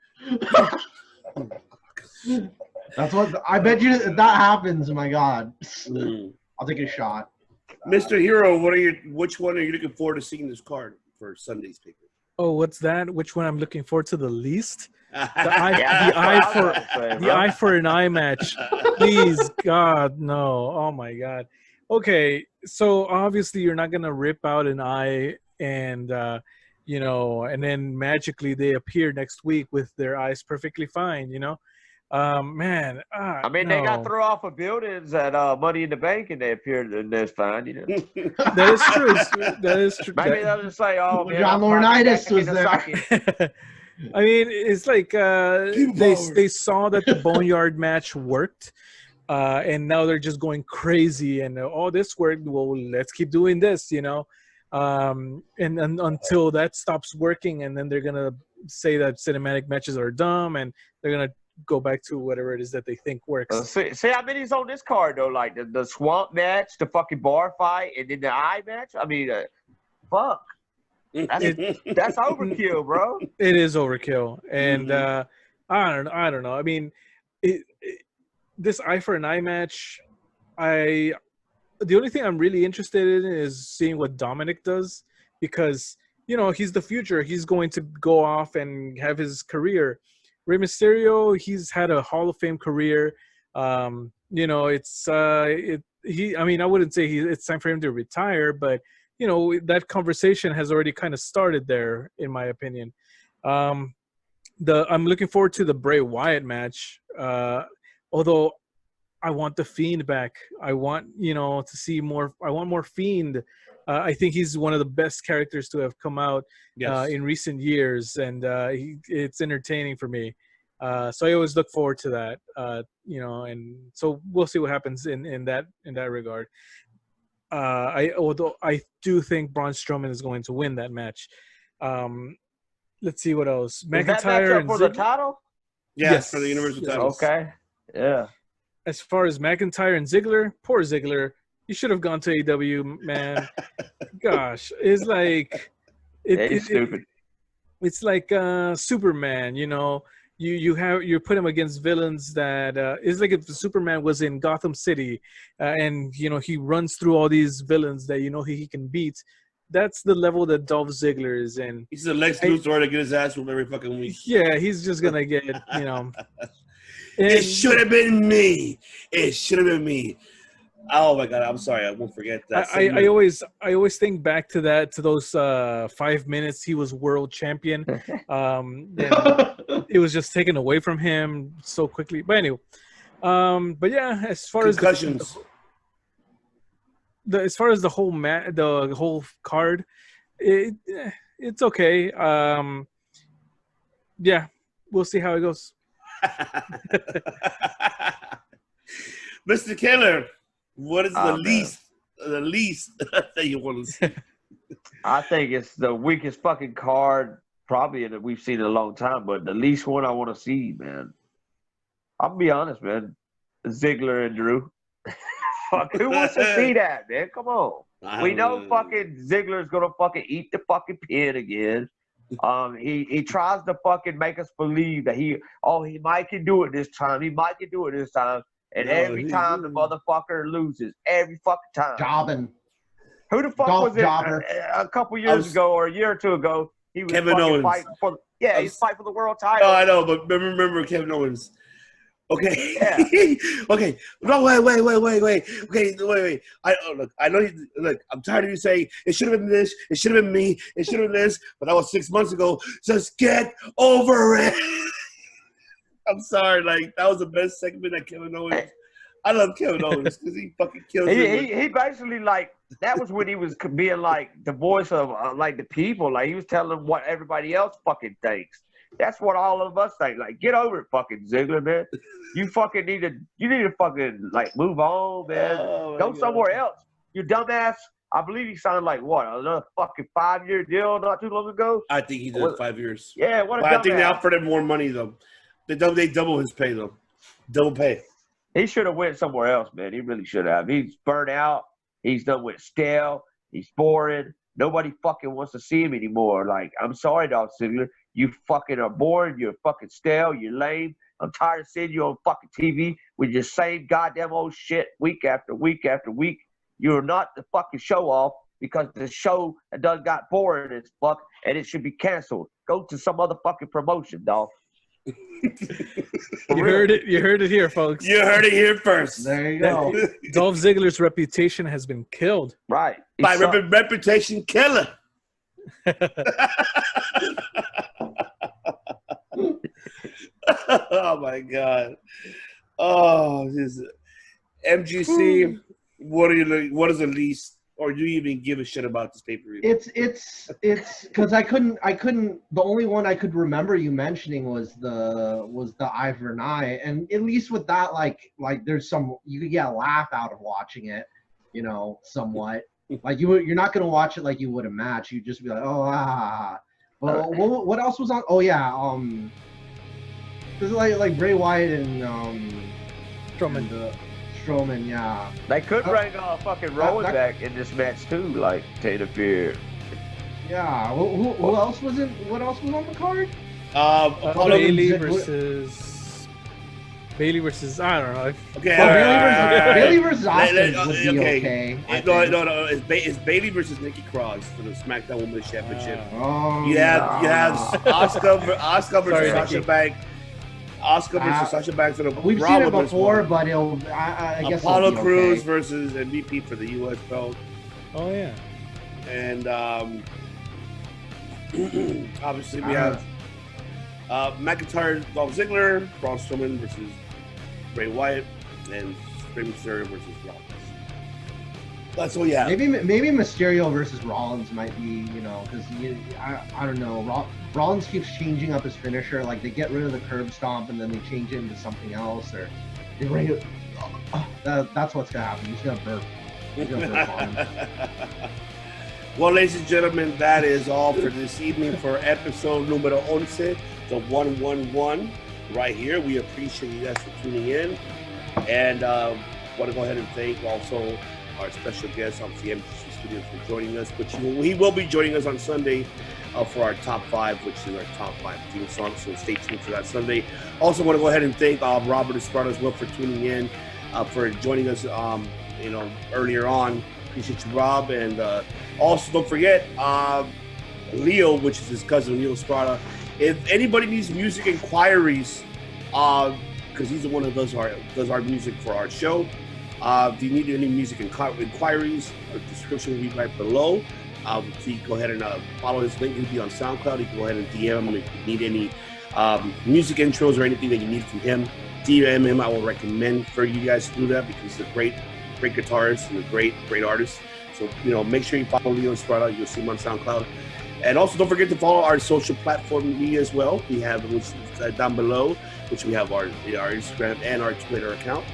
That's what I bet you. If that happens, my God, I'll take a shot. Mr. Hero, which one are you looking forward to seeing this card for Sunday's paper? Oh, what's that? Which one I'm looking forward to the least? The eye for an eye match. Please, God, no. Oh my God. Okay, so obviously you're not gonna rip out an eye and and then magically they appear next week with their eyes perfectly fine. Man. I mean, they got thrown off of buildings at Money in the Bank, and they appeared and they're fine. That is true. That is true. Maybe they'll just say, "Oh, man, John Laurinaitis was there." I mean, it's like they saw that the Boneyard match worked, and now they're just going crazy. And this worked. Well, let's keep doing this, and until that stops working, and then they're gonna say that cinematic matches are dumb, and they're gonna go back to whatever it is that they think works. See how many's on this card though? Like the swamp match, the fucking bar fight, and then the eye match. I mean, fuck. That's overkill, bro. It is overkill, and I don't know. I mean, this eye for an eye match, the only thing I'm really interested in is seeing what Dominic does, because he's the future. He's going to go off and have his career. Rey Mysterio, he's had a Hall of Fame career. I wouldn't say it's time for him to retire, but that conversation has already kind of started there, in my opinion. I'm looking forward to the Bray Wyatt match, although I want the Fiend back. I want to see more. I want more Fiend. I think he's one of the best characters to have come out in recent years, and it's entertaining for me. So I always look forward to that. And so we'll see what happens in that regard. Although I do think Braun Strowman is going to win that match. Let's see what else. McIntyre and for the title? Yes, for the Universal title. Okay. Yeah. As far as McIntyre and Ziggler, poor Ziggler. You should have gone to AEW, man. Gosh, it's like it's stupid. It's like Superman. You put him against villains that it's like if Superman was in Gotham City, and he runs through all these villains that he can beat. That's the level that Dolph Ziggler is in. He's the Lex Luthor to get his ass whooped every fucking week. Yeah, he's just gonna get It should have been me. It should have been me. Oh my God! I'm sorry. I won't forget that. I always think back to those 5 minutes he was world champion. It was just taken away from him so quickly. But anyway, but yeah, as far concussions. As far as the whole card, it's okay. Yeah, we'll see how it goes. Mr. Killer, what is the least that you want to see? I think it's the weakest fucking card probably that we've seen in a long time, but the least one I want to see, man. I'll be honest, man. Ziggler and Drew. Fuck, who wants to see that, man? Come on. We know fucking Ziggler's gonna fucking eat the fucking pin again. He tries to fucking make us believe that he might can do it this time. He might can do it this time. And every time the motherfucker loses. Every fucking time. Jobbing. Who the fuck was it a couple years ago or a year or two ago? He was Kevin Owens. fighting for he's fighting for the world title. Oh, I know, but remember Kevin Owens. Okay. Yeah. Okay. No, wait. Okay, wait. Look. I know. Look, I'm tired of you saying it should have been this. It should have been me. It should have been this. But that was 6 months ago. Just get over it. I'm sorry. Like that was the best segment that Kevin Owens. I love Kevin Owens because he fucking kills it. He basically like that was when he was being like the voice of like the people. Like he was telling them what everybody else fucking thinks. That's what all of us think. Like, get over it, fucking Ziggler, man. You fucking need to fucking like move on, man. Go somewhere else. You dumbass. I believe he signed like what, another fucking 5-year deal not too long ago. I think he did 5 years. Yeah, what a but dumbass. I think they offered him more money though. They double his pay though. Double pay. He should have went somewhere else, man. He really should have. He's burnt out. He's done with stale. He's boring. Nobody fucking wants to see him anymore. Like, I'm sorry, Dolph Ziggler. You fucking are boring. You're fucking stale. You're lame. I'm tired of seeing you on fucking TV with your same goddamn old shit week after week after week. You're not the fucking show off because the show done got boring as fuck and it should be canceled. Go to some other fucking promotion, Dolph. You heard it here, folks. You heard it here first. There you go. Dolph Ziggler's reputation has been killed. Right. By ReputationKilla. Oh my God. Oh, this MGC. What is the least, or do you even give a shit about this pay-per-view? It's because I couldn't. The only one I could remember you mentioning was the eye for an eye, and at least with that, like there's some, you could get a laugh out of watching it, you know, somewhat. Like you're not gonna watch it like you would a match. You'd just be like, oh ah. Well, what else was on? Oh yeah, this is like Bray Wyatt and Strowman, yeah. They could bring fucking Rowan back in this match too, like to interfere. Yeah. Who else was in? What else was on the card? Bailey versus I don't know. Okay. Bailey versus Austin would be okay. No. It's Bailey versus Nikki Cross for the SmackDown Women's Championship. You have Asuka versus Sasha Banks. Asuka versus Sasha Banks in a we've seen it before, but I guess Apollo Crews versus MVP for the U.S. belt. Oh yeah. And obviously we have McIntyre, Dolph Ziggler, Braun Strowman versus Bray Wyatt, and Rey Mysterio versus Rollins. That's what you have. Maybe Mysterio versus Rollins might be, you know, because I don't know. Rollins keeps changing up his finisher. Like they get rid of the curb stomp and then they change it into something else, or they bring it. That's what's gonna happen. He's gonna burp. On him. Well, ladies and gentlemen, that is all for this evening for episode numero 11, the 111, right here. We appreciate you guys for tuning in, and want to go ahead and thank also our special guest, obviously MGC Studio, for joining us. But he will be joining us on Sunday for our top 5, which is our top 5 theme song. So stay tuned for that Sunday. Also, want to go ahead and thank Robert Estrada as well for tuning in, for joining us. Earlier on. Appreciate you, Rob, and also don't forget Leo, which is his cousin, Leo Estrada. If anybody needs music inquiries, because he's the one that does our music for our show. If you need any music inquiries, the description will be right below. So you can go ahead and follow his link. He'll be on SoundCloud. You can go ahead and DM him if you need any music intros or anything that you need from him. DM him. I will recommend for you guys to do that because he's a great guitarist and a great artist. So, make sure you follow Leo Estrada. You'll see him on SoundCloud. And also don't forget to follow our social platform media as well. We have down below, which we have our Instagram and our Twitter account.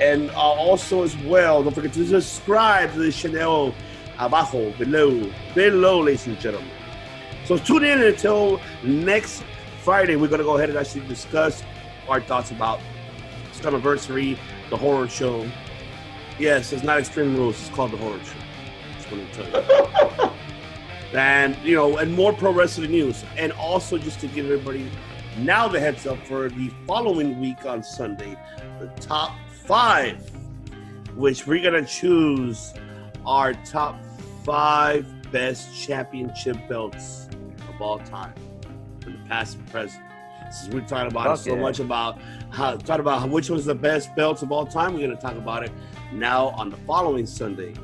And also as well, don't forget to subscribe to the channel below, ladies and gentlemen. So tune in until next Friday. We're going to go ahead and actually discuss our thoughts about Slammiversary, the horror show. Yes, it's not Extreme Rules. It's called the Horror Show. Just want to tell you. And, and more pro wrestling news. And also just to give everybody now the heads up for the following week on Sunday, the top 5, which we're going to choose our top 5 best championship belts of all time, from the past and present. Since we're talking about much about which one's the best belts of all time, we're going to talk about it now on the following Sunday.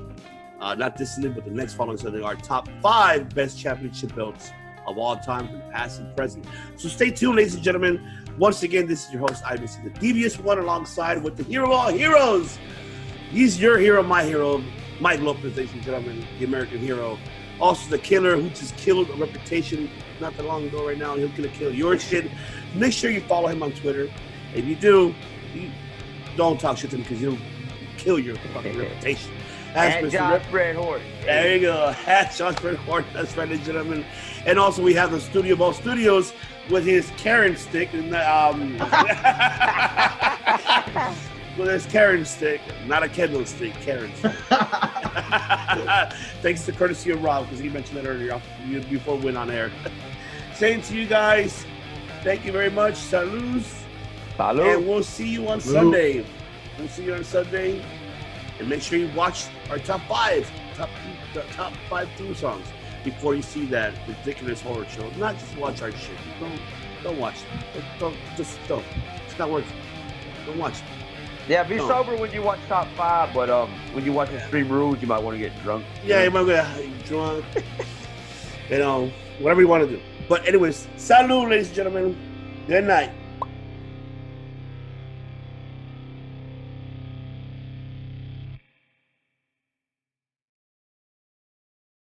Not this Sunday, but the next following Sunday, our top 5 best championship belts of all time, from past and present. So stay tuned, ladies and gentlemen. Once again, this is your host, IBC, the Devious One, alongside with the hero of all heroes. He's your hero, my hero, Mike Lopez, ladies and gentlemen, the American hero. Also the killer who just killed a reputation not that long ago right now. He's going to kill your shit. Make sure you follow him on Twitter. If you do, don't talk shit to him because he'll kill your fucking reputation. And John Bret Horton. There you go. At John Bret Horton. That's right, ladies and gentlemen. And also we have the studio of all studios with his Karen stick. And with his Karen stick. Not a Kendall stick, Karen stick. Thanks to courtesy of Rob, because he mentioned that earlier before we went on air. Saying to you guys, thank you very much. Salud. And we'll see you on Sunday. We'll see you on Sunday. And make sure you watch our top 5 theme songs before you see that ridiculous horror show. Not just watch our shit. Don't watch it. Don't. It's not worth it. Don't watch it. Yeah, be sober when you watch top 5, but when you watch Extreme Rules, you might want to get drunk. Yeah, you might get drunk. Whatever you want to do. But anyways, salud, ladies and gentlemen. Good night.